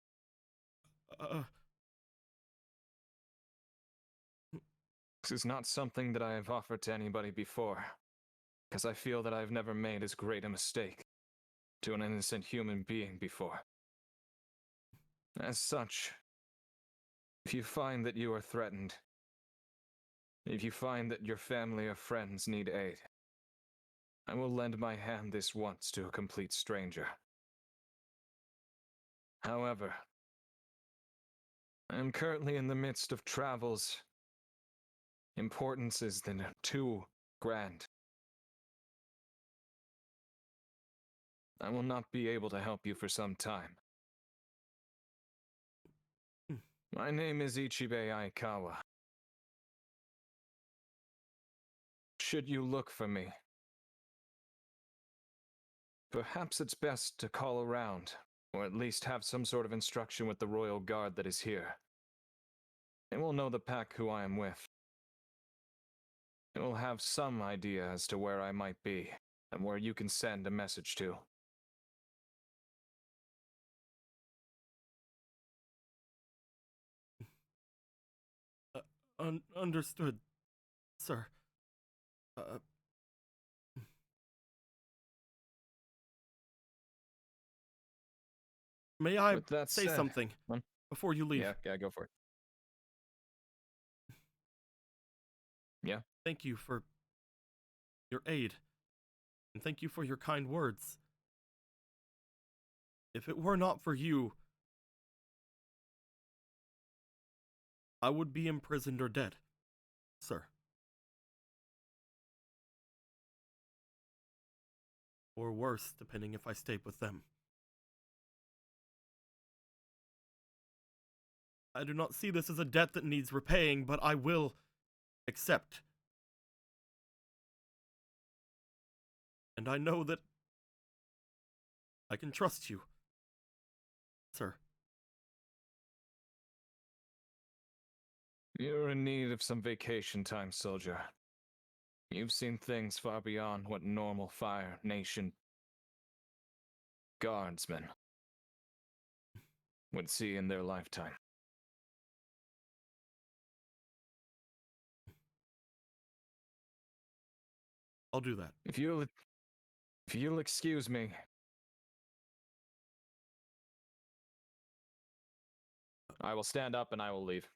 This is not something that I have offered to anybody before, because I feel that I've never made as great a mistake to an innocent human being before. As such, if you find that you are threatened, if you find that your family or friends need aid, I will lend my hand this once to a complete stranger. However, I am currently in the midst of travels. Importance is then too grand. I will not be able to help you for some time. My name is Ichibe Aikawa. Should you look for me, perhaps it's best to call around, or at least have some sort of instruction with the royal guard that is here. They will know the pack who I am with. They will have some idea as to where I might be, and where you can send a message to. Understood, sir. May I With that say said, something before you leave? Yeah, go for it. Yeah. Thank you for your aid, and thank you for your kind words. If it were not for you, I would be imprisoned or dead, sir. Or worse, depending if I stayed with them. I do not see this as a debt that needs repaying, but I will accept. And I know that I can trust you, sir. You're in need of some vacation time, soldier. You've seen things far beyond what normal Fire Nation guardsmen would see in their lifetime. I'll do that. If you'll excuse me. I will stand up and I will leave.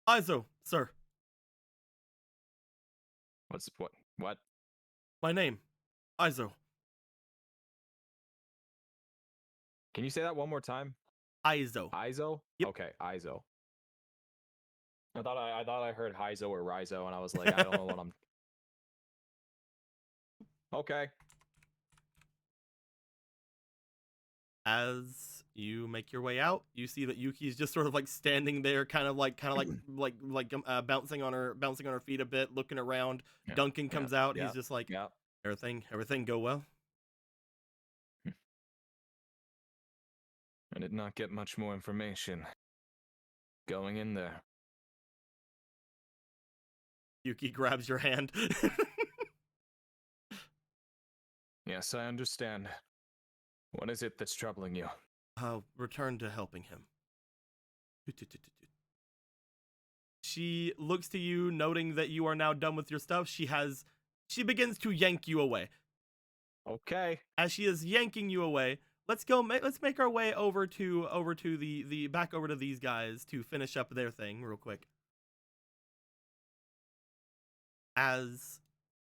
Aizo, sir. What? My name, Aizo. Can you say that one more time? Aizo. Izo? Yep. Okay, Izo. I thought I heard Hizo or Rizo, and I was like, I don't know what I'm. Okay. As you make your way out, you see that Yuki's just sort of like standing there, kind of like bouncing on her feet a bit, looking around. Yeah. Duncan comes out. He's just like, yeah. everything go well. I did not get much more information going in there. Yuki grabs your hand. Yes, I understand. What is it that's troubling you? I'll return to helping him. She looks to you, noting that you are now done with your stuff. She begins to yank you away. Okay. As she is yanking you away, let's make our way over to back over to these guys to finish up their thing real quick. As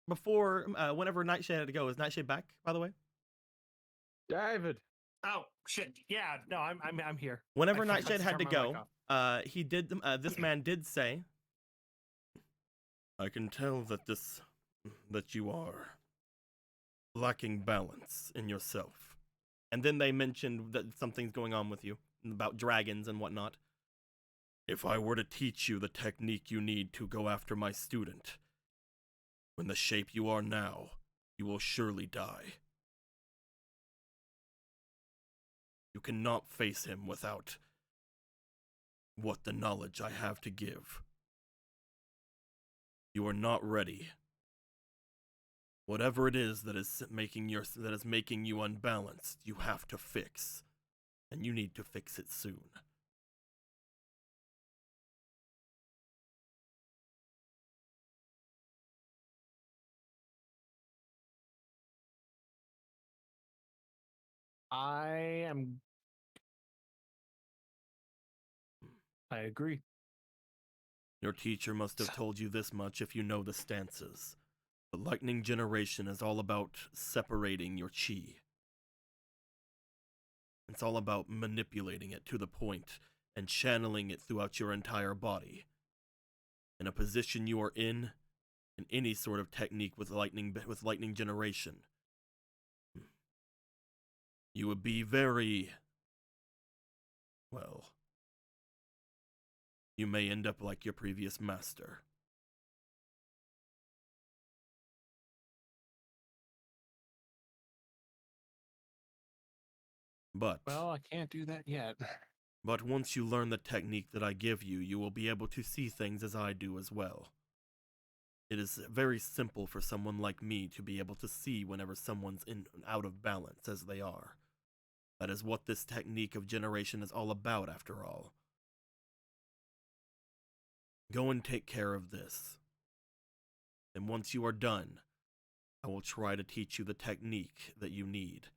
before, whenever Nightshade had to go, is Nightshade back, by the way? David. Oh shit! Yeah, no, I'm here. Whenever I forgot Nightshade to had to turn my mic go, off. he did. This man did say, "I can tell that you are lacking balance in yourself." And then they mentioned that something's going on with you about dragons and whatnot. If I were to teach you the technique you need to go after my student, when the shape you are now, you will surely die. You cannot face him without what the knowledge I have to give. You are not ready Whatever it is that is making you unbalanced, you have to fix. And you need to fix it soon. I agree. Your teacher must have told you this much if you know the stances. The lightning generation is all about separating your chi. It's all about manipulating it to the point and channeling it throughout your entire body. In a position you are in any sort of technique with lightning generation, you would be very, well, you may end up like your previous master. But, Well, I can't do that yet. But once you learn the technique that I give you, you will be able to see things as I do as well. It is very simple for someone like me to be able to see whenever someone's out of balance as they are. That is what this technique of generation is all about, after all. Go and take care of this. And once you are done, I will try to teach you the technique that you need.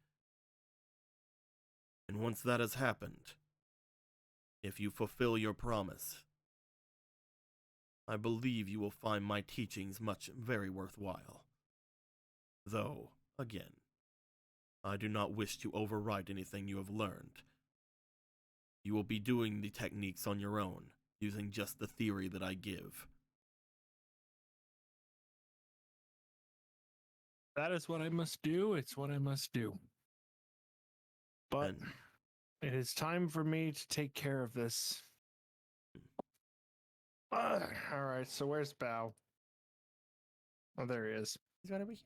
And once that has happened, if you fulfill your promise, I believe you will find my teachings very worthwhile. Though, again, I do not wish to overwrite anything you have learned. You will be doing the techniques on your own, using just the theory that I give. That is what I must do. It's what I must do. But it is time for me to take care of this. All right, so where's Bao? Oh, there he is. He's right over here.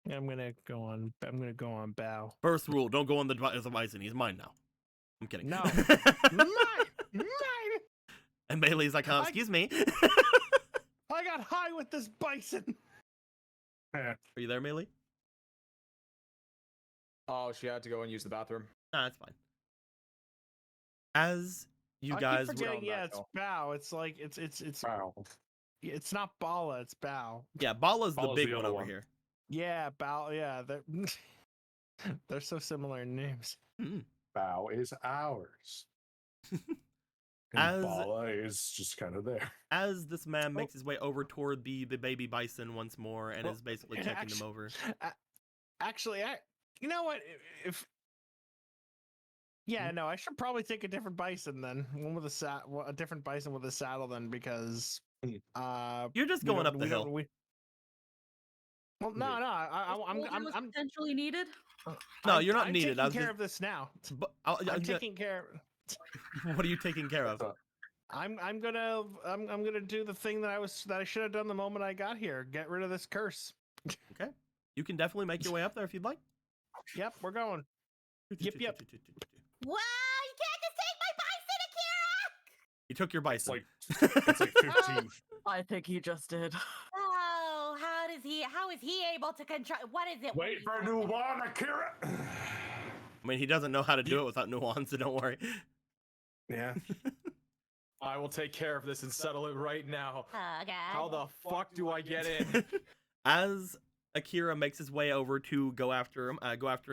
Yeah, I'm gonna go on Bao. First rule: don't go on the bison. He's mine now. I'm kidding. No, mine. And Bailey's like, excuse me. I got high with this bison. Are you there, Bailey? Oh, she had to go and use the bathroom. Nah, it's fine. As you guys keep forgetting, it's Bao. It's like it's Bao. It's not Bala, it's Bao. Yeah, Bala's the Bala's big the one other over one. here. Yeah, Bao. Yeah, they're so similar in names. Bao is ours. As- And Bala is just kind of there. As this man makes his way over toward the baby bison once more and is basically checking them over. Actually, you know what? If no, I should probably take a different bison then. One with a different bison with a saddle then, because You're just going up the hill. Well, no, I'm potentially needed. No, you're not I'm needed. taking care of this now. But I'm taking care. What are you taking care of? I'm gonna do the thing that I should have done the moment I got here. Get rid of this curse. Okay, you can definitely make your way up there if you'd like. Yep, we're going. Yep. Wow, you can't just take my bison, Akira! You took your bison. It's like 15. I think he just did. Oh, how is he able to control? What is it? Wait for a new one, Akira. I mean, he doesn't know how to do it without nuance, so don't worry. Yeah. I will take care of this and settle it right now. Oh, God. How the fuck do I get in? As Akira makes his way over to go after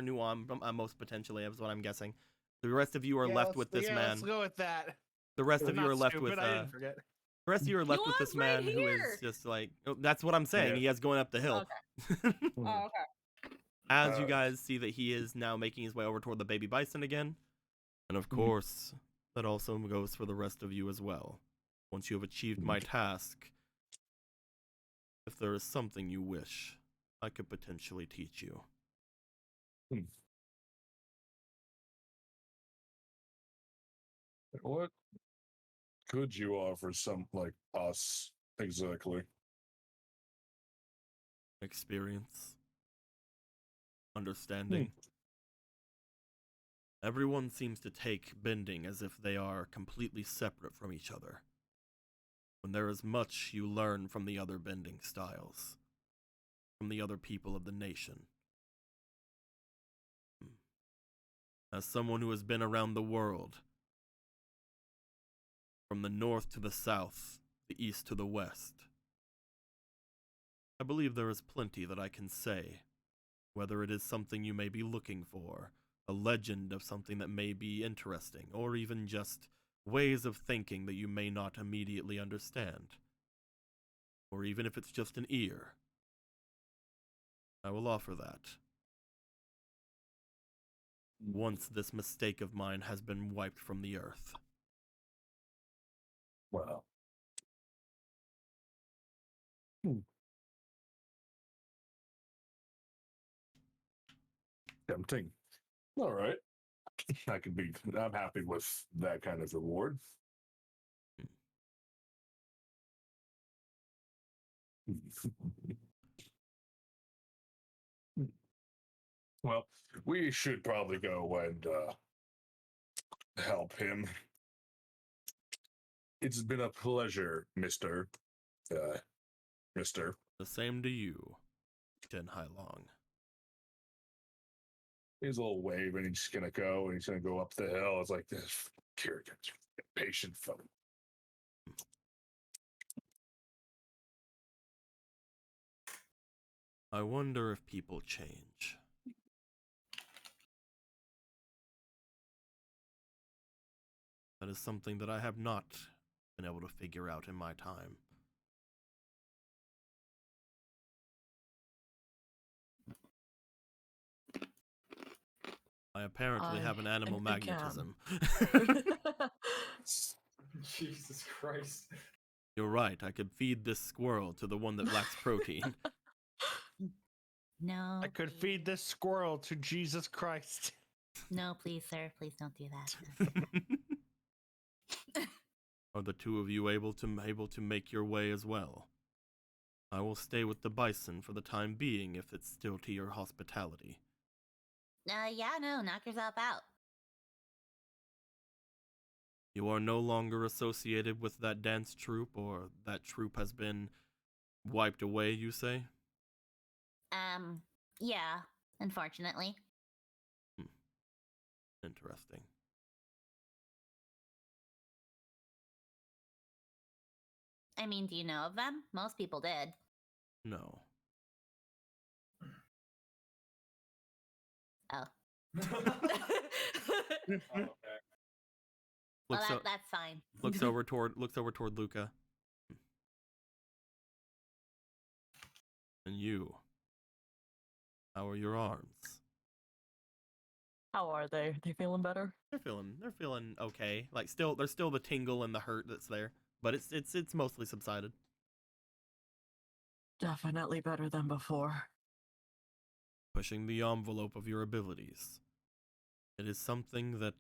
Nuan, most potentially, is what I'm guessing. The rest of you are left with this man. Let's go with that. The rest of you are left stupid, with. I didn't forget. The rest of you are left with this man right who is here. just like. Oh, that's what I'm saying. Yeah. He has going up the hill. Oh, okay. As you guys see that he is now making his way over toward the baby bison again, and of course, that also goes for the rest of you as well. Once you have achieved my task, if there is something you wish, I could potentially teach you. What could you offer some like us exactly? Experience. Understanding. Everyone seems to take bending as if they are completely separate from each other, when there is much you learn from the other bending styles. from the other people of the nation. As someone who has been around the world, from the north to the south, the east to the west, I believe there is plenty that I can say, whether it is something you may be looking for, a legend of something that may be interesting, or even just ways of thinking that you may not immediately understand, or even if it's just an ear. I will offer that. Once this mistake of mine has been wiped from the earth. Well. Tempting. All right. I'm happy with that kind of reward. Well, we should probably go and help him. It's been a pleasure, Mr. Mr. The same to you, Shen Hailong. He's a little wave and he's just gonna go and he's gonna go up the hill. It's like this character, patient fellow. I wonder if people change. That is something that I have not been able to figure out in my time. I apparently have an animal magnetism. Jesus Christ. You're right, I could feed this squirrel to the one that lacks protein. No. I could feed this squirrel to Jesus Christ. No, please, sir. Please don't do that. Are the two of you able to make your way as well? I will stay with the bison for the time being if it's still to your hospitality. Yeah, no, knock yourself out. You are no longer associated with that dance troupe, or that troupe has been wiped away, you say? Yeah, unfortunately. Interesting. I mean, do you know of them? Most people did. No. Oh. Okay. Well, Looks, that's fine. looks over toward Luca. And you. How are your arms? How are they? They feeling better? They're feeling okay. Like there's still the tingle and the hurt that's there, but it's mostly subsided. Definitely better than before. Pushing the envelope of your abilities. It is something that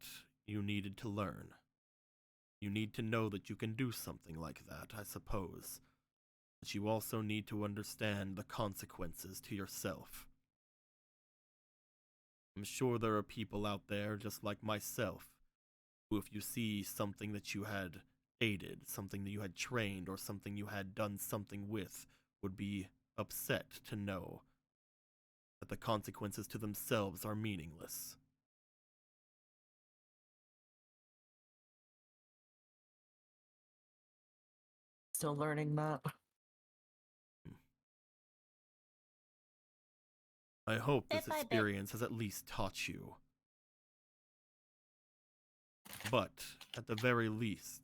you needed to learn. You need to know that you can do something like that, I suppose. But you also need to understand the consequences to yourself. I'm sure there are people out there just like myself, who if you see something that you had aided, something that you had trained, or something you had done something with, would be upset to know that the consequences to themselves are meaningless. Still learning that. I hope this Bit by bit. experience has at least taught you. But, at the very least,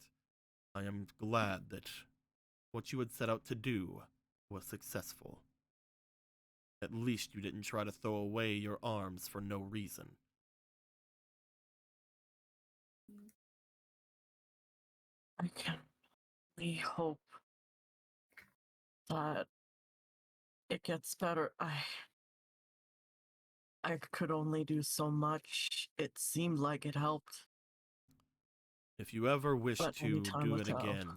I am glad that what you had set out to do was successful. At least you didn't try to throw away your arms for no reason. I can only hope that it gets better. I could only do so much. It seemed like it helped. If you ever wish But to only time do will it tell. again,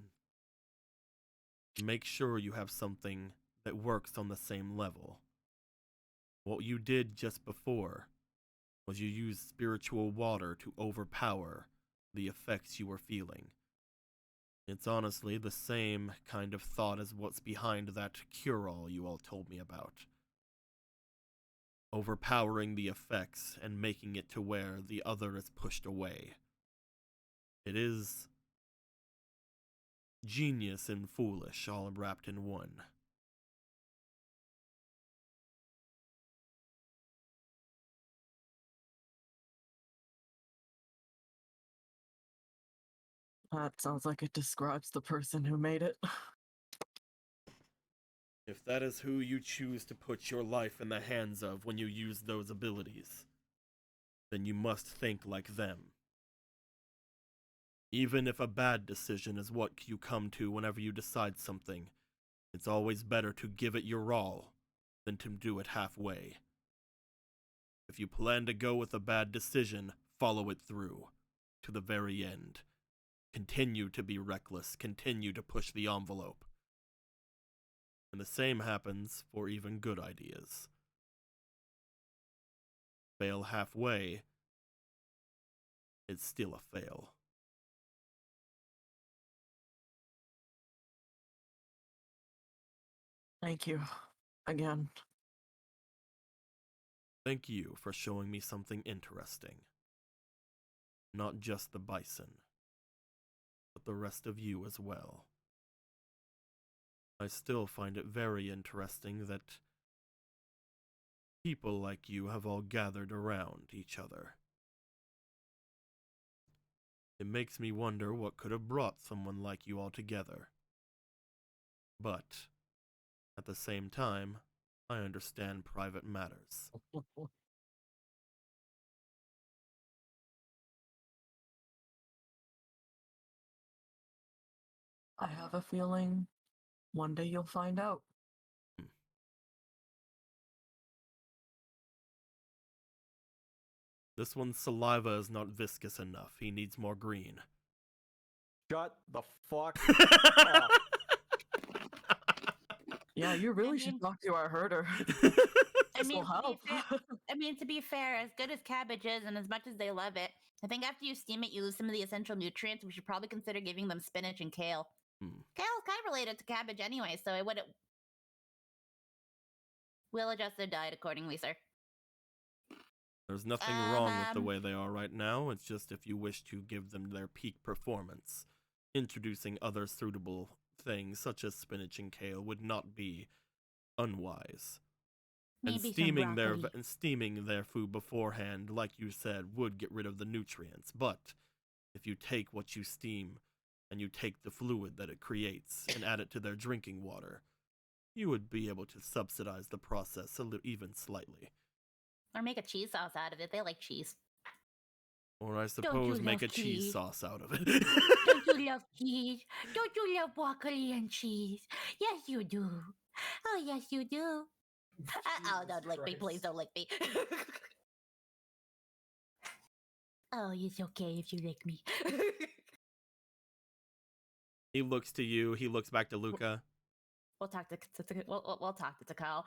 make sure you have something that works on the same level. What you did just before was you used spiritual water to overpower the effects you were feeling. It's honestly the same kind of thought as what's behind that cure-all you all told me about. overpowering the effects and making it to where the other is pushed away. It is genius and foolish all wrapped in one. That sounds like it describes the person who made it. If that is who you choose to put your life in the hands of when you use those abilities, then you must think like them. Even if a bad decision is what you come to whenever you decide something, it's always better to give it your all than to do it halfway. If you plan to go with a bad decision, follow it through, to the very end. Continue to be reckless, continue to push the envelope. And the same happens for even good ideas. Fail halfway, it's still a fail. Thank you. Again. Thank you for showing me something interesting. Not just the bison, but the rest of you as well. I still find it very interesting that people like you have all gathered around each other. It makes me wonder what could have brought someone like you all together. But, at the same time, I understand private matters. I have a feeling one day you'll find out. This one's saliva is not viscous enough. He needs more green. Shut the fuck up. Yeah, you really should talk to our herder. I This will help. to be fair, as good as cabbage is and as much as they love it, I think after you steam it, you lose some of the essential nutrients. We should probably consider giving them spinach and kale. Kale's kind of related to cabbage anyway, so it wouldn't. We'll adjust their diet accordingly, sir. There's nothing wrong with the way they are right now. It's just if you wish to give them their peak performance, introducing other suitable things such as spinach and kale would not be unwise. And Maybe steaming their food beforehand, like you said, would get rid of the nutrients. But if you take what you steam and you take the fluid that it creates and add it to their drinking water, you would be able to subsidize the process even slightly. Or make a cheese sauce out of it. They like cheese. Or I suppose make a cheese sauce out of it. Don't you love cheese? Don't you love broccoli and cheese? Yes, you do. Oh, yes, you do. Oh, don't lick me. Please don't lick me. Oh, it's okay if you lick me. He looks to you. He looks back to Luca. We'll talk to Takal.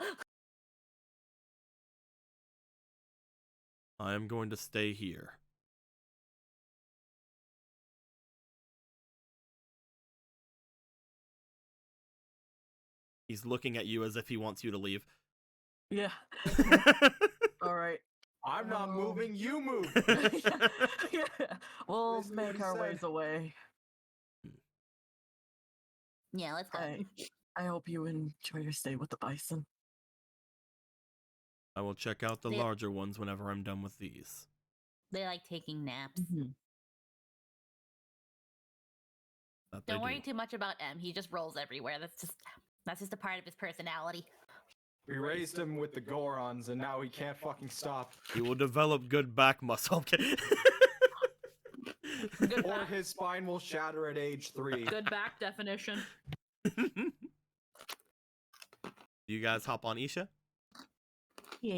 I am going to stay here. He's looking at you as if he wants you to leave. Yeah. All right. I'm not moving, you move. Yeah. We'll Basically what make he our said. ways away. Yeah, let's go. I hope you enjoy your stay with the bison. I will check out the larger ones whenever I'm done with these. They like taking naps. Don't worry too much about M. He just rolls everywhere. That's just a part of his personality. We raised him with the Gorons, and now he can't fucking stop. He will develop good back muscle. Or his spine will shatter at age 3. Good back definition. You guys hop on Isha? Yeah.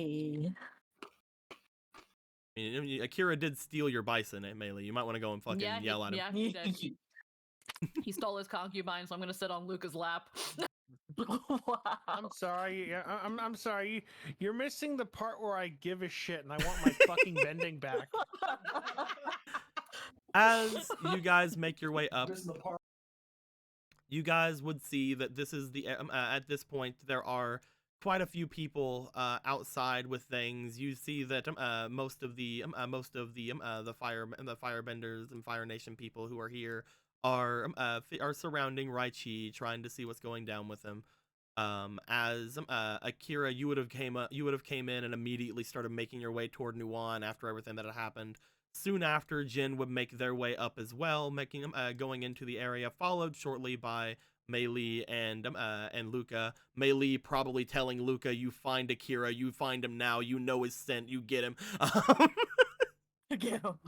I mean, Akira did steal your bison, Melee. You might want to go and fucking yell at him. Yeah, he did. He stole his concubine, so I'm gonna sit on Luca's lap. Wow. I'm sorry. I'm sorry. You're missing the part where I give a shit and I want my fucking bending back. As you guys make your way up, you guys would see that this is the at this point there are quite a few people outside with things. You see that most of the firebenders and Fire Nation people who are here are surrounding Raichi, trying to see what's going down with him. As Akira, you would have came in and immediately started making your way toward Nuan after everything that had happened. Soon after, Jin would make their way up as well, going into the area, followed shortly by Mei Li and Luca. Mei Li probably telling Luca, "You find Akira, you find him now. You know his scent. You get him." Get him.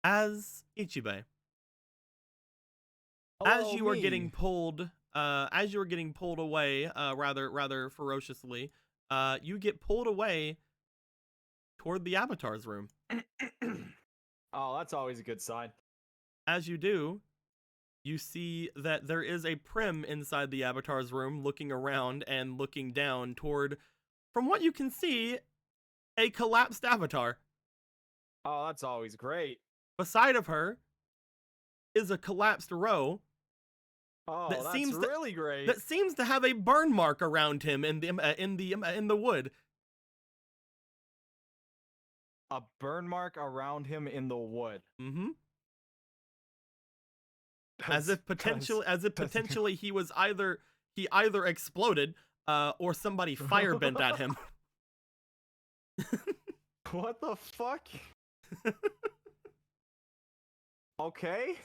As Ichibei, as you are getting pulled away, rather ferociously, you get pulled away toward the Avatar's room. Oh, that's always a good sign. As you do, you see that there is a Prim inside the Avatar's room, looking around and looking down toward, from what you can see, a collapsed Avatar. Oh, that's always great. Beside of her is a collapsed Ro. Oh, That that's seems to- really great. That seems to have a burn mark around him in the wood. A burn mark around him in the wood. Mm-hmm. As if potentially he either exploded, or somebody firebent at him. What the fuck? Okay.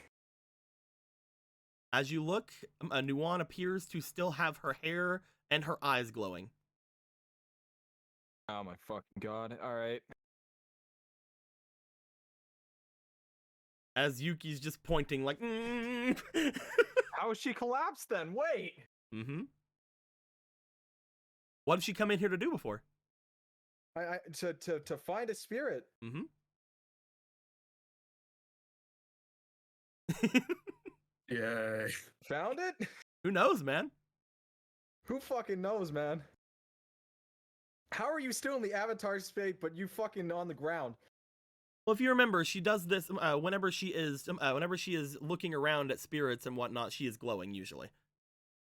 As you look, Nuan appears to still have her hair and her eyes glowing. Oh my fucking god. Alright. As Yuki's just pointing like, How is she collapsed then? Wait! Mm-hmm. What did she come in here to do before? To find a spirit. Mm-hmm. Yay. Found it? Who knows, man? Who fucking knows, man? How are you still in the Avatar state, but you fucking on the ground? Well, if you remember, she does this whenever she is looking around at spirits and whatnot. She is glowing usually.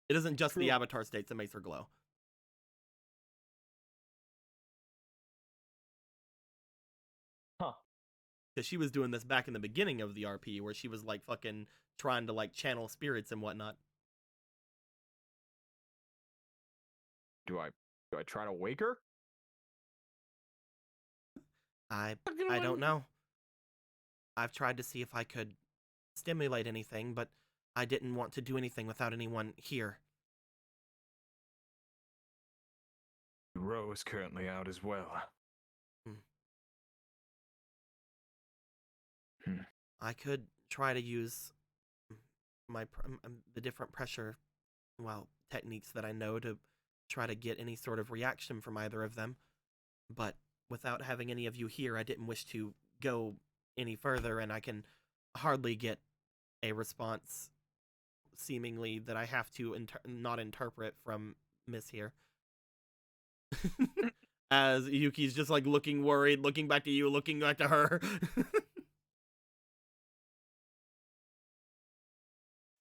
It isn't just the Avatar states that makes her glow. Huh. Because she was doing this back in the beginning of the RP, where she was like fucking trying to like channel spirits and whatnot. Do I try to wake her? I don't know. I've tried to see if I could stimulate anything, but I didn't want to do anything without anyone here. Ro is currently out as well. I could try to use the different pressure, techniques that I know to try to get any sort of reaction from either of them. But without having any of you here, I didn't wish to go any further, and I can hardly get a response, seemingly, that I have to not interpret from Miss here. As Yuki's just like looking worried, looking back to you, looking back to her.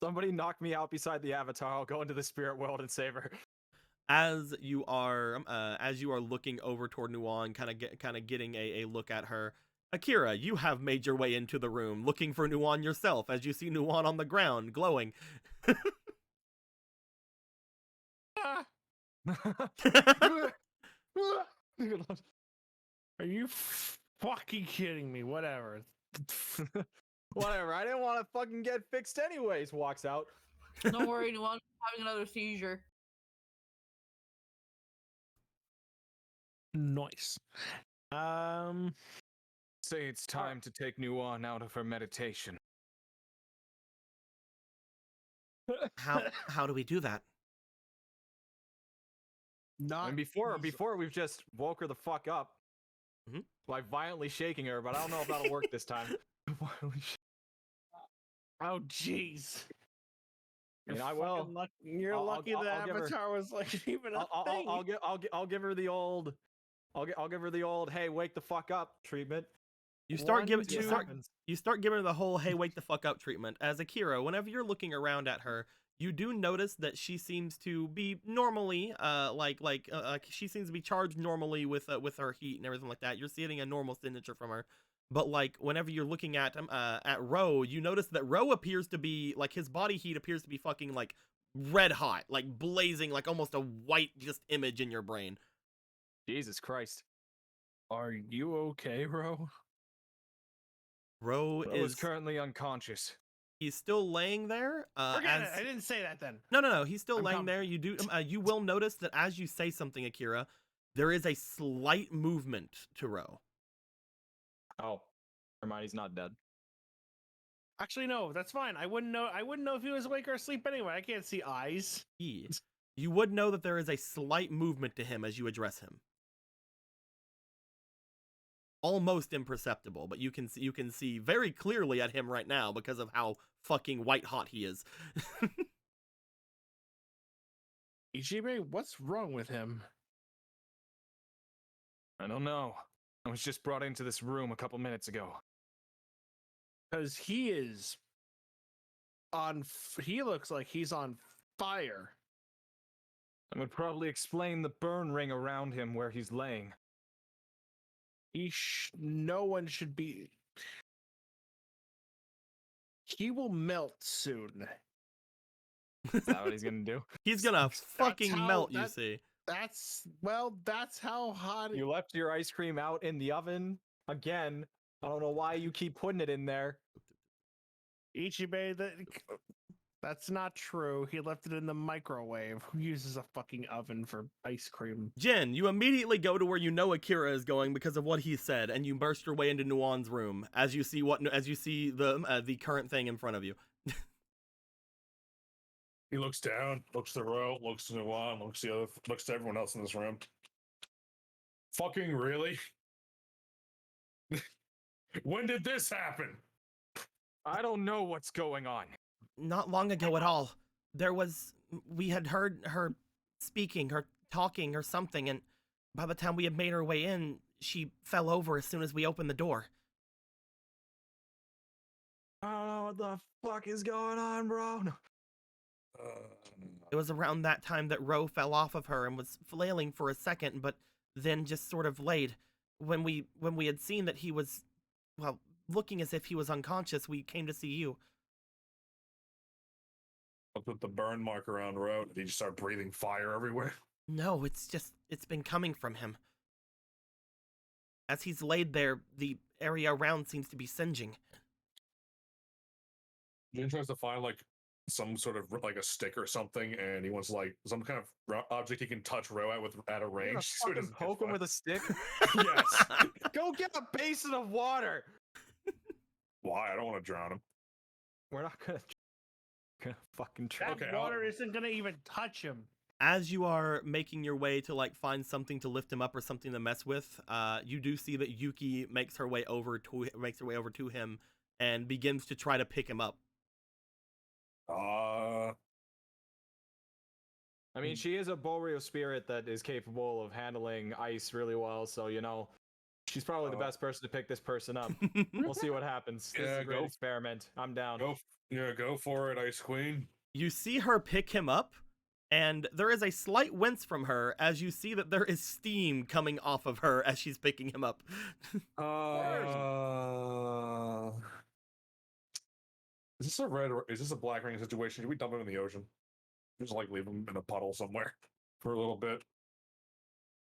Somebody knock me out beside the Avatar. I'll go into the spirit world and save her. As you are looking over toward Nuan, kind of getting a look at her, Akira, you have made your way into the room, looking for Nuan yourself, as you see Nuan on the ground, glowing. Are you fucking kidding me? Whatever. Whatever. I didn't want to fucking get fixed anyways. Walks out. Don't worry, Nuan's having another seizure. Nice. Say it's time to take Nuan out of her meditation. How do we do that? And before we've just woke her the fuck up by violently shaking her, but I don't know if that'll work this time. Oh jeez. You're lucky the Avatar was like even a thing. I'll give her the old hey, wake the fuck up treatment. You start giving her the whole hey, wake the fuck up treatment. As Akira, whenever you're looking around at her, You do notice that she seems to be normally, she seems to be charged normally with her heat and everything like that. You're seeing a normal signature from her, but like whenever you're looking at Ro, you notice that Ro appears to be like his body heat appears to be fucking like red hot, like blazing, like almost a white just image in your brain. Jesus Christ. Are you okay, Ro? Ro is is currently unconscious. He's still laying there. Forget it. I didn't say that then. No. He's still I'm laying there. You do. You will notice that as you say something, Akira, there is a slight movement to Ro. Oh, Hermione's not dead. Actually, no. That's fine. I wouldn't know. I wouldn't know if he was awake or asleep anyway. I can't see eyes. You would know that there is a slight movement to him as you address him. Almost imperceptible, but you can see very clearly at him right now because of how fucking white hot he is. Ichibe, what's wrong with him? I don't know. I was just brought into this room a couple minutes ago. Because he is on. He looks like he's on fire. I would probably explain the burn ring around him where he's laying. No one should be. He will melt soon. Is that what he's gonna do? He's gonna fucking melt, you see. That's how hot. You left your ice cream out in the oven again. I don't know why you keep putting it in there. Ichibe, that's not true. He left it in the microwave. Who uses a fucking oven for ice cream? Jin, you immediately go to where you know Akira is going because of what he said, and you burst your way into Nuon's room as you see the current thing in front of you. He looks down, looks to Ro, looks to Nuon, looks to everyone else in this room. Fucking really? When did this happen? I don't know what's going on. Not long ago at all. We had heard her speaking, her talking or something, and by the time we had made our way in, she fell over as soon as we opened the door. I don't know what the fuck is going on, bro. It was around that time that Ro fell off of her and was flailing for a second, but then just sort of laid. When we had seen that he was, well, looking as if he was unconscious, we came to see you. I'll put the burn mark around Ro. Did he just start breathing fire everywhere? No, it's been coming from him. As he's laid there, the area around seems to be singeing. Jin tries to find like some sort of like a stick or something, and he wants like some kind of object he can touch Ro at a range. So he doesn't poke him with a stick. Yes. Go get a basin of water. Why? I don't want to drown him. We're not gonna fucking try. That water isn't gonna even touch him. As you are making your way to like find something to lift him up or something to mess with, you do see that Yuki makes her way over to him and begins to try to pick him up. I mean, she is a boreal spirit that is capable of handling ice really well, so you know, she's probably the best person to pick this person up. We'll see what happens. This is a great experiment. I'm down. Go for it, Ice Queen. You see her pick him up, and there is a slight wince from her as you see that there is steam coming off of her as she's picking him up. Is this a red or is this a black ring situation? Should we dump him in the ocean? Just like leave him in a puddle somewhere for a little bit.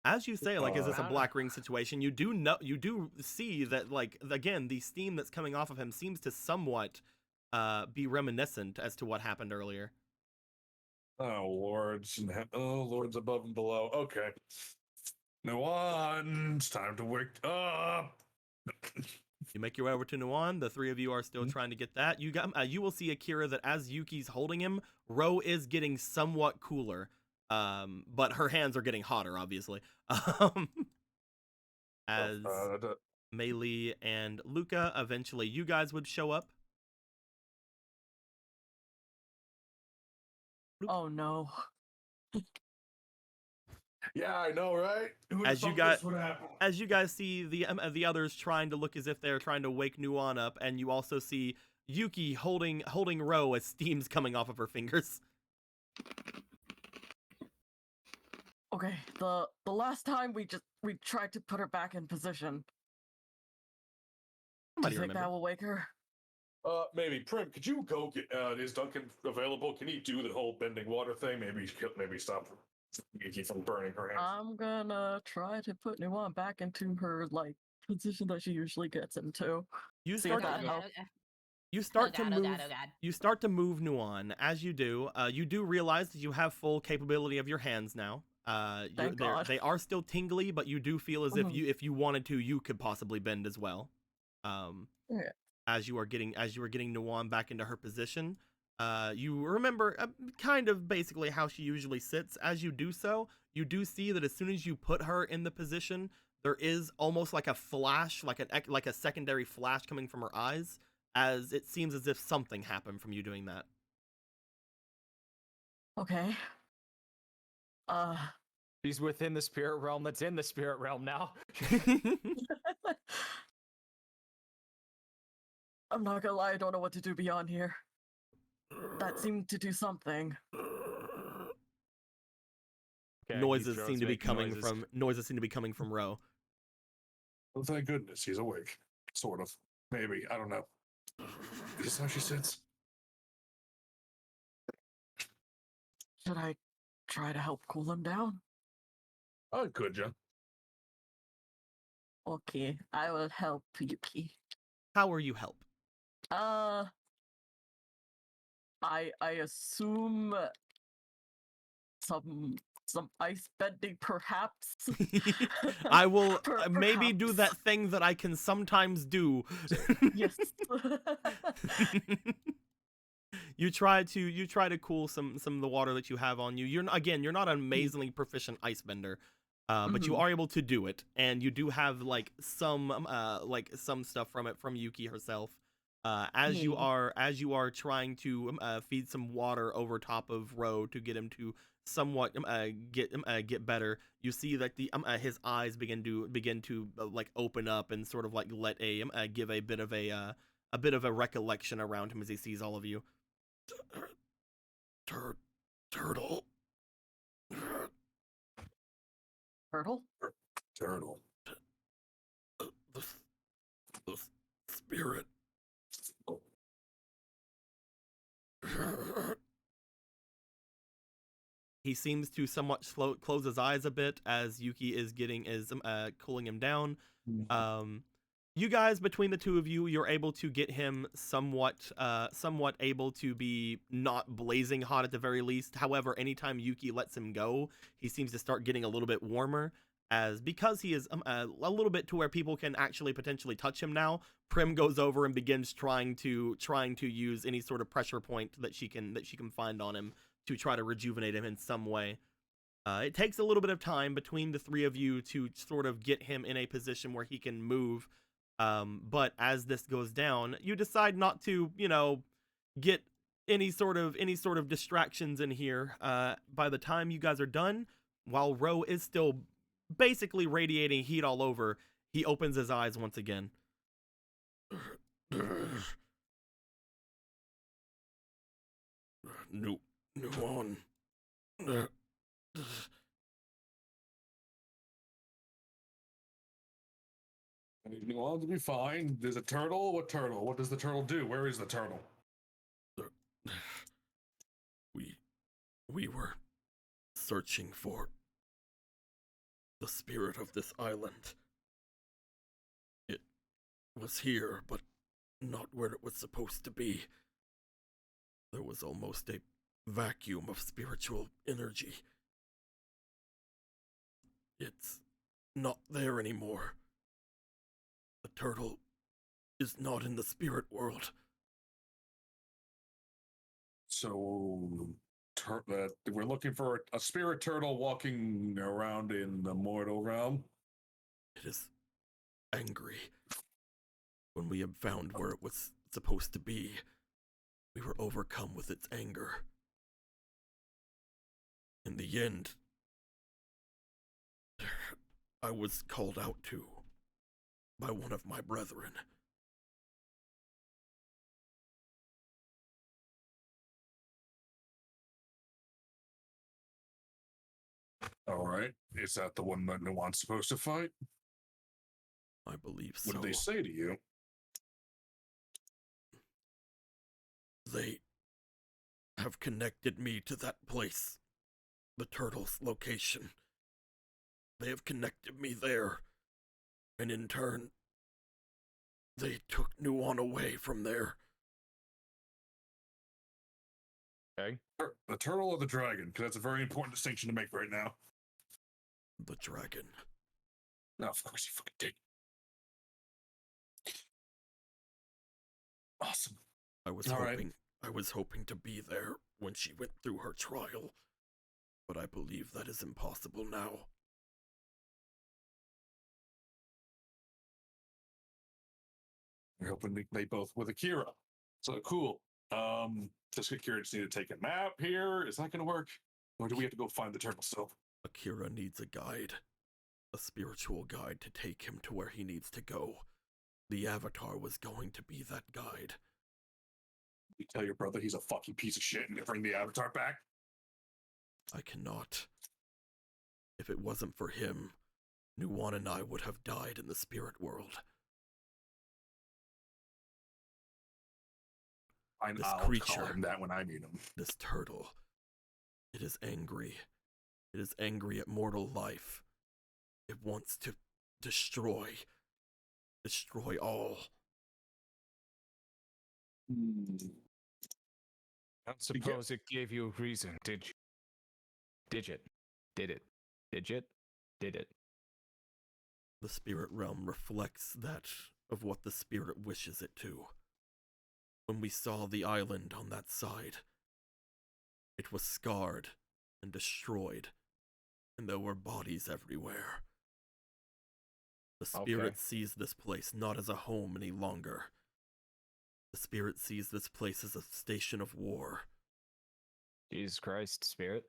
As you say, like, is this a black ring situation? You do see that, like, again, the steam that's coming off of him seems to somewhat be reminiscent as to what happened earlier. Oh, lords above and below. Okay. Nuon, it's time to wake up. You make your way over to Nuon. The three of you are still trying to get that. You will see, Akira, that as Yuki's holding him, Ro is getting somewhat cooler. But her hands are getting hotter, obviously. As Meili and Luca, eventually you guys would show up. Oh no. Yeah, I know, right? As you guys see the others trying to look as if they're trying to wake Nuon up, and you also see Yuki holding Ro as steam's coming off of her fingers. Okay, the last time we tried to put her back in position. Do Somebody you think remember. that will wake her? Maybe Prim, could you go get? Is Duncan available? Can he do the whole bending water thing? Maybe stop Yuki from burning her hands. I'm gonna try to put Nuan back into her like position that she usually gets into. You See if start that to helps. you start to God, move. oh God, oh God. You start to move Nuan. As you do realize that you have full capability of your hands now. Thank God. They are still tingly, but you do feel as Mhm. if you wanted to, you could possibly bend as well. Yeah. As you are getting Nuan back into her position, you remember kind of basically how she usually sits. As you do so, you do see that as soon as you put her in the position, there is almost like a flash, like a secondary flash coming from her eyes, as it seems as if something happened from you doing that. Okay. She's within the spirit realm that's in the spirit realm now. I'm not gonna lie, I don't know what to do beyond here. That seemed to do something. Okay, noises he seem to be making coming noises. from Ro. Well, thank goodness he's awake. Sort of. Maybe. I don't know. Is this how she sits? Should I try to help cool him down? Oh, could you? Okay, I will help Yuki. How are you help? I assume some ice bending, perhaps. I will maybe Perhaps. do that thing that I can sometimes do. Yes. You try to cool some of the water that you have on you. You're not an amazingly proficient ice bender, but you are able to do it, and you do have like some stuff from Yuki herself. As you are trying to feed some water over top of Ro to get him to somewhat get better, you see that his eyes begin to like open up and sort of like let give a bit of a recollection around him as he sees all of you. Turtle. Turtle? Turtle. The spirit. He seems to somewhat close his eyes a bit as Yuki is cooling him down. You guys, between the two of you, you're able to get him somewhat able to be not blazing hot at the very least. However, anytime Yuki lets him go, he seems to start getting a little bit warmer, because he is a little bit to where people can actually potentially touch him now. Prim goes over and begins trying to use any sort of pressure point that she can find on him to try to rejuvenate him in some way. It takes a little bit of time between the three of you to sort of get him in a position where he can move. But as this goes down, you decide not to, get any sort of distractions in here. By the time you guys are done, while Ro is still basically radiating heat all over, he opens his eyes once again. Nuan. Nuan will be fine. There's a turtle. What turtle? What does the turtle do? Where is the turtle? We were searching for the spirit of this island. It was here, but not where it was supposed to be. There was almost a vacuum of spiritual energy. It's not there anymore. The turtle is not in the spirit world. So, we're looking for a spirit turtle walking around in the mortal realm. It is angry. When we have found where it was supposed to be, we were overcome with its anger. In the end, I was called out to by one of my brethren. All right. Is that the one that Nuwan's supposed to fight? I believe so. What did they say to you? They have connected me to that place, the turtle's location. They have connected me there, and in turn, they took Nuwan away from there. Okay. The turtle or the dragon? Because that's a very important distinction to make right now. The dragon. No, of course you fucking did. Awesome. I was hoping to be there when she went through her trial, but I believe that is impossible now. You're hoping they both with Akira. So cool. Does Akira just need to take a nap here? Is that going to work? Or do we have to go find the turtle still? Akira needs a guide. A spiritual guide to take him to where he needs to go. The Avatar was going to be that guide. You tell your brother he's a fucking piece of shit and bring the Avatar back? I cannot. If it wasn't for him, Nuwan and I would have died in the spirit world. I'll call him that when I meet him. This turtle, it is angry. It is angry at mortal life. It wants to destroy all. I don't suppose it gave you a reason, did you? Did it? The spirit realm reflects that of what the spirit wishes it to. When we saw the island on that side, it was scarred and destroyed, and there were bodies everywhere. The spirit sees this place not as a home any longer. The spirit sees this place as a station of war. Jesus Christ, spirit.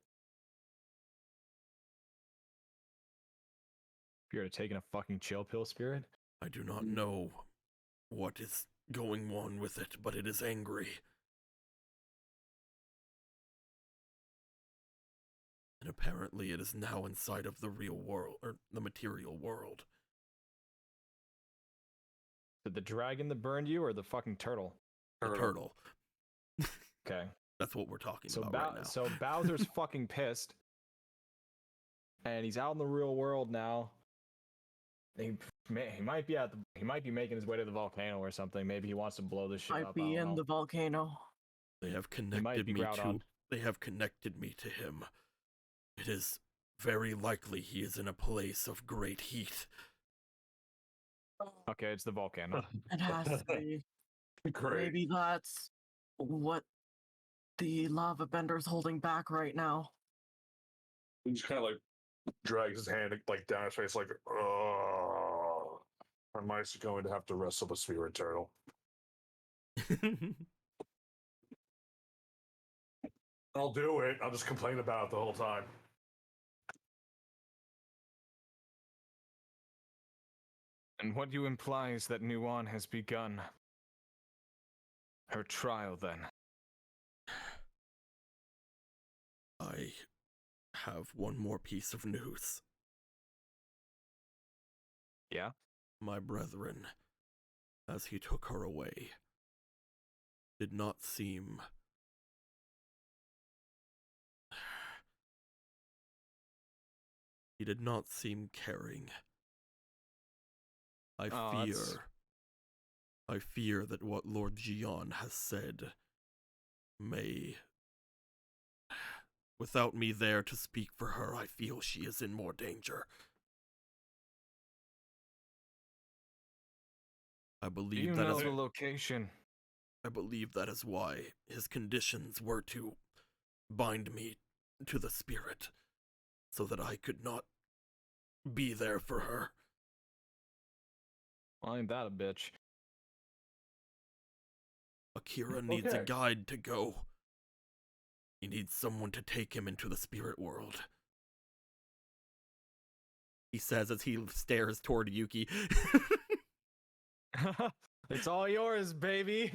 You're taking a fucking chill pill, spirit? I do not know what is going on with it, but it is angry. And apparently it is now inside of the real world, or the material world. Did the dragon that burned you, or the fucking turtle? The turtle. Okay. That's what we're talking about right now. So Bowser's fucking pissed. And he's out in the real world now. He might be making his way to the volcano or something. Maybe he wants to blow this shit up. Might be in the volcano. They have connected me to. They have connected me to him. It is very likely he is in a place of great heat. Okay, it's the volcano. It has to be. Great. Maybe that's what the lava bender's holding back right now. He just kind of like drags his hand like down his face, like, oh, am I going to have to wrestle the spirit turtle? I'll do it. I'll just complain about it the whole time. And what you imply is that Nuwan has begun her trial, then? I have one more piece of news. Yeah? My brethren, as he took her away, did not seem... He did not seem caring. I fear that what Lord Jian has said may... Without me there to speak for her, I feel she is in more danger. I believe that is the location. I believe that is why his conditions were to bind me to the spirit, so that I could not be there for her. Well, ain't that a bitch? Akira needs a guide to go. He needs someone to take him into the spirit world. He says as he stares toward Yuki. It's all yours, baby.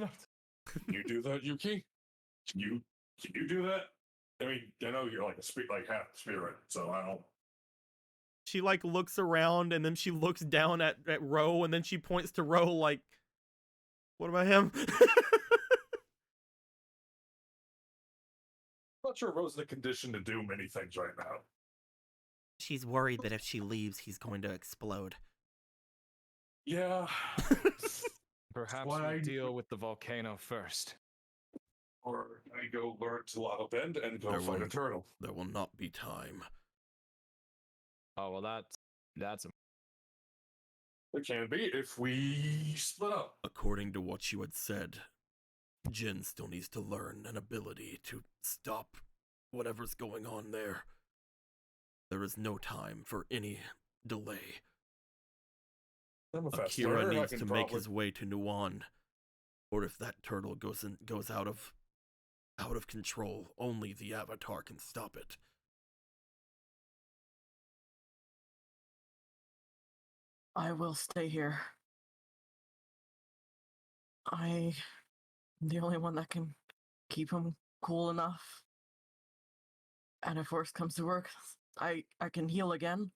Can you do that, Yuki? Can you do that? I mean, I know you're like a like half spirit, so I don't she like looks around and then she looks down at Ro and then she points to Ro like, what about him? Not sure Ro's in a condition to do many things right now. She's worried that if she leaves, he's going to explode. Yeah. Perhaps Why- we deal with the volcano first. Or I go learn to Lava Bend and go There fight a won't- turtle. There will not be time. Oh well, that's a It can be if we split up. According to what you had said, Jin still needs to learn an ability to stop whatever's going on there. There is no time for any delay. I'm a fast Akira learner, I needs can to make probably- his way to Nuan, or if that turtle goes out of control, only the Avatar can stop it. I will stay here. I'm the only one that can keep him cool enough. And if worse comes to worse, I can heal again.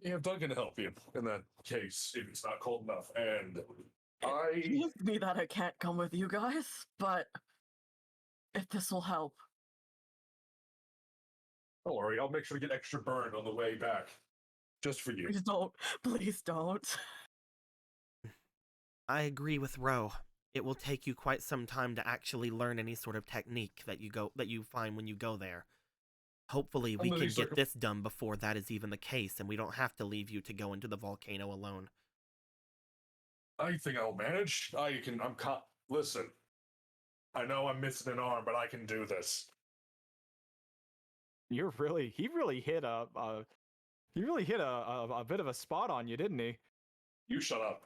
Yeah, Doug can help you in that case if it's not cold enough. And I It means to me that I can't come with you guys, but if this will help. don't worry, I'll make sure to get extra burn on the way back. Just for you. Please don't. Please don't. I agree with Ro. It will take you quite some time to actually learn any sort of technique that you find when you go there. Hopefully we Under can these get this done before that is even the case, and we don't have to leave you to go into the volcano alone. I think I'll manage. Listen. I know I'm missing an arm, but I can do this. he really hit a bit of a spot on you, didn't he? You shut up.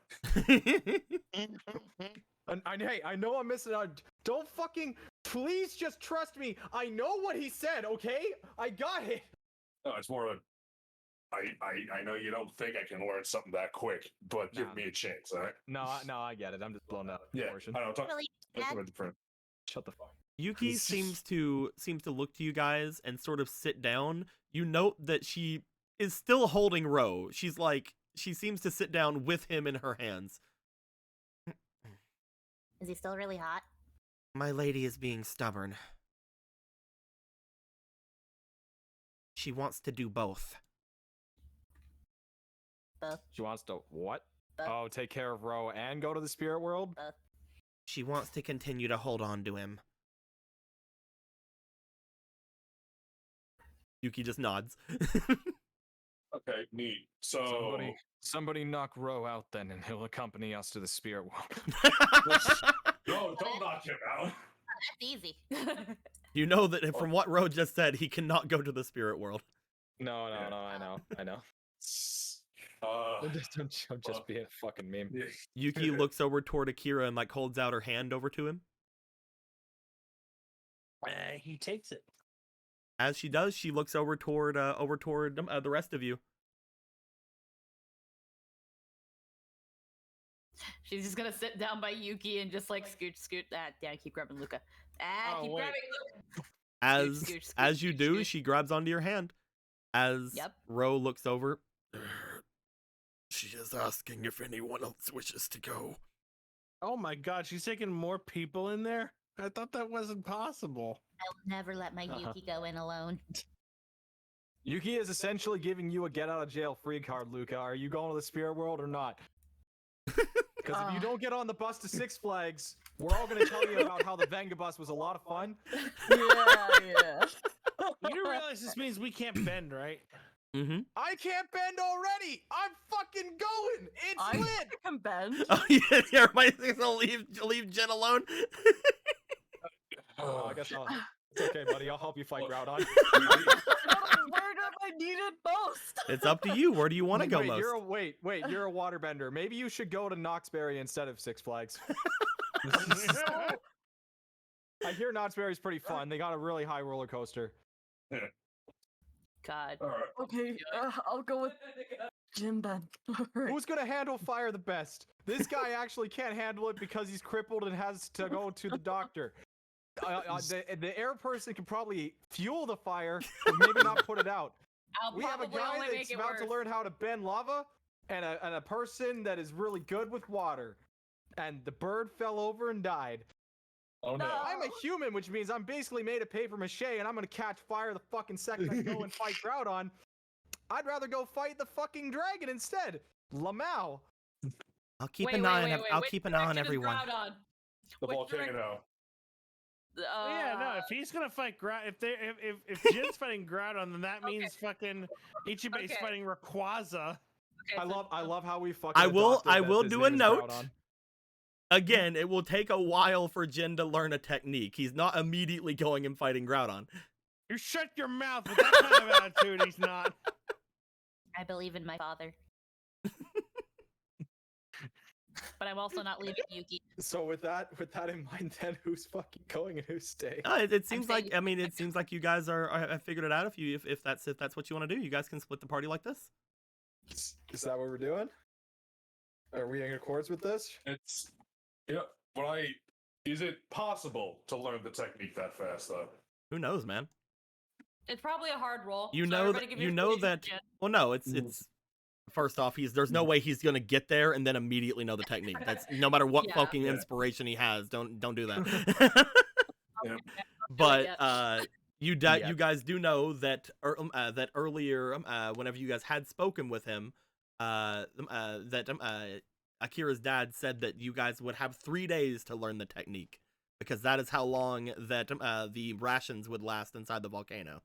And hey, I know I'm missing out. Don't fucking. Please just trust me. I know what he said. Okay, I got it. No, it's more of I know you don't think I can learn something that quick, but Nah. give me a chance, all right? No, I get it. I'm just blown up. Yeah, Portion. I don't talk Really talk bad. about different. Shut the fuck. Yuki seems to look to you guys and sort of sit down. You note that she is still holding Ro. She seems to sit down with him in her hands. Is he still really hot? My lady is being stubborn. She wants to do both. Both. She wants to what? Both. Oh, take care of Ro and go to the spirit world? Both. She wants to continue to hold on to him. Yuki just nods. Okay, neat. So Somebody knock Ro out then, and he'll accompany us to the spirit world. no, don't knock him out. That's easy. You know that from what Ro just said, he cannot go to the spirit world. No, I know. I'm just being a fucking meme. Yeah. Yuki looks over toward Akira and like holds out her hand over to him. He takes it. As she does, she looks over toward the rest of you. She's just gonna sit down by Yuki and just like scoot. Yeah, keep grabbing Luca. Oh, Keep wait. grabbing Luca. As you scoot, do, scoot. she grabs onto your hand. As Yep. Ro looks over, she is asking if anyone else wishes to go. Oh my god, she's taking more people in there? I thought that wasn't possible. I'll never let my Yuki go in alone. Yuki is essentially giving you a get out of jail free card, Luca. Are you going to the spirit world or not? Because if you don't get on the bus to Six Flags, we're all going to tell you about how the Venga bus was a lot of fun. Yeah. You do realize this means we can't bend, right? Mm-hmm. I can't bend already. I'm fucking going. It's I lit. can bend. Oh yeah, everybody's gonna leave Jen alone. Oh, I guess it's okay, buddy. I'll help you fight Groudon. Where do I need it most? It's up to you. Where do you want to go most? You're a waterbender. Maybe you should go to Knoxbury instead of Six Flags. I hear Knoxbury's pretty fun. They got a really high roller coaster. God. All right. Okay, I'll go with Jin then. Alright. Who's gonna handle fire the best? This guy actually can't handle it because he's crippled and has to go to the doctor. the air person can probably fuel the fire, but maybe not put it out. I'll We have a probably guy only that's make it about to worse. learn how to bend lava, and a person that is really good with water. And the bird fell over and died. Oh no. I'm a human, which means I'm basically made of paper mache, and I'm gonna catch fire the fucking second I go and fight Groudon. I'd rather go fight the fucking dragon instead. Lamau. I'll keep Wait, an wait, eye wait, on. wait, I'll which keep an eye on direction is everyone. Groudon? The Which volcano. Yeah, no. If he's gonna fight if Jin's fighting Groudon, then that means fucking Ichibe's Okay. fighting Rayquaza. Okay, I love how we fucking. I will adopted that will his do a name is note. Groudon. Again, it will take a while for Jin to learn a technique. He's not immediately going and fighting Groudon. You shut your mouth with that kind of attitude. He's not. I believe in my father. But I'm also not leaving Yuki. So with that in mind, then who's fucking going and who's staying? It seems like saying- it seems like you guys have figured it out. If that's what you want to do, you guys can split the party like this. Is that what we're doing? Are we in accords with this? It's is it possible to learn the technique that fast though? Who knows, man? It's probably a hard roll. You so know everybody that give you me a know solution, that. Jin. Well, no, it's first off, there's no way he's gonna get there and then immediately know the technique. That's no matter what Yeah. fucking Yeah. inspiration he has. Don't do that. Yeah. But you Yeah. guys do know that that earlier whenever you guys had spoken with him, Akira's dad said that you guys would have 3 days to learn the technique because that is how long that the rations would last inside the volcano.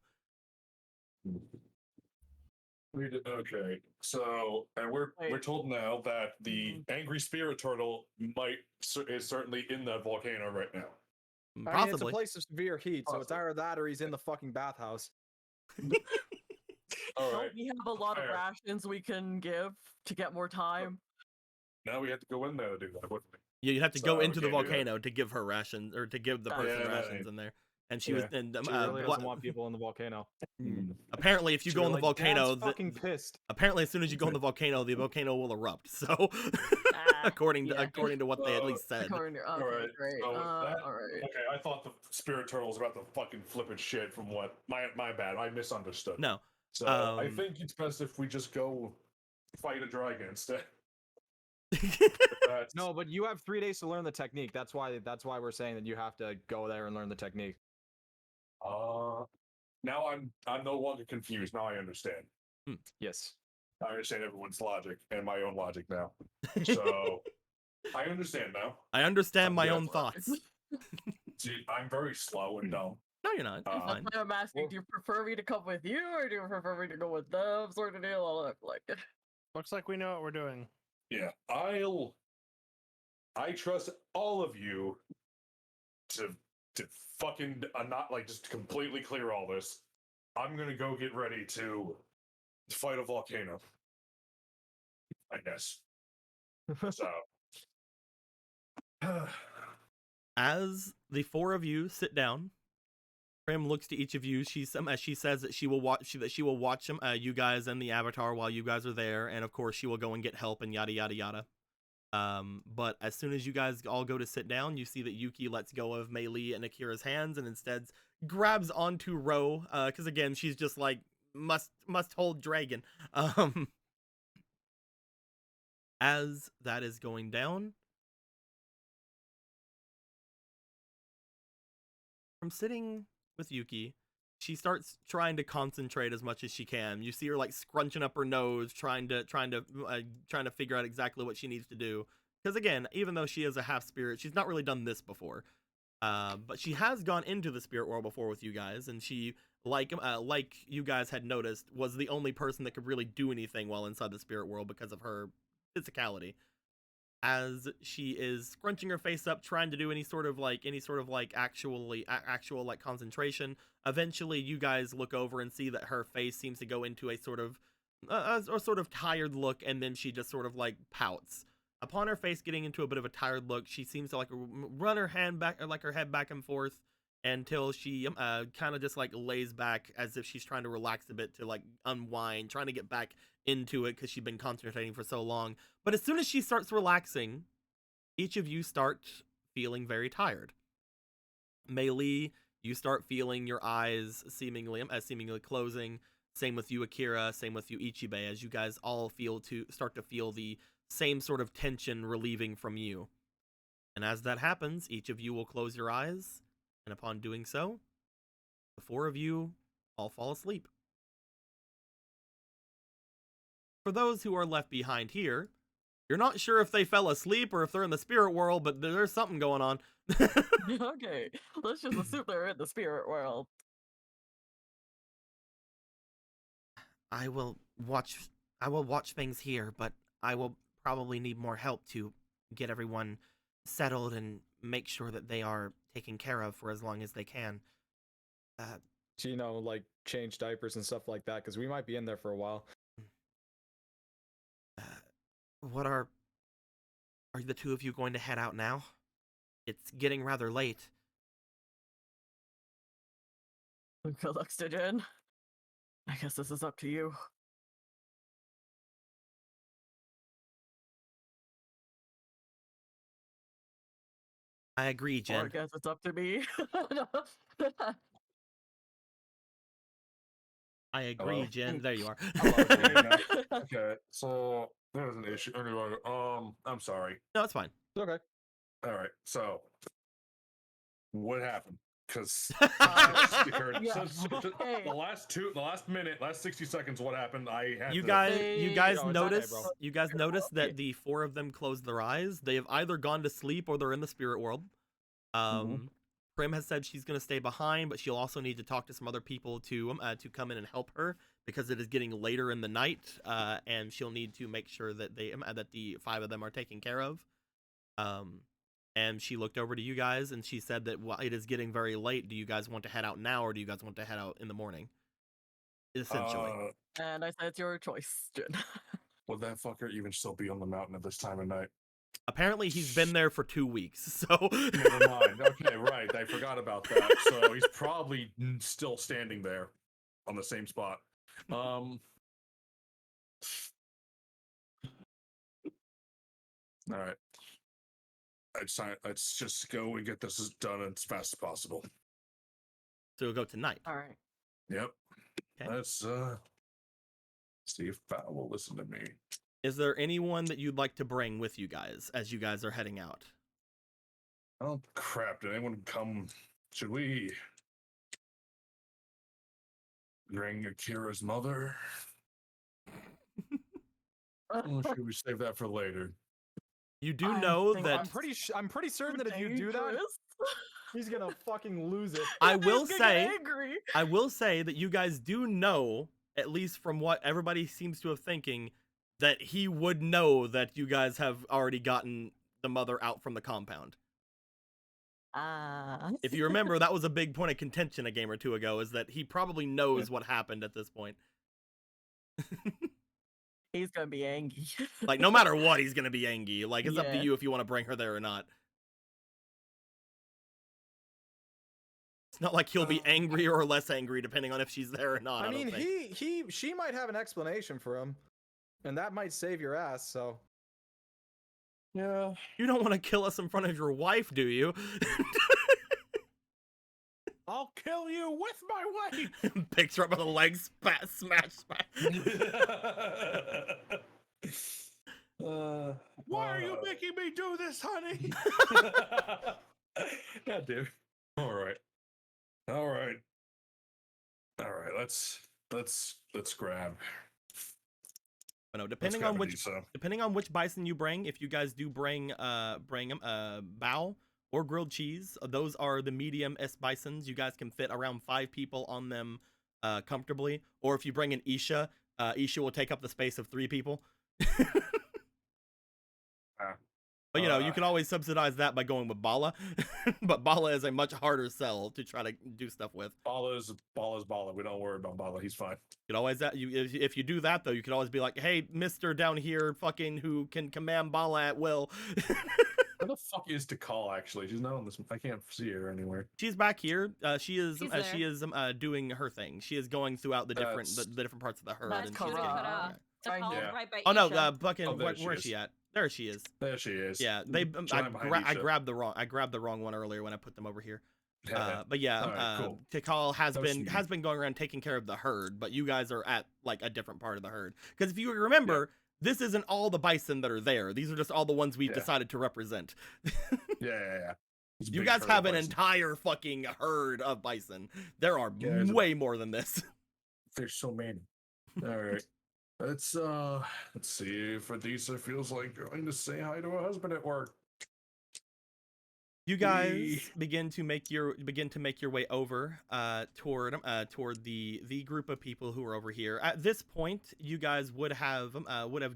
Okay, so and we're Wait. told now that the angry spirit turtle is certainly in that volcano right now. I mean, it's a Possibly. place of severe heat, so it's Possibly. either that or he's in the fucking bathhouse. All Don't right, we have a lot of Fair. rations we can give to get more time? now we have to go in there to do that, wouldn't we? You have to go So, into the we can't do that. volcano to give her rations or to give the person Yeah, rations that- in there. And she was yeah. and She really doesn't want people in the volcano. apparently if you go in the volcano, Dad's fucking pissed. apparently as soon as you go in the volcano will erupt. So according to what they at least said. According to- All okay, right, great. so with that- All right. Okay, I thought the spirit turtle was about to fucking flip its shit from what my bad. I misunderstood. No. So I um, think it's best if we just go fight a dragon instead. That's- No, but you have 3 days to learn the technique. That's why we're saying that you have to go there and learn the technique. Now I'm no longer confused. Now I understand. Yes. I understand everyone's logic and my own logic now. So I understand now. I understand my Yeah. own thoughts. See, I'm very slow and dumb. No, you're not. You're Uh, fine. I'm asking, do you prefer me to come with you, or do you prefer me to go with them? Sort of deal. I'll look like it. Looks like we know what we're doing. Yeah, I trust all of you to fucking not like just completely clear all this. I'm gonna go get ready to fight a volcano. I guess. So As the four of you sit down, Prim looks to each of you. She says that she will watch you guys and the Avatar while you guys are there, and of course she will go and get help and yada yada yada. But as soon as you guys all go to sit down, you see that Yuki lets go of Mei Li and Akira's hands and instead grabs onto Ro, because again she's just like must hold dragon. As that is going down, from sitting with Yuki, she starts trying to concentrate as much as she can. You see her like scrunching up her nose, trying to figure out exactly what she needs to do. Because again, even though she is a half spirit, she's not really done this before. But she has gone into the spirit world before with you guys, and she, like you guys had noticed, was the only person that could really do anything while inside the spirit world because of her physicality. As she is scrunching her face up, trying to do any sort of actual concentration. Eventually, you guys look over and see that her face seems to go into a sort of tired look, and then she just sort of like pouts. Upon her face getting into a bit of a tired look, she seems to like run her hand back, or like her head back and forth, until she kind of just like lays back as if she's trying to relax a bit to like unwind, trying to get back into it because she's been concentrating for so long. But as soon as she starts relaxing, each of you start feeling very tired. Mei Li, you start feeling your eyes seemingly closing. Same with you, Akira. Same with you, Ichibe. As you guys all start to feel the same sort of tension relieving from you. And as that happens, each of you will close your eyes, and upon doing so, the four of you all fall asleep. For those who are left behind here, you're not sure if they fell asleep or if they're in the spirit world, but there's something going on. Okay, let's just assume they're in the spirit world. I will watch things here, but I will probably need more help to get everyone settled and make sure that they are taken care of for as long as they can. So, like change diapers and stuff like that, because we might be in there for a while. Are the two of you going to head out now? It's getting rather late. Good luck, Stygian. I guess this is up to you. I agree, Jen. Or I guess it's up to me. I agree, Hello? Jen. There you are. Okay, so there's an issue. Anyway, I'm sorry. No, it's fine. It's okay. All right, so what happened? Because yeah. the last minute, last 60 seconds, what happened? I had You to- guys okay, notice bro. you guys notice that the four of them closed their eyes. They have either gone to sleep or they're in the spirit world. Prim has said she's going to stay behind, but she'll also need to talk to some other people to come in and help her because it is getting later in the night, and she'll need to make sure that that the five of them are taken care of. And she looked over to you guys and she said that it is getting very late. Do you guys want to head out now, or do you guys want to head out in the morning? Essentially. And I said it's your choice, Jen. Would that fucker even still be on the mountain at this time of night? Apparently he's been there for 2 weeks, so Never mind. Okay, right. I forgot about that. So he's probably still standing there on the same spot. All right. Let's just go and get this done as fast as possible. So we'll go tonight. All right. Yep. Okay. Let's see if Val will listen to me. Is there anyone that you'd like to bring with you guys as you guys are heading out? Oh crap! Did anyone come? Should we bring Akira's mother? Or should we save that for later? You do know think that I'm pretty certain that if you do that, Dangerous. he's gonna fucking lose it. I He's will gonna say get angry. I will say that you guys do know, at least from what everybody seems to have thinking, that he would know that you guys have already gotten the mother out from the compound. If you remember, that was a big point of contention a game or two ago, is that he probably knows what happened at this point. He's gonna be angry. Like, no matter what, he's gonna be angry. Like, it's up to Yeah. you if you want to bring her there or not. It's not like he'll be angry or less angry depending on if she's there or not. I mean, don't think. she might have an explanation for him, and that might save your ass. So, Yeah. You don't want to kill us in front of your wife, do you? I'll kill you with my wife. Picks her up by the legs, smash. Why are you making me do this, honey? God damn. All right. Let's grab. No, let's depending grab on a which pizza. depending on which bison you bring, if you guys do bring bao or grilled cheese, those are the medium S bisons. You guys can fit around 5 people on them comfortably. Or if you bring an Isha, Isha will take up the space of 3 people. But you can always subsidize that by going with Bala. But Bala is a much harder sell to try to do stuff with. Bala's Bala. We don't worry about Bala. He's fine. You could always if you do that though, you could always be like, "Hey, Mister down here, fucking who can command Bala at will." Where the fuck is Tikal? Actually, she's not on this. I can't see her anywhere. She's back here. She is She's doing her thing. She is going throughout the different That's- the different parts of the herd. That's and cool. she's getting Kara. Takal's Yeah. right by Oh no, Isha. fucking Oh, there she where is is. she at? There she is. There she is. Yeah, they Trying behind I Isha. grabbed the wrong one earlier when I put them over here. But yeah, Alright, cool. Tikal has No been sneaky. going around taking care of the herd, but you guys are at like a different part of the herd. Because if you remember, this isn't all the bison that are there. These are just all the ones we've decided to represent. Yeah. It's a You big guys herd have of an bison. entire fucking herd of bison. There are there's way more than this. There's so many. All right. Let's see if Adisa feels like going to say hi to her husband at work. You guys begin to make your way over toward the group of people who are over here. At this point, you guys would have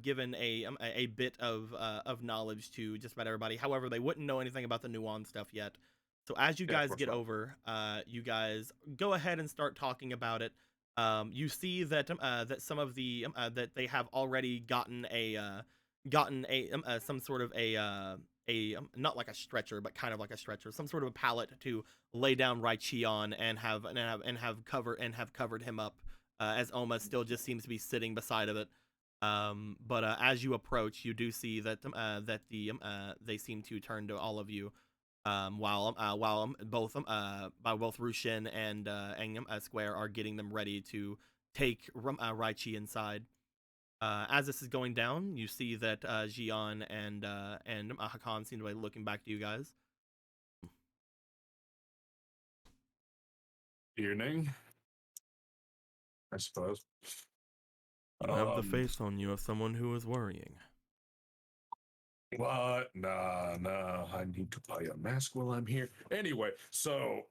given a bit of knowledge to just about everybody. However, they wouldn't know anything about the Nuan stuff yet. So as you guys get over, you guys go ahead and start talking about it. You see that that some of the that they have already gotten some sort of a not like a stretcher, but kind of like a stretcher, some sort of a pallet to lay down Raichi on and have covered him up, as Oma still just seems to be sitting beside of it. But as you approach, you do see that they seem to turn to all of you, while both Rushin and Square are getting them ready to take Raichi inside. As this is going down, you see that Jian and Hakan seem to be looking back to you guys. Evening, I suppose. You have the face on you of someone who is worrying. What? Nah. I need to buy a mask while I'm here. Anyway, so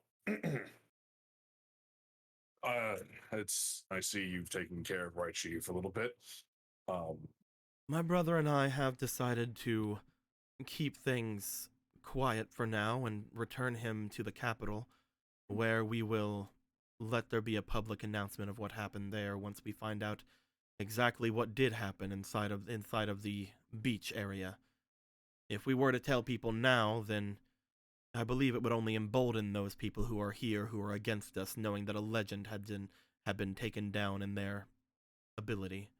I see you've taken care of Raichi for a little bit. My brother and I have decided to keep things quiet for now and return him to the capital, where we will let there be a public announcement of what happened there once we find out exactly what did happen inside of the beach area. If we were to tell people now, then I believe it would only embolden those people who are here who are against us, knowing that a legend had been taken down in their ability.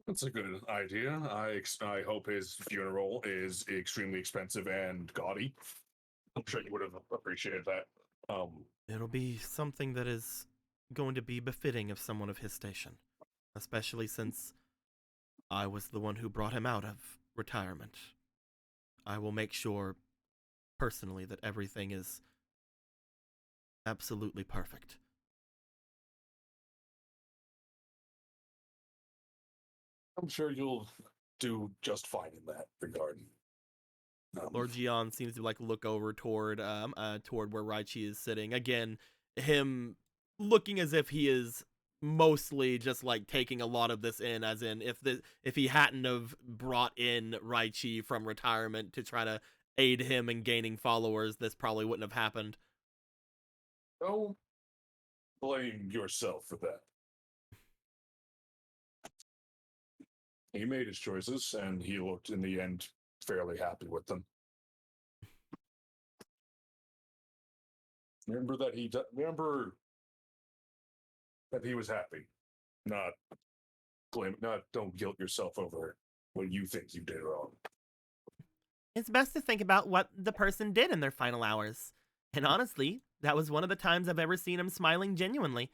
That's a good idea. I hope his funeral is extremely expensive and gaudy. I'm sure you would have appreciated that. It'll be something that is going to be befitting of someone of his station, especially since I was the one who brought him out of retirement. I will make sure personally that everything is absolutely perfect. I'm sure you'll do just fine in that regard. Lord Jian seems to look over toward where Raichi is sitting. Again, him looking as if he is mostly just taking a lot of this in, as in if he hadn't have brought in Raichi from retirement to try to aid him in gaining followers, this probably wouldn't have happened. Don't blame yourself for that. He made his choices, and he looked, in the end, fairly happy with them. Remember that he was happy. Don't guilt yourself over what you think you did wrong. It's best to think about what the person did in their final hours. And honestly, that was one of the times I've ever seen him smiling genuinely.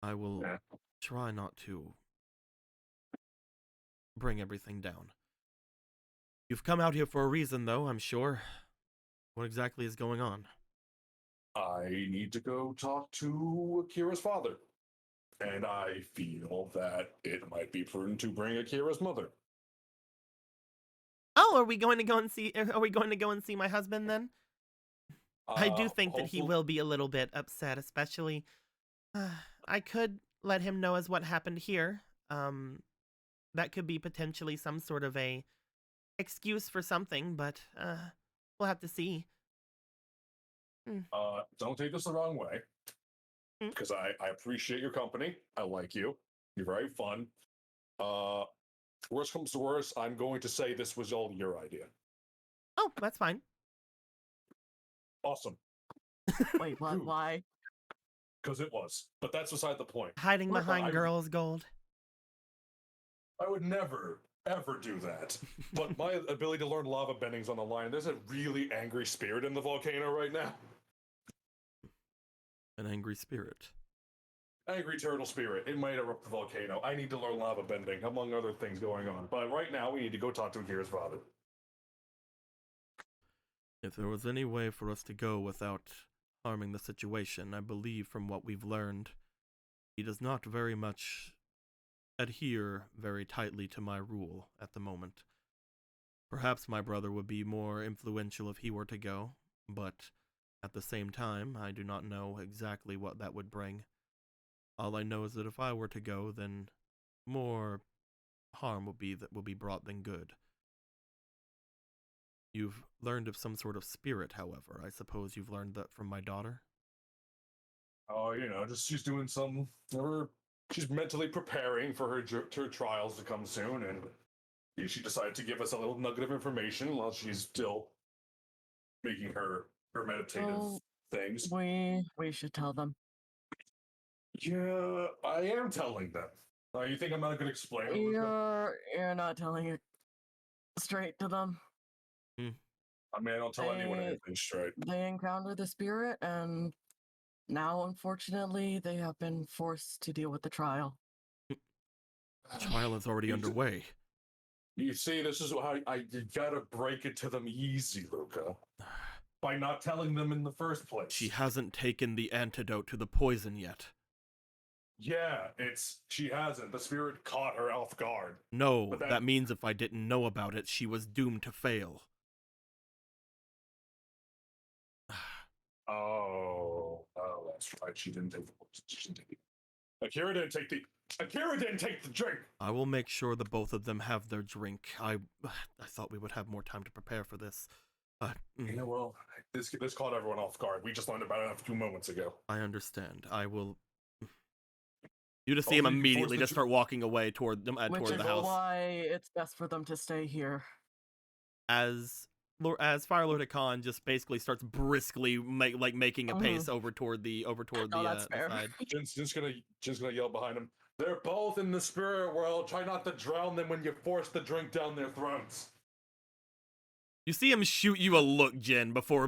I will try not to bring everything down. You've come out here for a reason, though, I'm sure. What exactly is going on? I need to go talk to Akira's father. And I feel that it might be prudent to bring Akira's mother. Oh, are we going to go and see my husband then? I do think that he will be a little bit upset, especially I could let him know as what happened here. That could be potentially some sort of a excuse for something, but we'll have to see. Don't take this the wrong way, because I appreciate your company. I like you. You're very fun. Worst comes to worst, I'm going to say this was all your idea. Oh, that's fine. Awesome. Wait, what? Why? Because it was. But that's beside the point. Hiding behind girls' gold. I would never ever do that. But my ability to learn lava bending's on the line. There's a really angry spirit in the volcano right now. An angry spirit. Angry turtle spirit. It might erupt the volcano. I need to learn lava bending, among other things going on. But right now, we need to go talk to Akira's father. If there was any way for us to go without harming the situation, I believe from what we've learned, he does not very much adhere very tightly to my rule at the moment. Perhaps my brother would be more influential if he were to go, but at the same time, I do not know exactly what that would bring. All I know is that if I were to go, then more harm will be brought than good. You've learned of some sort of spirit, however. I suppose you've learned that from my daughter? Oh, just she's doing some. She's mentally preparing for her trials to come soon, and she decided to give us a little nugget of information while she's still making her meditative things. We should tell them. Yeah, I am telling them. You think I'm not going to explain it? You're not telling it straight to them. I mean, I don't tell anyone anything straight. They encountered the spirit, and now, unfortunately, they have been forced to deal with the trial. The trial is already underway. You see, this is how you gotta break it to them easy, Luca. By not telling them in the first place. She hasn't taken the antidote to the poison yet. Yeah, she hasn't. The spirit caught her off guard. No, that means if I didn't know about it, she was doomed to fail. Oh, that's right. She didn't take the poison. Akira didn't take the drink. I will make sure the both of them have their drink. I thought we would have more time to prepare for this. Well, this caught everyone off guard. We just learned about it a few moments ago. I understand. I will. You just see him immediately just start walking away toward them toward the house. Which is why it's best for them to stay here. As Fire Lord Hakan just basically starts briskly making a pace over toward the side. Jin's gonna yell behind him. They're both in the spirit world. Try not to drown them when you force the drink down their throats. You see him shoot you a look, Jin, before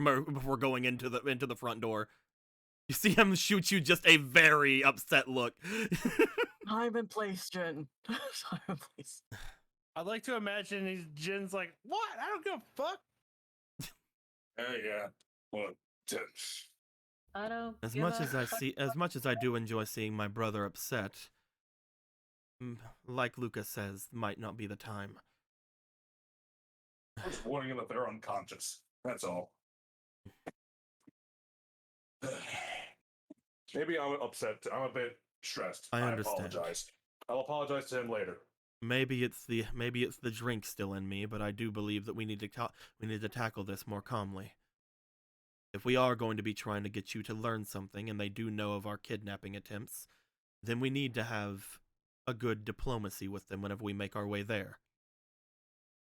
going into the front door. You see him shoot you just a very upset look. Time and place, Jin. Time and place. I'd like to imagine Jin's like, what? I don't give a fuck. Yeah. Well, I don't. As much as I do enjoy seeing my brother upset, like Lucas says, might not be the time. I'm just warning them that they're unconscious. That's all. Maybe I'm upset. I'm a bit stressed. I understand. Apologize. I'll apologize to him later. Maybe it's the drink still in me, but I do believe that we need to tackle this more calmly. If we are going to be trying to get you to learn something, and they do know of our kidnapping attempts, then we need to have a good diplomacy with them whenever we make our way there.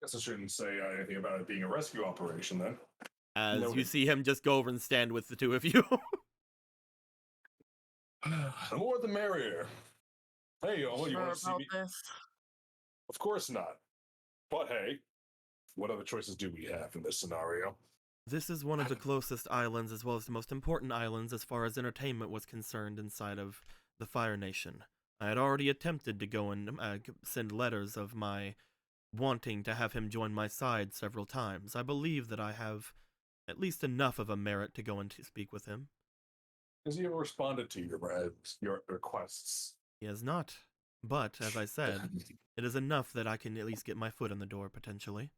Guess I shouldn't say anything about it being a rescue operation then. As you see him just go over and stand with the two of you. The more the merrier. Hey, you want to see me? This? Of course not. But hey, what other choices do we have in this scenario? This is one of the closest islands, as well as the most important islands as far as entertainment was concerned inside of the Fire Nation. I had already attempted to go and send letters of my wanting to have him join my side several times. I believe that I have at least enough of a merit to go and to speak with him. Has he ever responded to your requests? He has not. But, as I said, it is enough that I can at least get my foot in the door, potentially.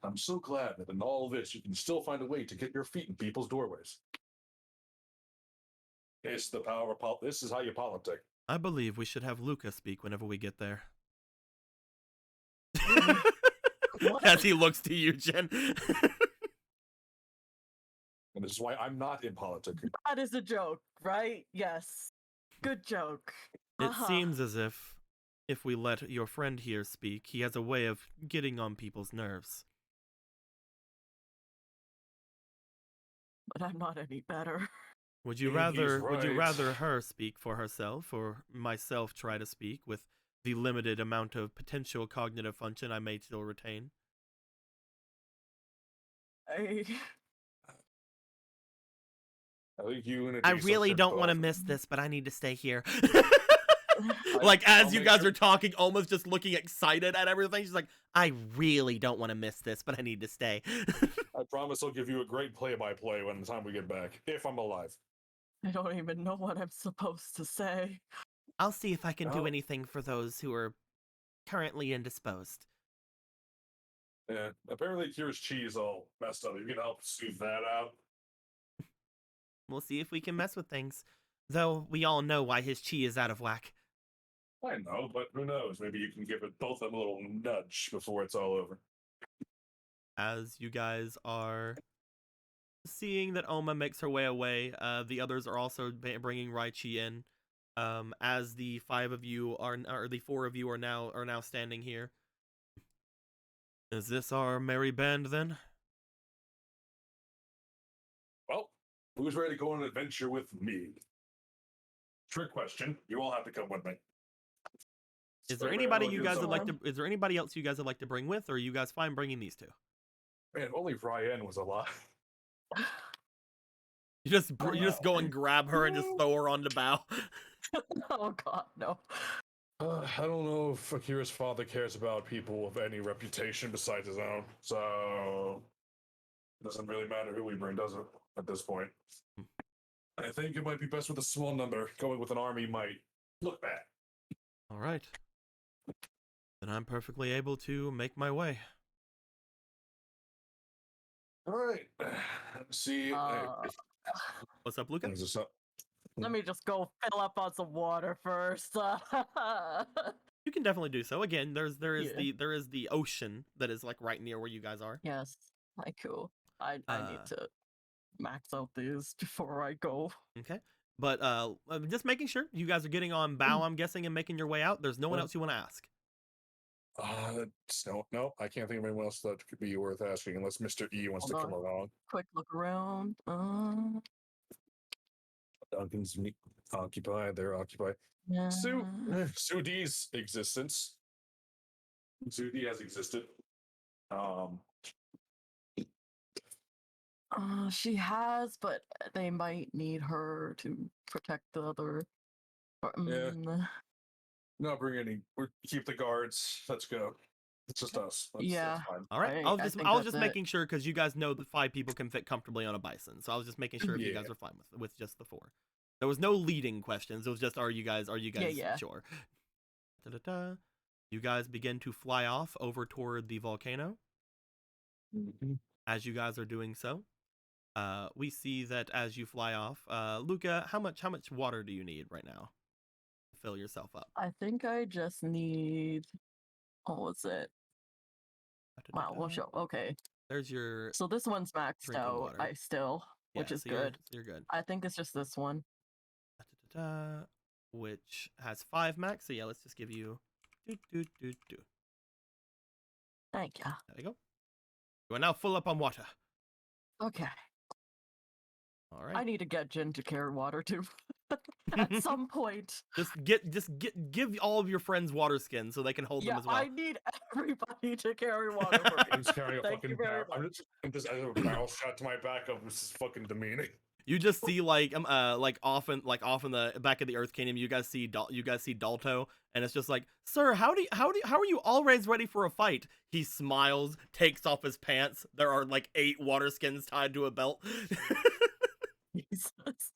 I'm so glad that in all this, you can still find a way to get your feet in people's doorways. It's the power of this is how you politic. I believe we should have Luca speak whenever we get there. As he looks to you, Jen. And this is why I'm not in politics. That is a joke, right? Yes. Good joke. It seems as if we let your friend here speak, he has a way of getting on people's nerves. But I'm not any better. Would you rather her speak for herself, or myself try to speak with the limited amount of potential cognitive function I may still retain. I think you and I really don't want to miss this, but I need to stay here. Like, I'll as you make guys sure- are talking, almost just looking excited at everything, she's like, I really don't want to miss this, but I need to stay. I promise I'll give you a great play-by-play when the time we get back, if I'm alive. I don't even know what I'm supposed to say. I'll see if I can do Oh. anything for those who are currently indisposed. Yeah, apparently Kira's chi is all messed up. You can help soothe that out. We'll see if we can mess with things. Though we all know why his chi is out of whack. I know, but who knows? Maybe you can give it both a little nudge before it's all over. As you guys are seeing that Oma makes her way away, the others are also bringing Raichi in. As the five of you are, or the four of you are now standing here. Is this our merry band then? Well, who's ready to go on an adventure with me? Trick question. You all have to come with me. Is there Anybody anybody wanna you do guys would like something? to? Is there anybody else you guys would like to bring with, or are you guys fine bringing these two? Man, only Ryan was alive. You just go and grab her and just throw her on the bow. Oh god, no. I don't know if Akira's father cares about people of any reputation besides his own, so it doesn't really matter who we bring, does it? At this point, I think it might be best with a small number. Going with an army might look bad. All right. Then I'm perfectly able to make my way. All right. Let's see. What's up, Luca? Is this up? Let me just go fill up on some water first. You can definitely do so. Again, there is Yeah. the ocean that is like right near where you guys are. Yes, cool. I need Uh, to max out these before I go. Okay. But just making sure you guys are getting on bow, I'm guessing, and making your way out. There's no one else you want to ask. No, I can't think of anyone else that could be worth asking unless Mr. E wants Hold to come on. along. Quick look around. Duncan's occupied. They're occupied. Yeah. Sue D's existence. Sue D has existed. She has, but they might need her to protect the other. Yeah. Not bring any. We keep the guards. Let's go. It's just us. Yeah. That's fine. All right. I I think was just that's it. making sure because you guys know that 5 people can fit comfortably on a bison. So I was just making sure if you Yeah. guys are fine with just the 4. There was no leading questions. It was just are you guys Yeah. sure? Da-da-da. You guys begin to fly off over toward the volcano. Mhm. As you guys are doing so, we see that as you fly off, Luca, how much water do you need right now to fill yourself up? I think I just need. What was it? Wow. Well, sure. Okay. There's your So this one's maxed drinking out. water. Which is so good. You're good. I think it's just this one. Which has 5 max. So yeah, let's just give you. Thank you. There you go. You are now full up on water. Okay. All right. I need to get Jin to carry water too. At some point. Just give all of your friends water skins so they can hold them Yeah, as well. I need everybody to carry water for me. I'm just carrying a Thank fucking you very barrel. I'm just I have a barrel shot to my back of this is fucking demeaning. You just see like off in the back of the Earth Kingdom, you guys see Dalto, and it's just like, sir, how are you always ready for a fight? He smiles, takes off his pants. There are like 8 water skins tied to a belt. Jesus.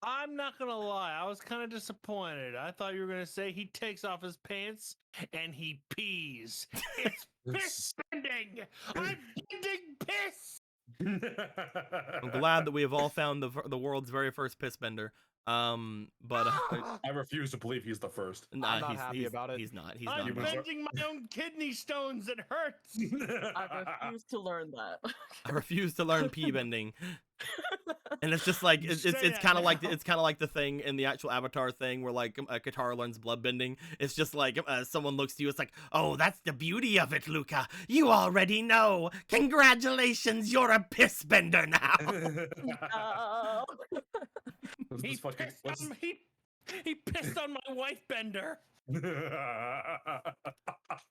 I'm not gonna lie, I was kind of disappointed. I thought you were gonna say he takes off his pants and he pees. It's piss bending. I'm bending piss. I'm glad that we have all found the world's very first piss bender. But I refuse to believe he's the first. nah, I'm not happy about it. He's not. He's I'm not. bro. bending my own kidney stones. It hurts. I refuse to learn that. I refuse to learn pee bending. And it's just like it's Say kind of that now. like the thing in the actual Avatar thing where like Katara learns blood bending. It's just like someone looks to you, it's like, oh, that's the beauty of it, Luca. You already know. Congratulations, you're a piss bender now. No. He pissed on my wife bender.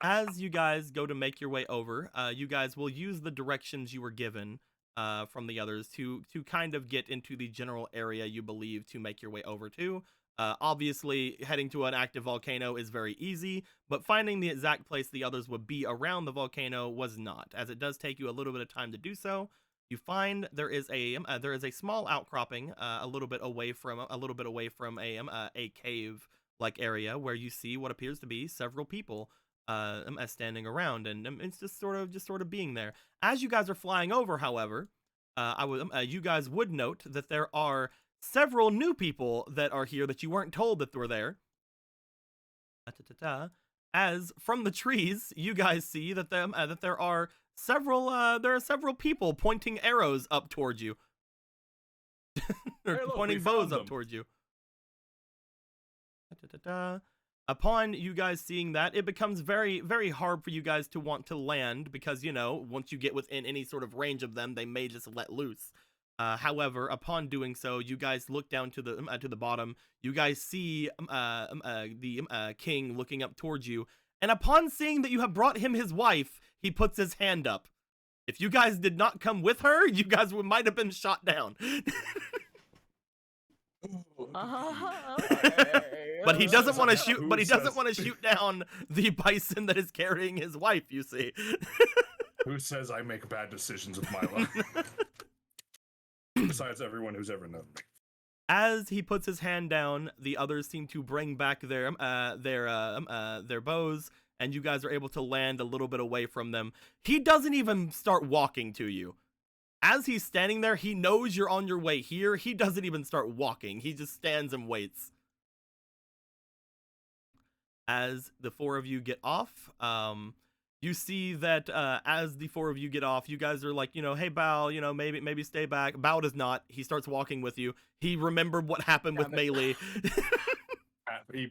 As you guys go to make your way over, you guys will use the directions you were given from the others to kind of get into the general area you believe to make your way over to. Obviously, heading to an active volcano is very easy, but finding the exact place the others would be around the volcano was not, as it does take you a little bit of time to do so. You find there is a small outcropping a little bit away from a cave like area where you see what appears to be several people standing around, and it's just sort of being there. As you guys are flying over, however, you guys would note that there are several new people that are here that you weren't told that were there. As from the trees, you guys see that there are several people pointing arrows up towards you, or Hey, look, pointing we bows found up them. towards you. Upon you guys seeing that, it becomes very, very hard for you guys to want to land because, once you get within any sort of range of them, they may just let loose. However, upon doing so, you guys look down to the bottom. You guys see the king looking up towards you, and upon seeing that you have brought him his wife, he puts his hand up. If you guys did not come with her, you guys might have been shot down. Okay. But he doesn't want to says- shoot. who But he doesn't says- want to shoot down the bison that is carrying his wife. You see. Who says I make bad decisions with my life? Besides everyone who's ever known me. As he puts his hand down, the others seem to bring back their bows, and you guys are able to land a little bit away from them. He doesn't even start walking to you. As he's standing there, he knows you're on your way here. He doesn't even start walking. He just stands and waits. As the four of you get off, you see that as the four of you get off, you guys are like, hey, Bao, maybe stay back. Bao does not. He starts walking with you. He remembered what happened with Melee. He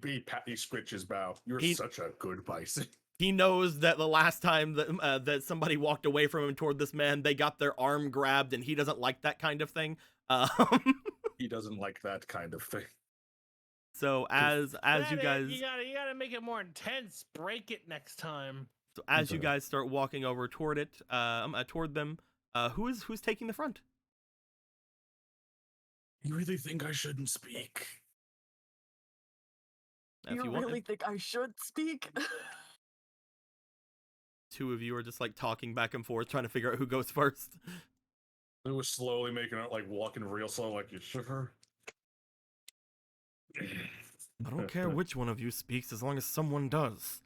scritches Bow. You're such a good bison. He knows that the last time that somebody walked away from him toward this man, they got their arm grabbed, and he doesn't like that kind of thing. He doesn't like that kind of thing. So as you guys, you gotta make it more intense. Break it next time. So as you guys start walking over toward it, toward them, who's taking the front? You really think I shouldn't speak? If You want really to. think I should speak? Two of you are just like talking back and forth, trying to figure out who goes first. It was slowly making it, like walking real slow, like you sure. I don't care which one of you speaks as long as someone does.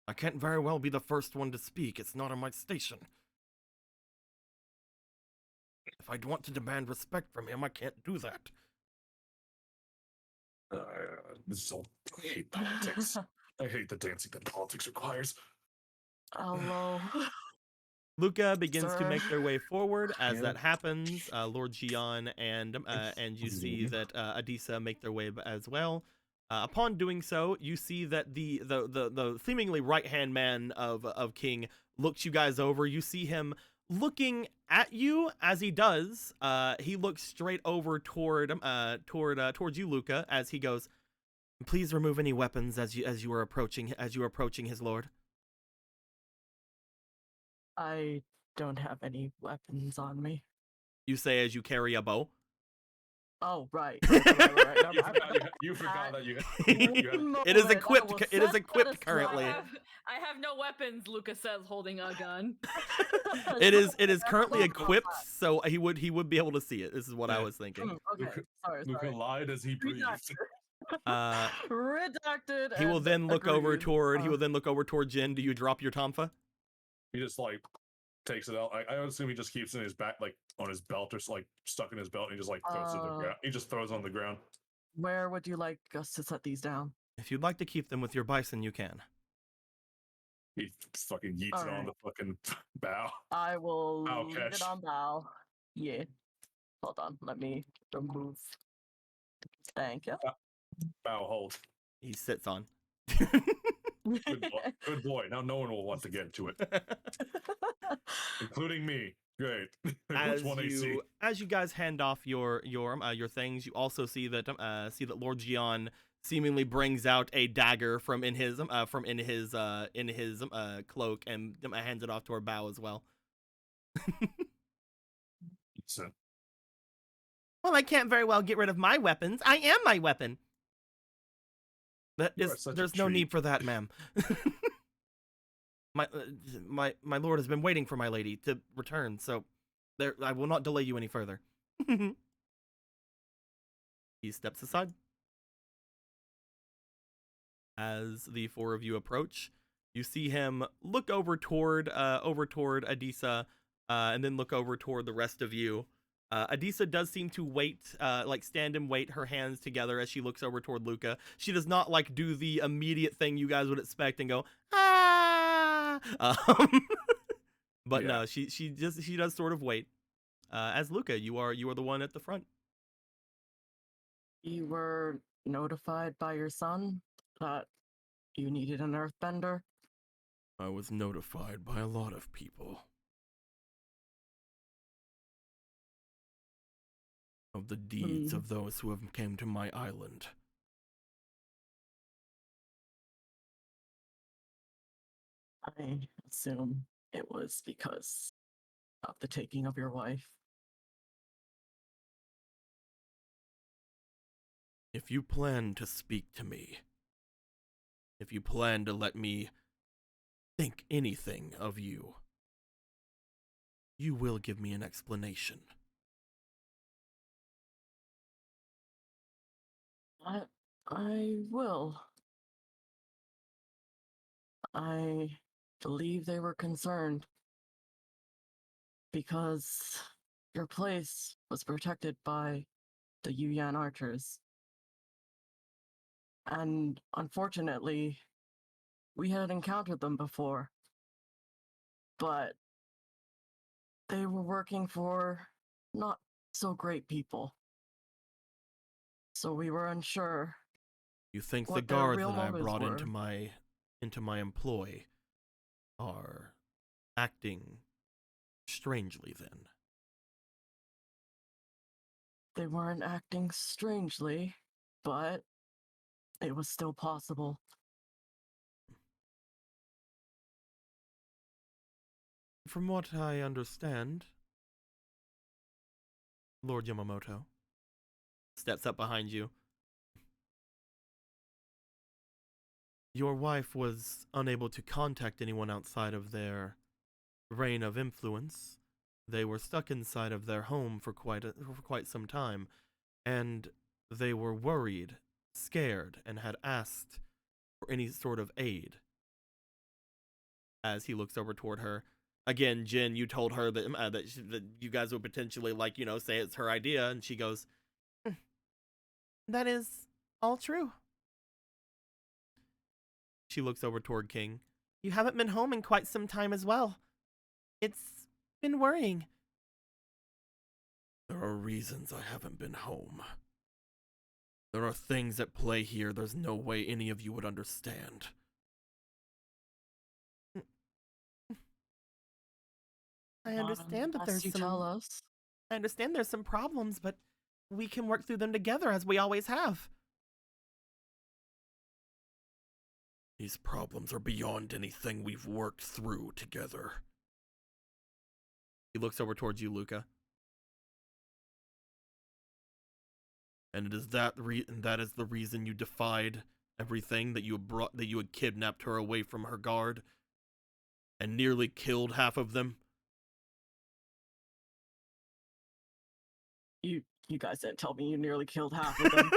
I can't very well be the first one to speak. It's not on my station. If I want to demand respect from him, I can't do that. I hate politics. I hate the dancing that politics requires. Hello. Luca begins to make Sir. their way forward. As Yeah. that happens, Lord Gian and you see that Adisa make their way as well. Upon doing so, you see that the seemingly right-hand man of King looks you guys over. You see him looking at you. As he does, he looks straight over towards you, Luca, as he goes, "Please remove any weapons as you are approaching his lord." I don't have any weapons on me. You say as you carry a bow. Oh, right. You forgot that you had It is equipped. It is equipped currently. I have no weapons, Lucas says, holding a gun. It is currently equipped, so he would be able to see it. This is what I was thinking. Okay, sorry. Luca lied as he breathed. Redacted. He will and then look over agreed. toward Jin. Do you drop your tonfa? He just like takes it out. I assume he just keeps it in his back, like on his belt, or like stuck in his belt, and he just like throws it on the ground. He just throws it on the ground. Where would you like us to set these down? If you'd like to keep them with your bison, you can. He fucking yeets it on the fucking bow. I will Bow leave catch. it on bow. Yeah. Hold on. Let me remove. Thank you. Bow hold. He sits on. Good boy. Good boy. Now no one will want to get into it, including me. Great. Which one AC? As you guys hand off your things, you also see that Lord Gian seemingly brings out a dagger from in his cloak and hands it off to her bow as well. So, Well, I can't very well get rid of my weapons. I am my weapon. You are such a There's no treat. need for that, ma'am. My lord has been waiting for my lady to return, so I will not delay you any further. He steps aside. As the four of you approach, you see him look over toward Adisa, and then look over toward the rest of you. Adisa does seem to wait, like stand and wait, her hands together as she looks over toward Luca. She does not like do the immediate thing you guys would expect and go, ah! But Yeah. no, she does sort of wait. As Luca, you are the one at the front. You were notified by your son that you needed an earthbender? I was notified by a lot of people of the deeds of those who have came to my island. I assume it was because of the taking of your wife. If you plan to speak to me, if you plan to let me think anything of you, you will give me an explanation. I will. I believe they were concerned because your place was protected by the Yuyan archers. And unfortunately, we had encountered them before, but they were working for not so great people. So we were unsure. You think the What their guards real that I motives brought were. into my employ are acting strangely then? They weren't acting strangely, but it was still possible. From what I understand, Lord Yamamoto steps up behind you. Your wife was unable to contact anyone outside of their reign of influence. They were stuck inside of their home for quite some time, and they were worried, scared, and had asked for any sort of aid. As he looks over toward her, again, Jin, you told her that that you guys would potentially, like, say it's her idea, and she goes, "That is all true." She looks over toward King. "You haven't been home in quite some time as well. It's been worrying." "There are reasons I haven't been home. There are things at play here there's no way any of you would understand." I understand that there's you some. tell us. I understand there's some problems, but we can work through them together as we always have. These problems are beyond anything we've worked through together. He looks over towards you, Luca. And it is that is the reason you defied everything, that you had kidnapped her away from her guard and nearly killed half of them. You guys didn't tell me you nearly killed half of them.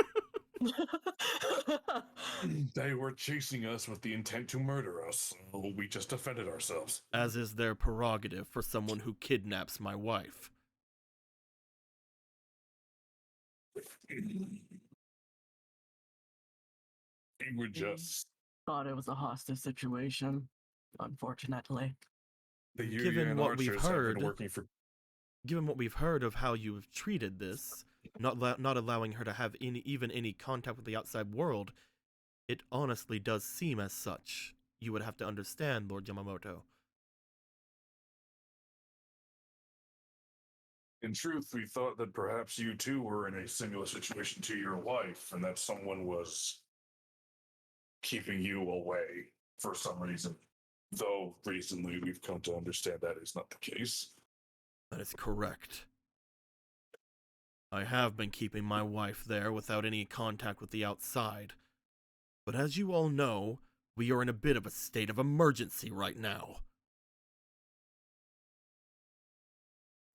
They were chasing us with the intent to murder us, so we just defended ourselves. As is their prerogative for someone who kidnaps my wife. We were just... Thought it was a hostage situation, unfortunately. The Given Yuyan what we've archers have heard, been working for... Given what we've heard of how you've treated this, not allowing her to have any contact with the outside world, it honestly does seem as such. You would have to understand, Lord Yamamoto. In truth, we thought that perhaps you too were in a similar situation to your wife, and that someone was keeping you away for some reason. Though recently we've come to understand that is not the case. That is correct. I have been keeping my wife there without any contact with the outside. But as you all know, we are in a bit of a state of emergency right now.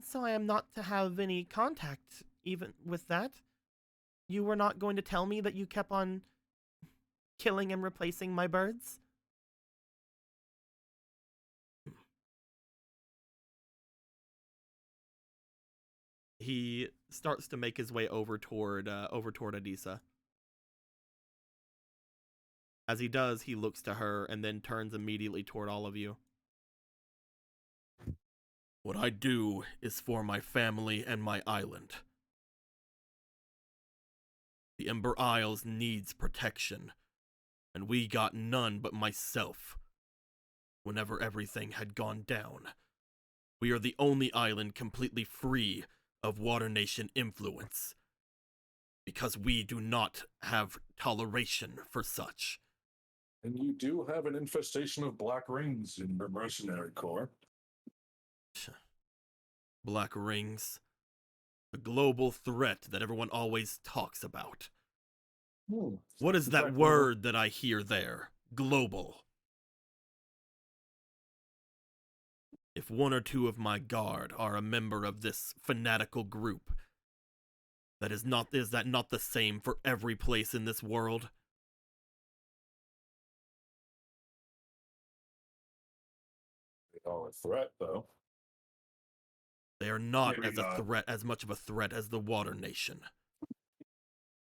So I am not to have any contact even with that? You were not going to tell me that you kept on killing and replacing my birds? He starts to make his way over toward Adisa. As he does, he looks to her and then turns immediately toward all of you. What I do is for my family and my island. The Ember Isles needs protection, and we got none but myself. Whenever everything had gone down, we are the only island completely free of Water Nation influence, because we do not have toleration for such. And you do have an infestation of black rings in your mercenary corps. Black rings. The global threat that everyone always talks about. What is that word that I hear there? Global. If one or two of my guard are a member of this fanatical group, is that not the same for every place in this world? They are a threat, though. They are not Maybe as much of a threat as the Water Nation,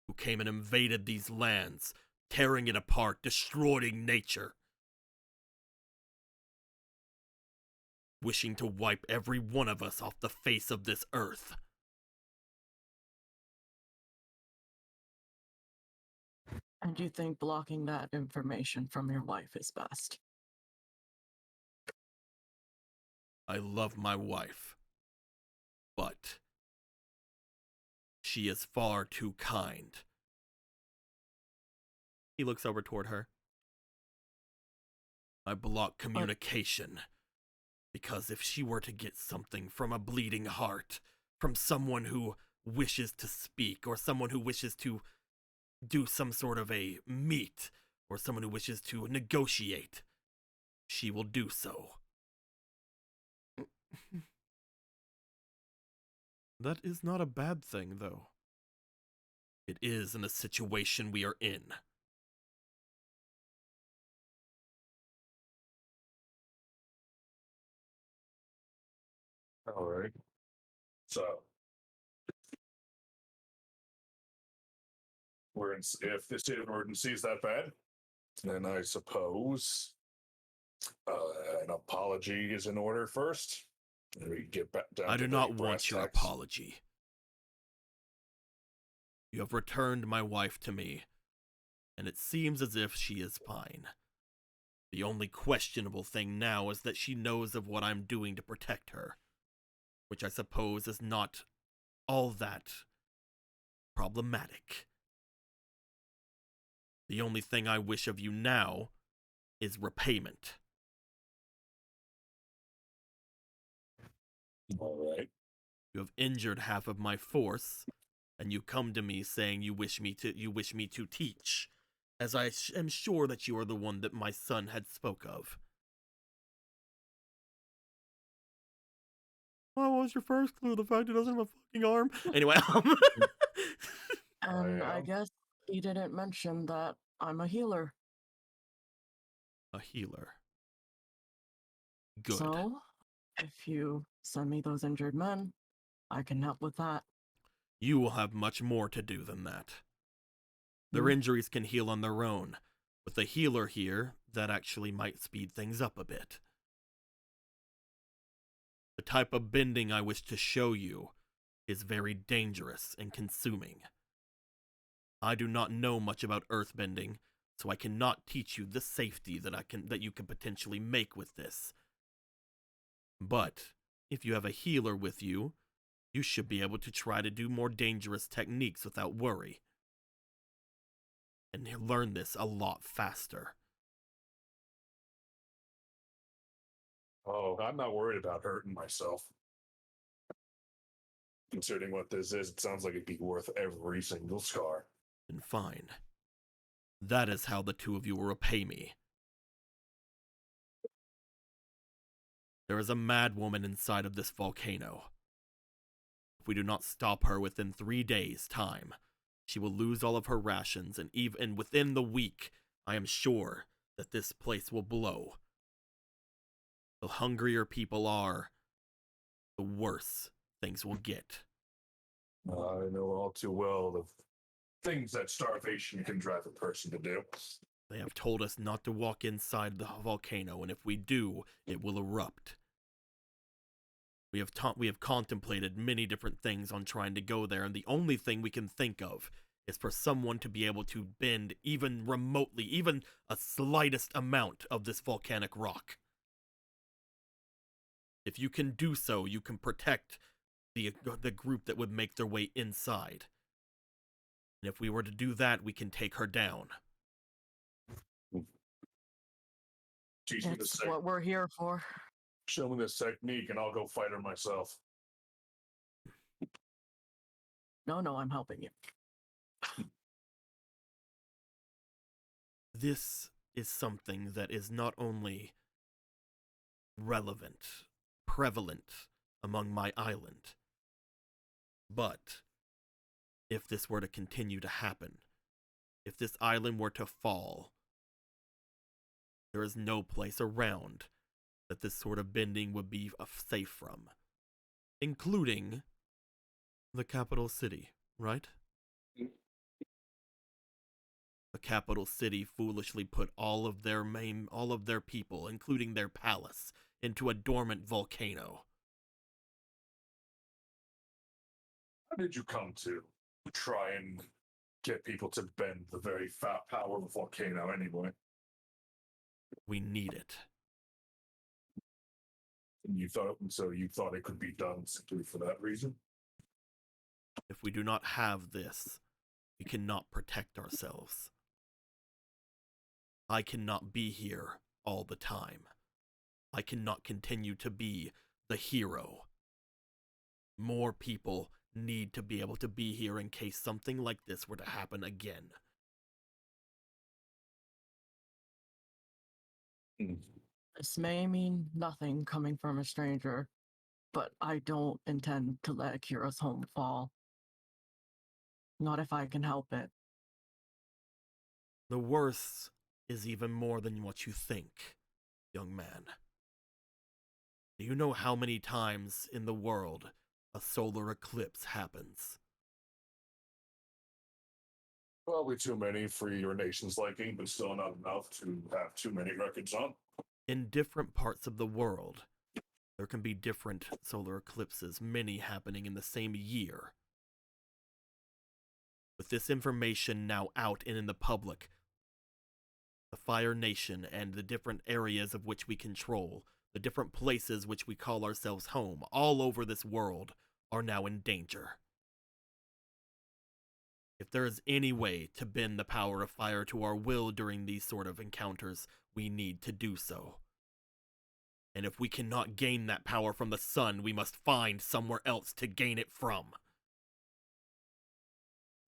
who came and invaded these lands, tearing it apart, destroying nature, wishing to wipe every one of us off the face of this earth. And you think blocking that information from your wife is best? I love my wife, but she is far too kind. He looks over toward her. I block communication, because if she were to get something from a bleeding heart, from someone who wishes to speak, or someone who wishes to do some sort of a meet, or someone who wishes to negotiate, she will do so. That is not a bad thing, though. It is in the situation we are in. All right. So, if the state of emergency is that bad, then I suppose an apology is in order first. And we get back down I to do the not brass want your tacks. apology. You have returned my wife to me, and it seems as if she is fine. The only questionable thing now is that she knows of what I'm doing to protect her, which I suppose is not all that problematic. The only thing I wish of you now is repayment. All right. You have injured half of my force, and you come to me saying you wish me to teach, as I am sure that you are the one that my son had spoke of. What was your first clue? The fact it doesn't have a fucking arm? Anyway, And I guess he didn't mention that I'm a healer. A healer. Good. So, if you send me those injured men, I can help with that. You will have much more to do than that. Their injuries can heal on their own. With a healer here, that actually might speed things up a bit. The type of bending I wish to show you is very dangerous and consuming. I do not know much about earthbending, so I cannot teach you the safety that you can potentially make with this. But if you have a healer with you, you should be able to try to do more dangerous techniques without worry. and learn this a lot faster. Oh, I'm not worried about hurting myself. Considering what this is, it sounds like it'd be worth every single scar. And fine. That is how the two of you will repay me. There is a mad woman inside of this volcano. If we do not stop her within 3 days' time, she will lose all of her rations, and even within the week, I am sure that this place will blow. The hungrier people are, the worse things will get. I know all too well the things that starvation can drive a person to do. They have told us not to walk inside the volcano, and if we do, it will erupt. We have contemplated many different things on trying to go there, and the only thing we can think of is for someone to be able to bend even remotely, even a slightest amount of this volcanic rock. If you can do so, you can protect the group that would make their way inside. And if we were to do that, we can take her down. Teach me That's what we're here for. Show me this technique and I'll go fight her myself. No, I'm helping you. This is something that is not only relevant, prevalent among my island, but if this were to continue to happen, if this island were to fall, there is no place around that this sort of bending would be safe from, including the capital city, right? The capital city foolishly put all of their people, including their palace, into a dormant volcano. How did you come to try and get people to bend the very power of a volcano anyway? We need it. And you thought it could be done simply for that reason? If we do not have this, we cannot protect ourselves. I cannot be here all the time. I cannot continue to be the hero. More people need to be able to be here in case something like this were to happen again. This may mean nothing coming from a stranger, but I don't intend to let Akira's home fall. Not if I can help it. The worst is even more than what you think, young man. Do you know how many times in the world a solar eclipse happens? Probably too many for your nation's liking, but still not enough to have too many records on. In different parts of the world, there can be different solar eclipses, many happening in the same year. With this information now out and in the public, the Fire Nation and the different areas of which we control, the different places which we call ourselves home, all over this world, are now in danger. If there is any way to bend the power of fire to our will during these sort of encounters, we need to do so. And if we cannot gain that power from the sun, we must find somewhere else to gain it from.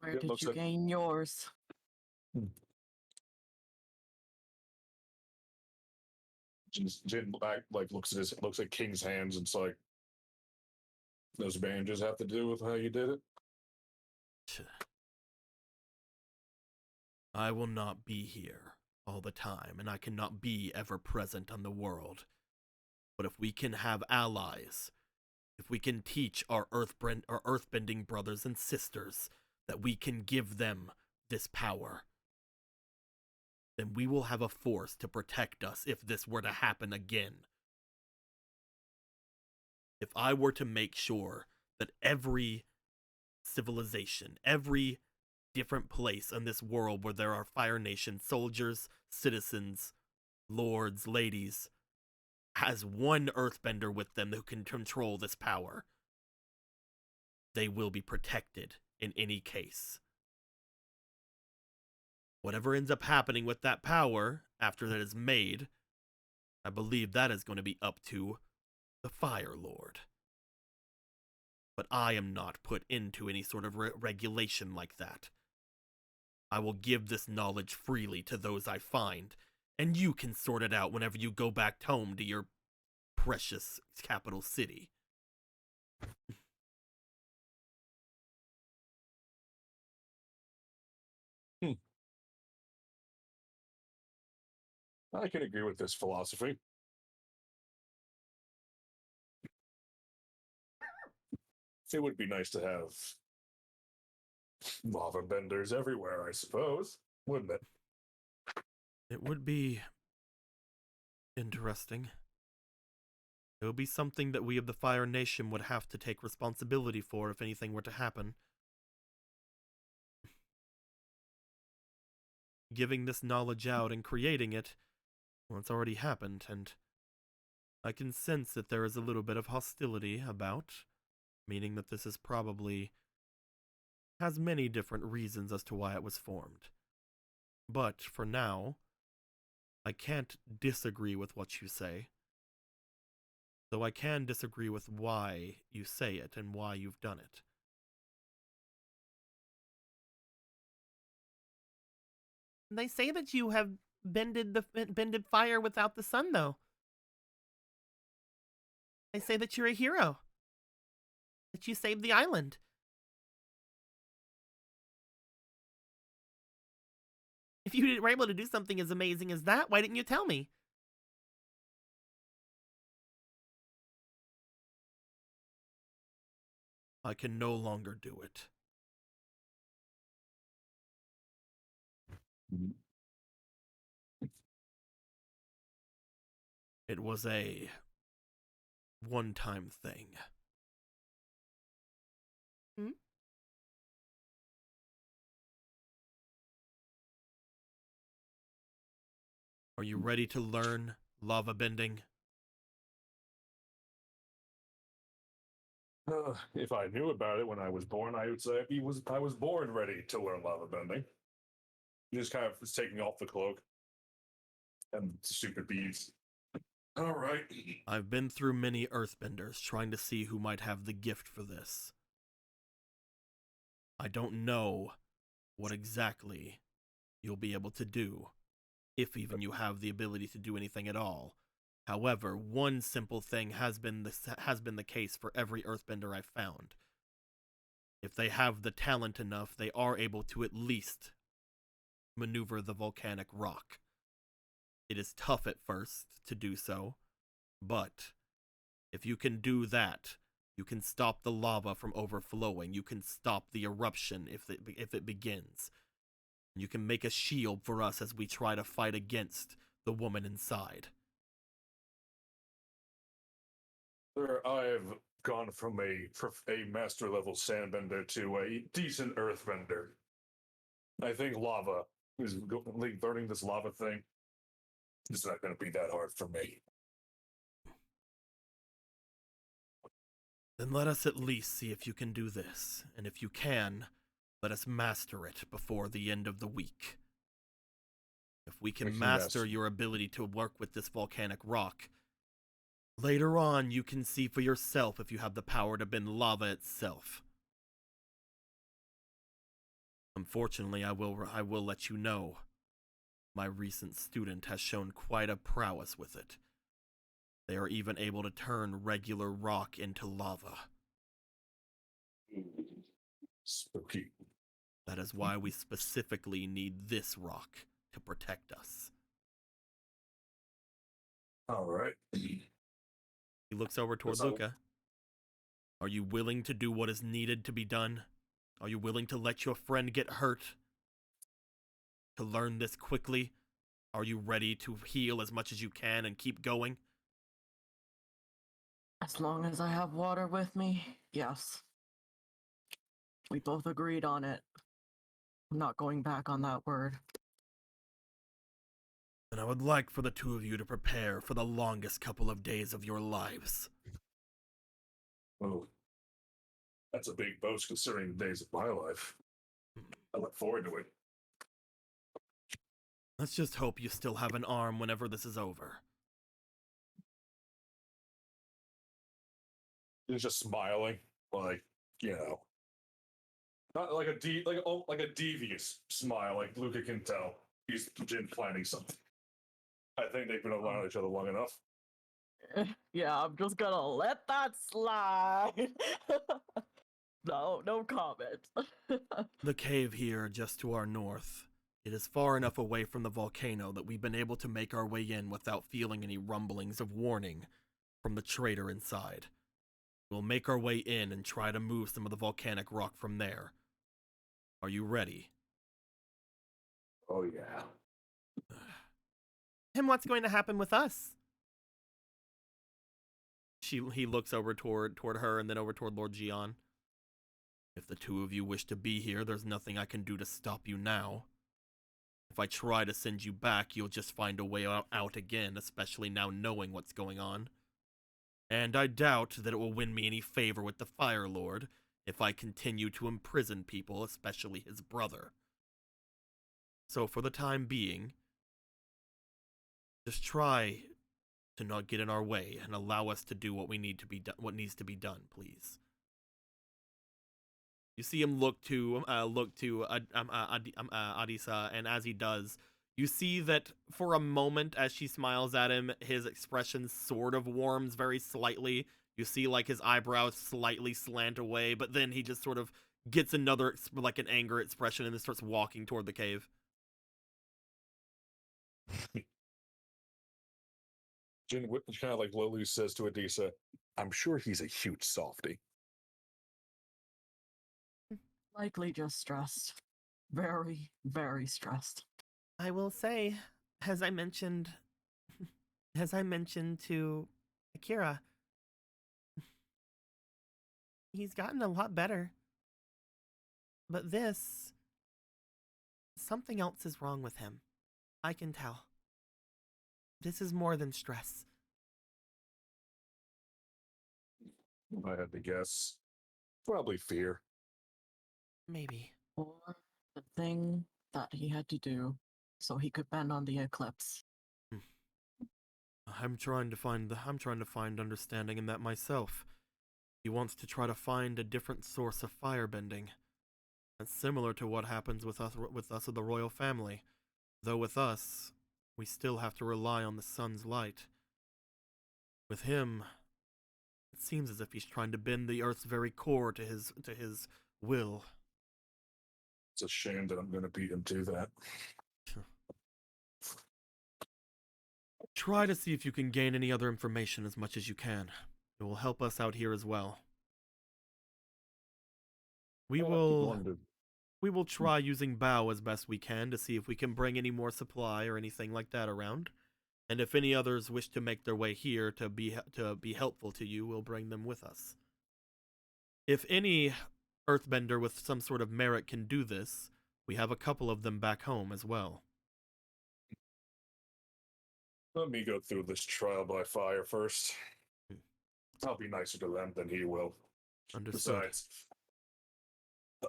Where did you gain yours? Jin looks at King's hands and it's like, those bandages have to do with how you did it? I will not be here all the time, and I cannot be ever present on the world. But if we can have allies, if we can teach our earthbending brothers and sisters that we can give them this power, then we will have a force to protect us if this were to happen again. If I were to make sure that every civilization, every different place in this world where there are Fire Nation soldiers, citizens, lords, ladies, has one earthbender with them who can control this power, they will be protected in any case. Whatever ends up happening with that power after that is made, I believe that is going to be up to the Fire Lord. But I am not put into any sort of regulation like that. I will give this knowledge freely to those I find, and you can sort it out whenever you go back home to your precious capital city. I can agree with this philosophy. It would be nice to have lava benders everywhere, I suppose, wouldn't it? It would be interesting. It would be something that we of the Fire Nation would have to take responsibility for if anything were to happen. Giving this knowledge out and creating it, well, it's already happened, and I can sense that there is a little bit of hostility about, meaning that this is probably has many different reasons as to why it was formed. But for now, I can't disagree with what you say, though I can disagree with why you say it and why you've done it. They say that you have bended fire without the sun, though. They say that you're a hero. That you saved the island. If you were able to do something as amazing as that, why didn't you tell me? I can no longer do it. It was a one-time thing. Hmm? Are you ready to learn lava bending? If I knew about it when I was born, I would say I was born ready to learn lava bending. He just kind of was taking off the cloak and the stupid beads. All right. I've been through many earthbenders trying to see who might have the gift for this. I don't know what exactly you'll be able to do, if even you have the ability to do anything at all. However, one simple thing has been the case for every earthbender I've found. If they have the talent enough, they are able to at least maneuver the volcanic rock. It is tough at first to do so, but if you can do that, you can stop the lava from overflowing. You can stop the eruption if it begins. You can make a shield for us as we try to fight against the woman inside. Sir, I've gone from a master level sandbender to a decent earthbender. I think lava is learning this lava thing. It's not going to be that hard for me. Then let us at least see if you can do this, and if you can, let us master it before the end of the week. If we can master your ability to work with this volcanic rock, later on you can see for yourself if you have the power to bend lava itself. Unfortunately, I will let you know, my recent student has shown quite a prowess with it. They are even able to turn regular rock into lava. Spooky. That is why we specifically need this rock to protect us. All right. He looks over toward Luca. Are you willing to do what is needed to be done? Are you willing to let your friend get hurt? To learn this quickly? Are you ready to heal as much as you can and keep going? As long as I have water with me, yes. We both agreed on it. I'm not going back on that word. And I would like for the two of you to prepare for the longest couple of days of your lives. Oh, that's a big boast considering the days of my life. I look forward to it. Let's just hope you still have an arm whenever this is over. He's just smiling, like, not like a devious smile, like Luca can tell. He's Jin planning something. I think they've been around each other long enough. Yeah, I'm just gonna let that slide. No comment. The cave here, just to our north. It is far enough away from the volcano that we've been able to make our way in without feeling any rumblings of warning from the traitor inside. We'll make our way in and try to move some of the volcanic rock from there. Are you ready? Oh, yeah. And what's going to happen with us? He looks over toward her and then over toward Lord Jian. If the two of you wish to be here, there's nothing I can do to stop you now. If I try to send you back, you'll just find a way out again, especially now knowing what's going on. And I doubt that it will win me any favor with the Fire Lord if I continue to imprison people, especially his brother. So for the time being, just try to not get in our way and allow us to do what needs to be done, please. You see him look to Adisa, and as he does, you see that for a moment, as she smiles at him, his expression sort of warms very slightly. You see, like, his eyebrows slightly slant away, but then he just sort of gets another, like, an anger expression and then starts walking toward the cave. Jin kind of like lowly says to Adisa, I'm sure he's a huge softie. Likely just stressed. Very, very stressed. I will say, as I mentioned to Akira, he's gotten a lot better. But something else is wrong with him. I can tell. This is more than stress. I had to guess. Probably fear. Maybe. Or the thing that he had to do so he could bend on the eclipse. I'm trying to find understanding in that myself. He wants to try to find a different source of firebending. That's similar to what happens with us of the royal family. Though with us, we still have to rely on the sun's light. With him, it seems as if he's trying to bend the earth's very core to his will. It's a shame that I'm going to beat him to that. Try to see if you can gain any other information as much as you can. It will help us out here as well. We will try using Bao as best we can to see if we can bring any more supply or anything like that around. And if any others wish to make their way here to be helpful to you, we'll bring them with us. If any earthbender with some sort of merit can do this, we have a couple of them back home as well. Let me go through this trial by fire first. I'll be nicer to them than he will. Understood. Besides,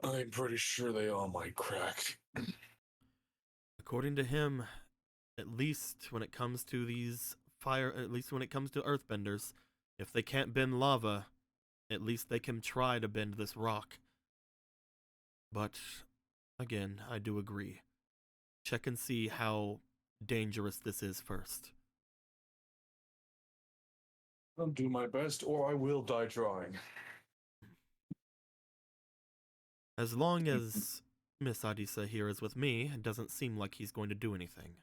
I'm pretty sure they all might crack. According to him, at least when it comes to earthbenders, if they can't bend lava, at least they can try to bend this rock. But, again, I do agree. Check and see how dangerous this is first. I'll do my best, or I will die trying. As long as Miss Adisa here is with me, it doesn't seem like he's going to do anything.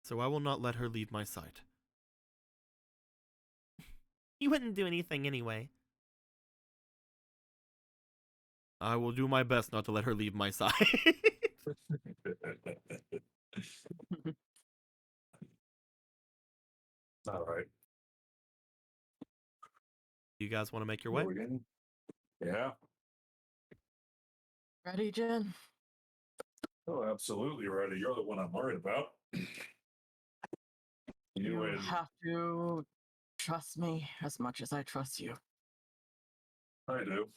So I will not let her leave my sight. He wouldn't do anything anyway. I will do my best not to let her leave my side. All right. You guys want to make your way? Yeah. Ready, Jen? Oh, absolutely ready. You're the one I'm worried about. You have to trust me as much as I trust you. I do.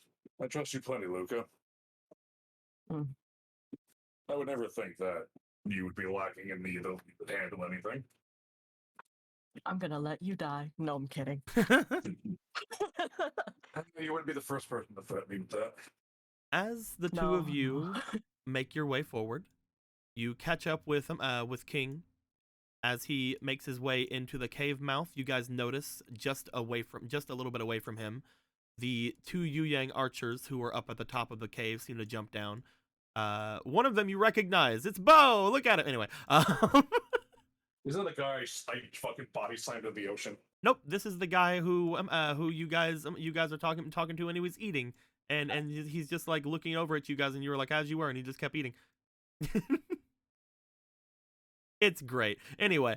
I trust you plenty, Luca. Mm. I would never think that. you would be lacking in the ability to handle anything. I'm gonna let you die. No, I'm kidding. You wouldn't be the first person to threaten me with that. As the two of you make your way forward, you catch up with King as he makes his way into the cave mouth. You guys notice just a little bit away from him, the two Yu Yang archers who are up at the top of the cave seem to jump down. One of them you recognize. It's Bo. Look at it. Anyway. Isn't the guy I fucking body slammed in the ocean? Nope. This is the guy who you guys are talking to, and he was eating, and he's just like looking over at you guys, and you were like, as you were, and he just kept eating. It's great. Anyway,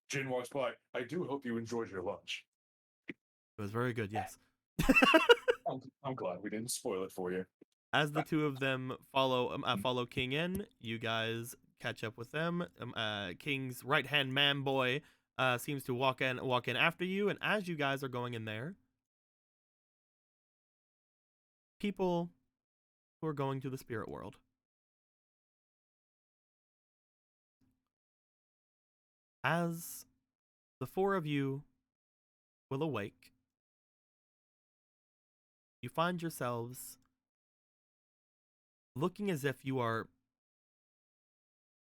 Jin walks by. I do hope you enjoyed your lunch. It was very good. Yes. I'm glad we didn't spoil it for you. As the two of them follow King in, you guys catch up with them. King's right-hand man boy seems to walk in after you, and as you guys are going in there, people who are going to the spirit world. As the four of you will awake, you find yourselves looking as if you are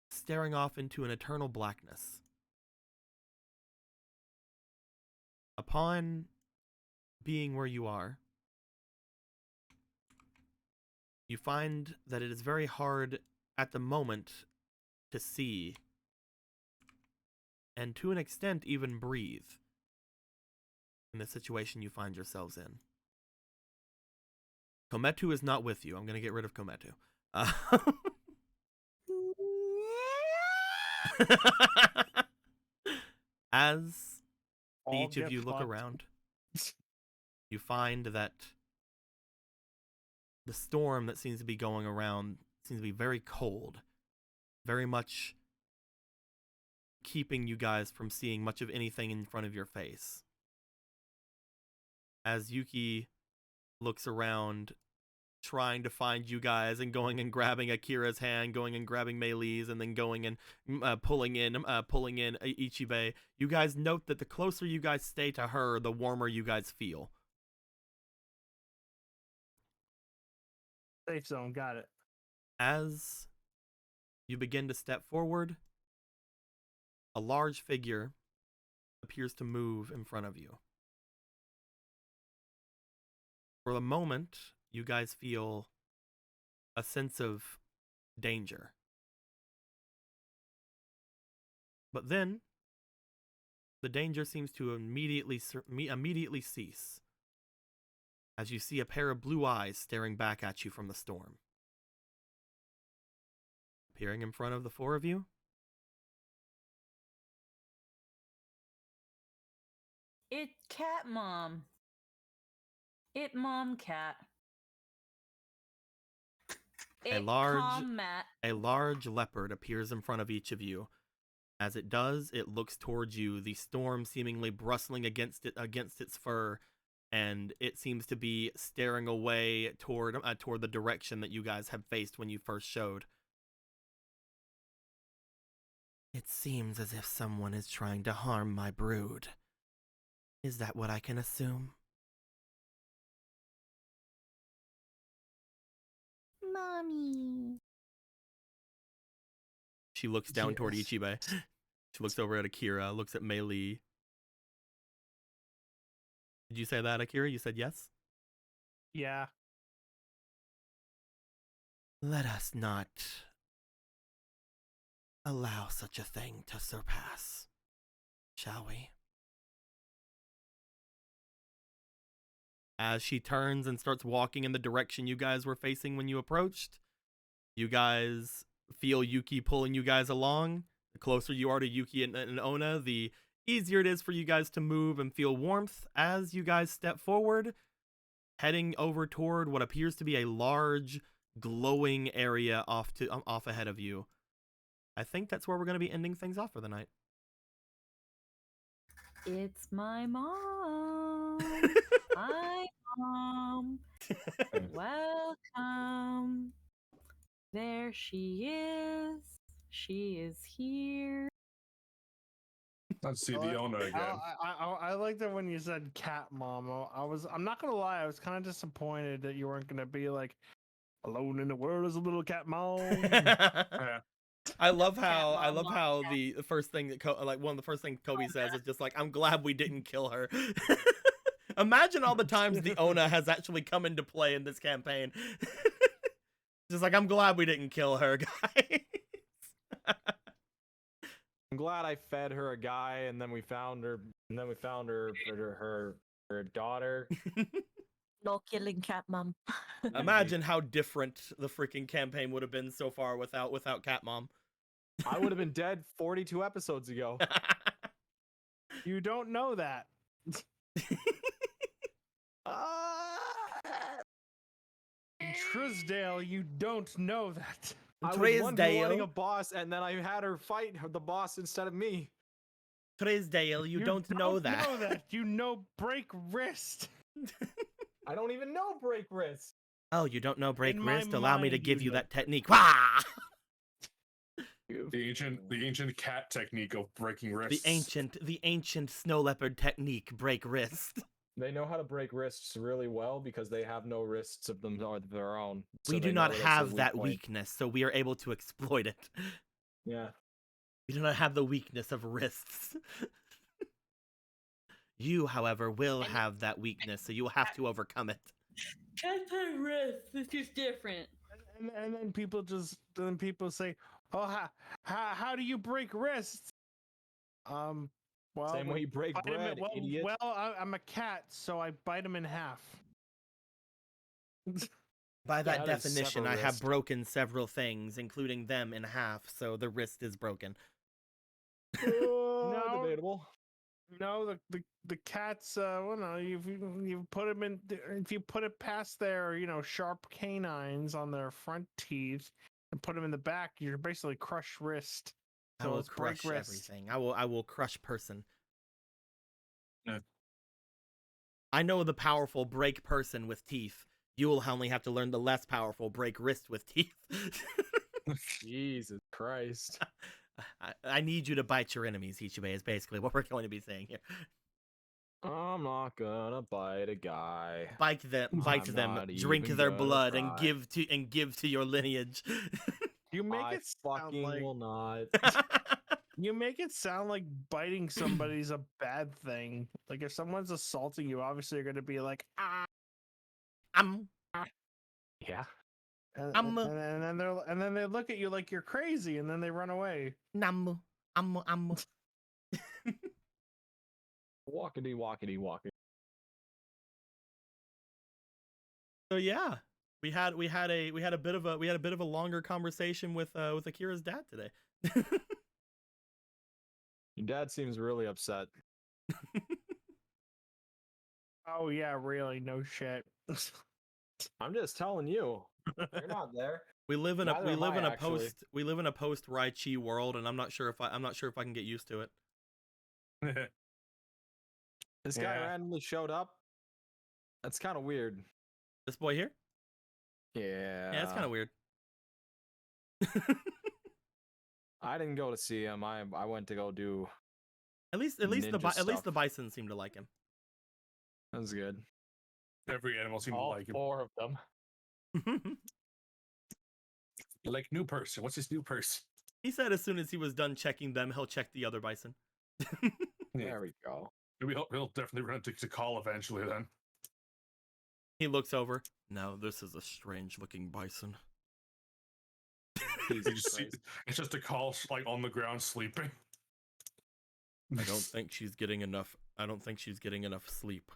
staring off into an eternal blackness. Upon being where you are, you find that it is very hard at the moment to see, and to an extent even breathe, in the situation you find yourselves in. Kometu is not with you. I'm going to get rid of Kometu. As each of you look around, you find that the storm that seems to be going around seems to be very cold, very much keeping you guys from seeing much of anything in front of your face. As Yuki looks around, trying to find you guys, and going and grabbing Akira's hand, going and grabbing Mei's, and then going and pulling in Ichibei. You guys note that the closer you guys stay to her, the warmer you guys feel. Safe zone, got it. As you begin to step forward, a large figure appears to move in front of you. For the moment, you guys feel a sense of danger. But then, the danger seems to immediately cease, as you see a pair of blue eyes staring back at you from the storm. Appearing in front of the four of you, It cat mom. It mom cat. a large leopard appears in front of each of you. As it does, it looks towards you, the storm seemingly bristling against its fur, and it seems to be staring away toward the direction that you guys have faced when you first showed. It seems as if someone is trying to harm my brood. Is that what I can assume? Mommy. She looks down toward Ichibei. She looks over at Akira, looks at Mei. Did you say that, Akira? You said yes? Yeah. Let us not allow such a thing to surpass, shall we? As she turns and starts walking in the direction you guys were facing when you approached, you guys feel Yuki pulling you guys along. The closer you are to Yuki and Ona, the easier it is for you guys to move and feel warmth as you guys step forward, heading over toward what appears to be a large, glowing area off ahead of you. I think that's where we're going to be ending things off for the night. It's my mom. Hi, Mom. Welcome. There she is. She is here. Let's see the owner again. I liked it when you said cat mom. I'm not gonna lie, I was kind of disappointed that you weren't gonna be like alone in the world as a little cat mom. Yeah. I love how the first thing that one of the first things Kobe says is just like, I'm glad we didn't kill her. Imagine all the times the Ona has actually come into play in this campaign. Just like, I'm glad we didn't kill her, guys. I'm glad I fed her a guy, and then we found her, her daughter. No killing cat mom. Imagine how different the freaking campaign would have been so far without Cat Mom. I would have been dead 42 episodes ago. You don't know that. In Trisdale, you don't know that. I was one-to-one a boss, and then I had her fight the boss instead of me. Trisdale, you don't know that. You know break wrist. I don't even know break wrist. Oh, you don't know break In my wrist? Allow me to mind, give you you know. that technique. Wah! The ancient cat technique of breaking wrists. The ancient snow leopard technique, break wrist. They know how to break wrists really well because they have no wrists of them of their own. So We they do know not that it's a have weak that point. weakness, so we are able to exploit it. Yeah. We do not have the weakness of wrists. You, however, will have that weakness, so you will have to overcome it. Cats have wrists. This is different. And then people say, "Oh, how do you break wrists?" Well, Same way you break bite 'em bread, idiot. Well, I'm a cat, so I bite them in half. By that That is definition, sever I have wrist. broken several things, including them in half, so the wrist is broken. No. Debatable. No, the cats. Well, no, you put them in. If you put it past their, sharp canines on their front teeth and put them in the back, you're basically crush wrist. I So will it's break crush wrist. everything. I will crush person. Yeah. I know the powerful break person with teeth. You will only have to learn the less powerful break wrist with teeth. Jesus Christ. I need you to bite your enemies, Ichibei, is basically what we're going to be saying here. I'm not gonna bite a guy. Bite them, I'm not drink even their gonna blood, and try. give to your lineage. You make I it sound fucking like will not. you make it sound like biting somebody's a bad thing. Like if someone's assaulting you, obviously you're gonna be like, ah. Yeah. And then they look at you like you're crazy, and then they run away. Walkity walkity walkity. So yeah, we had a bit of a longer conversation with Akira's dad today. Your dad seems really upset. Oh yeah, really? No shit. I'm just telling you. You're not there. We live in Neither am I, actually. a post Raichi world, and I'm not sure if I can get used to it. This guy randomly showed up. That's kind of weird. This boy here? Yeah. Yeah, it's kind of weird. I didn't go to see him. I went to go do. At least the bison seemed to like him. That was good. Every animal seemed All to like him. 4 of them. Like new person. What's his new person? He said as soon as he was done checking them, he'll check the other bison. There we go. He'll definitely run to call eventually then. He looks over. Now this is a strange looking bison. It's just a call like on the ground sleeping. I don't think she's getting enough. I don't think she's getting enough sleep.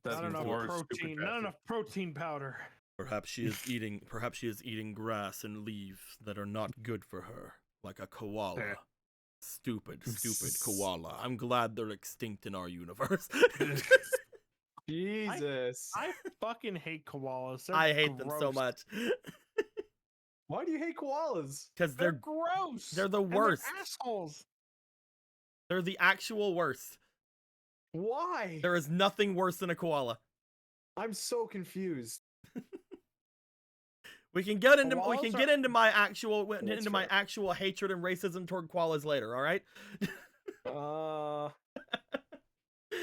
Not enough protein. Not enough protein powder. Perhaps she is eating grass and leaves that are not good for her, like a koala. Yeah. Stupid koala. I'm glad they're extinct in our universe. Jesus. I fucking hate koalas. They're I hate them so gross. much. Why do you hate koalas? Because They're gross. They're the and they're worst. assholes. They're the actual worst. Why? There is nothing worse than a koala. I'm so confused. We can get into my actual fair. actual hatred and racism toward koalas later. All right.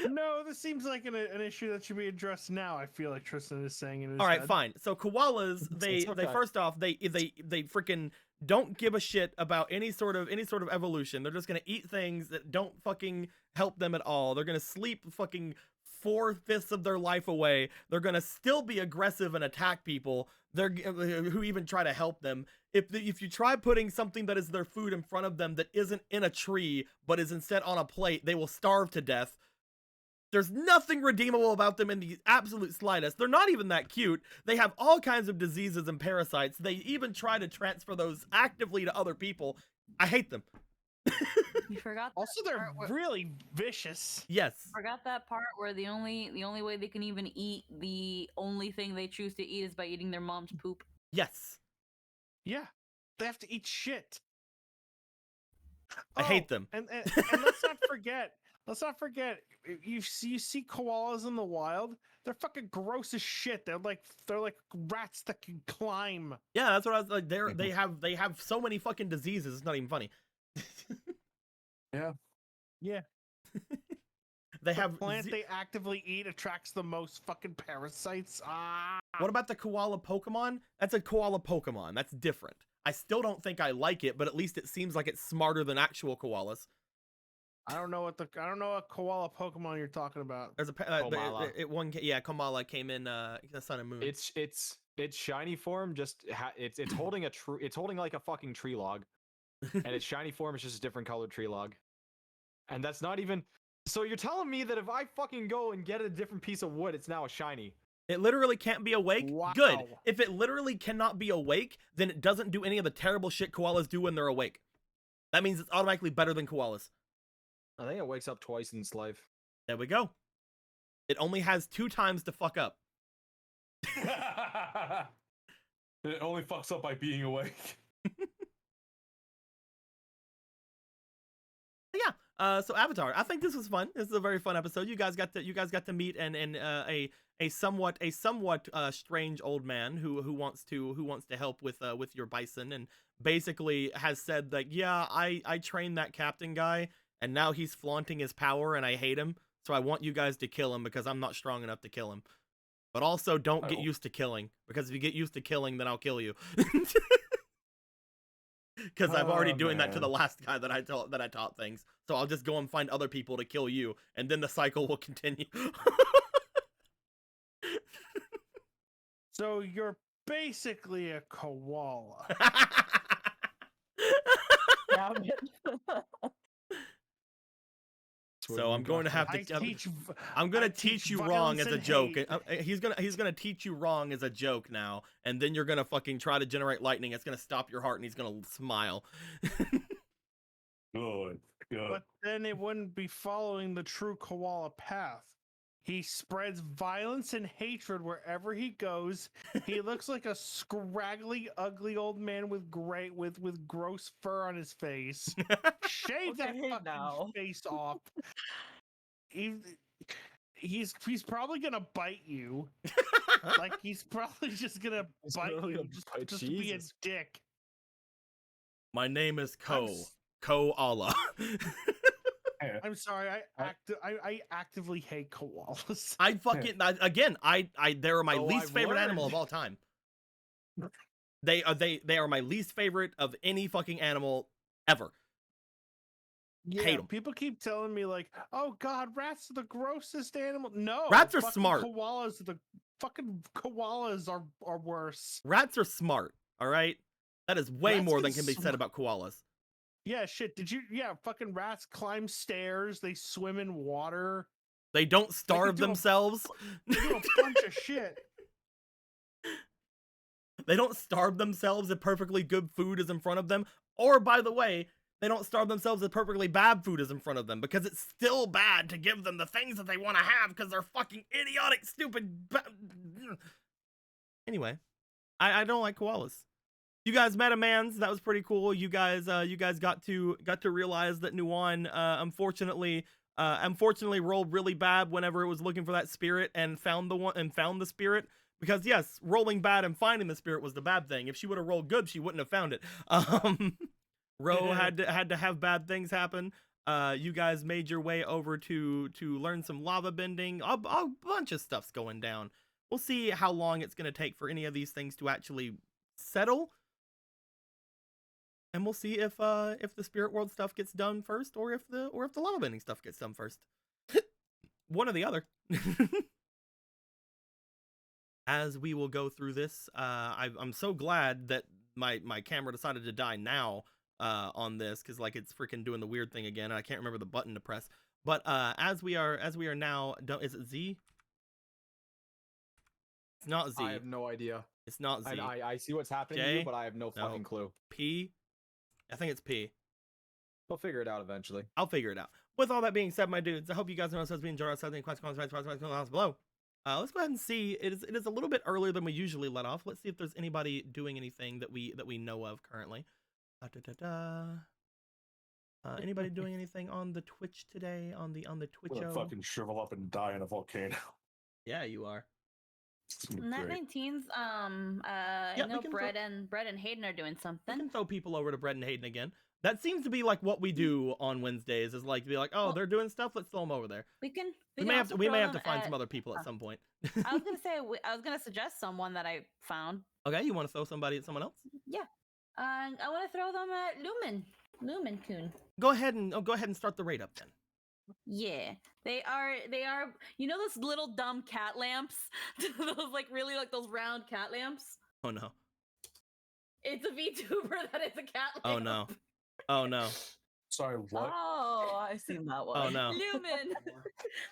No, this seems like an issue that should be addressed now. I feel like Tristan is saying in his All right, head. fine. So koalas, they okay. first off, they freaking don't give a shit about any sort of evolution. They're just gonna eat things that don't fucking help them at all. They're gonna sleep fucking 4/5 of their life away. They're gonna still be aggressive and attack people. Who even try to help them. If you try putting something that is their food in front of them that isn't in a tree but is instead on a plate, they will starve to death. There's nothing redeemable about them in the absolute slightest. They're not even that cute. They have all kinds of diseases and parasites. They even try to transfer those actively to other people. I hate them. You forgot. Also, they're really vicious. Yes. Forgot that part where the only way they can even eat, the only thing they choose to eat is by eating their mom's poop. Yes. Yeah, they have to eat shit. I hate them. And let's not forget. Let's not forget. You see koalas in the wild. They're fucking gross as shit. They're like rats that can climb. Yeah, that's what I was like. They have so many fucking diseases. It's not even funny. Yeah. They The have plant they actively eat attracts the most fucking parasites. What about the koala Pokemon? That's a koala Pokemon. That's different. I still don't think I like it, but at least it seems like it's smarter than actual koalas. I don't know what koala Pokemon you're talking about. There's a Komala. Komala came in the Sun and Moon. Its shiny form it's holding it's holding like a fucking tree log, and its shiny form is just a different colored tree log, and that's not even. So you're telling me that if I fucking go and get a different piece of wood, it's now a shiny? It literally can't be awake? Wow. Good. If it literally cannot be awake, then it doesn't do any of the terrible shit koalas do when they're awake. That means it's automatically better than koalas. I think it wakes up twice in its life. There we go. It only has 2 times to fuck up. It only fucks up by being awake. So Avatar, I think this was fun. This is a very fun episode. You guys got to meet a somewhat strange old man who wants to help with your bison, and basically has said that, yeah, I trained that captain guy, and now he's flaunting his power and I hate him, so I want you guys to kill him because I'm not strong enough to kill him. But also don't get used to killing, because if you get used to killing, then I'll kill you. Because I'm already doing that to the last guy that I taught things. So I'll just go and find other people to kill you, and then the cycle will continue. So you're basically a koala. Damn it. So I'm going to have to. I'm going to teach you wrong as a joke. He's gonna teach you wrong as a joke now, and then you're gonna fucking try to generate lightning. It's gonna stop your heart, and he's gonna smile. Good. But then it wouldn't be following the true koala path. He spreads violence and hatred wherever he goes. He looks like a scraggly, ugly old man with gross fur on his face. Shave that fucking face off. He's probably gonna bite you. Like, he's probably just gonna bite you just to be a dick. My name is Koala. I'm sorry. I actively hate koalas. I fucking they're my least favorite animal of all time. They are my least favorite of any fucking animal ever. Yeah, hate 'em. People keep telling me like, "Oh God, rats are the grossest animal." No, Rats are fucking smart. Koalas are worse. Rats are smart. All right, that is way Rats more than can be said about koalas. Yeah, shit. Fucking rats climb stairs. They swim in water. They don't starve themselves. They do a bunch of shit. They don't starve themselves if perfectly good food is in front of them. Or, by the way, they don't starve themselves if perfectly bad food is in front of them, because it's still bad to give them the things that they want to have because they're fucking idiotic, stupid. Anyway, I don't like koalas. You guys met a man's. That was pretty cool. You guys got to realize that Nuwan unfortunately rolled really bad whenever it was looking for that spirit and found the spirit. Because yes, rolling bad and finding the spirit was the bad thing. If she would have rolled good, she wouldn't have found it. Ro had to have bad things happen. You guys made your way over to learn some lava bending. A bunch of stuff's going down. We'll see how long it's going to take for any of these things to actually settle. And we'll see if the spirit world stuff gets done first, or if the lava bending stuff gets done first. One or the other. As we will go through this, I'm so glad that my camera decided to die now on this, because like it's freaking doing the weird thing again. I can't remember the button to press. But as we are now, is it Z? It's not Z. I have no idea. It's not Z. I see what's happening to J? you, but I have no fucking clue. P? I think it's P. We'll figure it out eventually. I'll figure it out. With all that being said, my dudes, I hope you guys know us as we enjoy ourselves. Any questions, comments below. Let's go ahead and see. It is a little bit earlier than we usually let off. Let's see if there's anybody doing anything that we know of currently. Anybody doing anything on the Twitch today? On the Twitch? I'm gonna fucking shrivel up and die in a volcano. Yeah, you are. Net 19's I know Brett and Hayden are doing We something. can throw people over to Brett and Hayden again. That seems to be like what we do on Wednesdays. Is like be like, oh, they're doing stuff. Let's throw them over there. We may have to find some other people at some point. I was gonna say I was gonna suggest someone that I found. Okay, you want to throw somebody at someone else? Yeah, I want to throw them at Lumen Coon. Go ahead and start the raid up then. Yeah, they are. You know those little dumb cat lamps? Those like really like those round cat lamps. Oh no. It's a VTuber that is a cat lamp. Oh no. Oh no. Sorry, what? Oh, I've seen that one. Oh no. Lumen.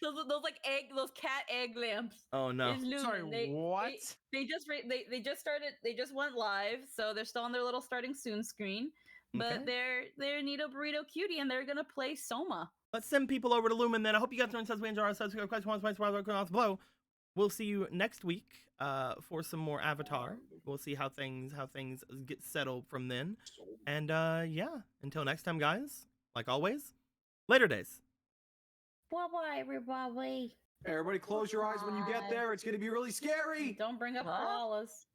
those like those cat egg lamps. Oh no. Is Lumen. Sorry, what? They just started. They just went live, so they're still on their little starting soon screen. But Okay. they're Nito Burrito Cutie, and they're gonna play Soma. Let's send people over to Lumen then. I hope you guys says we enjoy ourselves. Below. We'll see you next week for some more Avatar. We'll see how things get settled from then. And yeah, until next time, guys. Like always, later days. Bye, everybody. Everybody, close your eyes when you get there. It's gonna be really scary. Don't bring up koalas.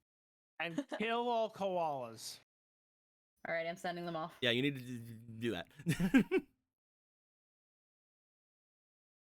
And kill all koalas. All right, I'm sending them off. Yeah, you need to do that.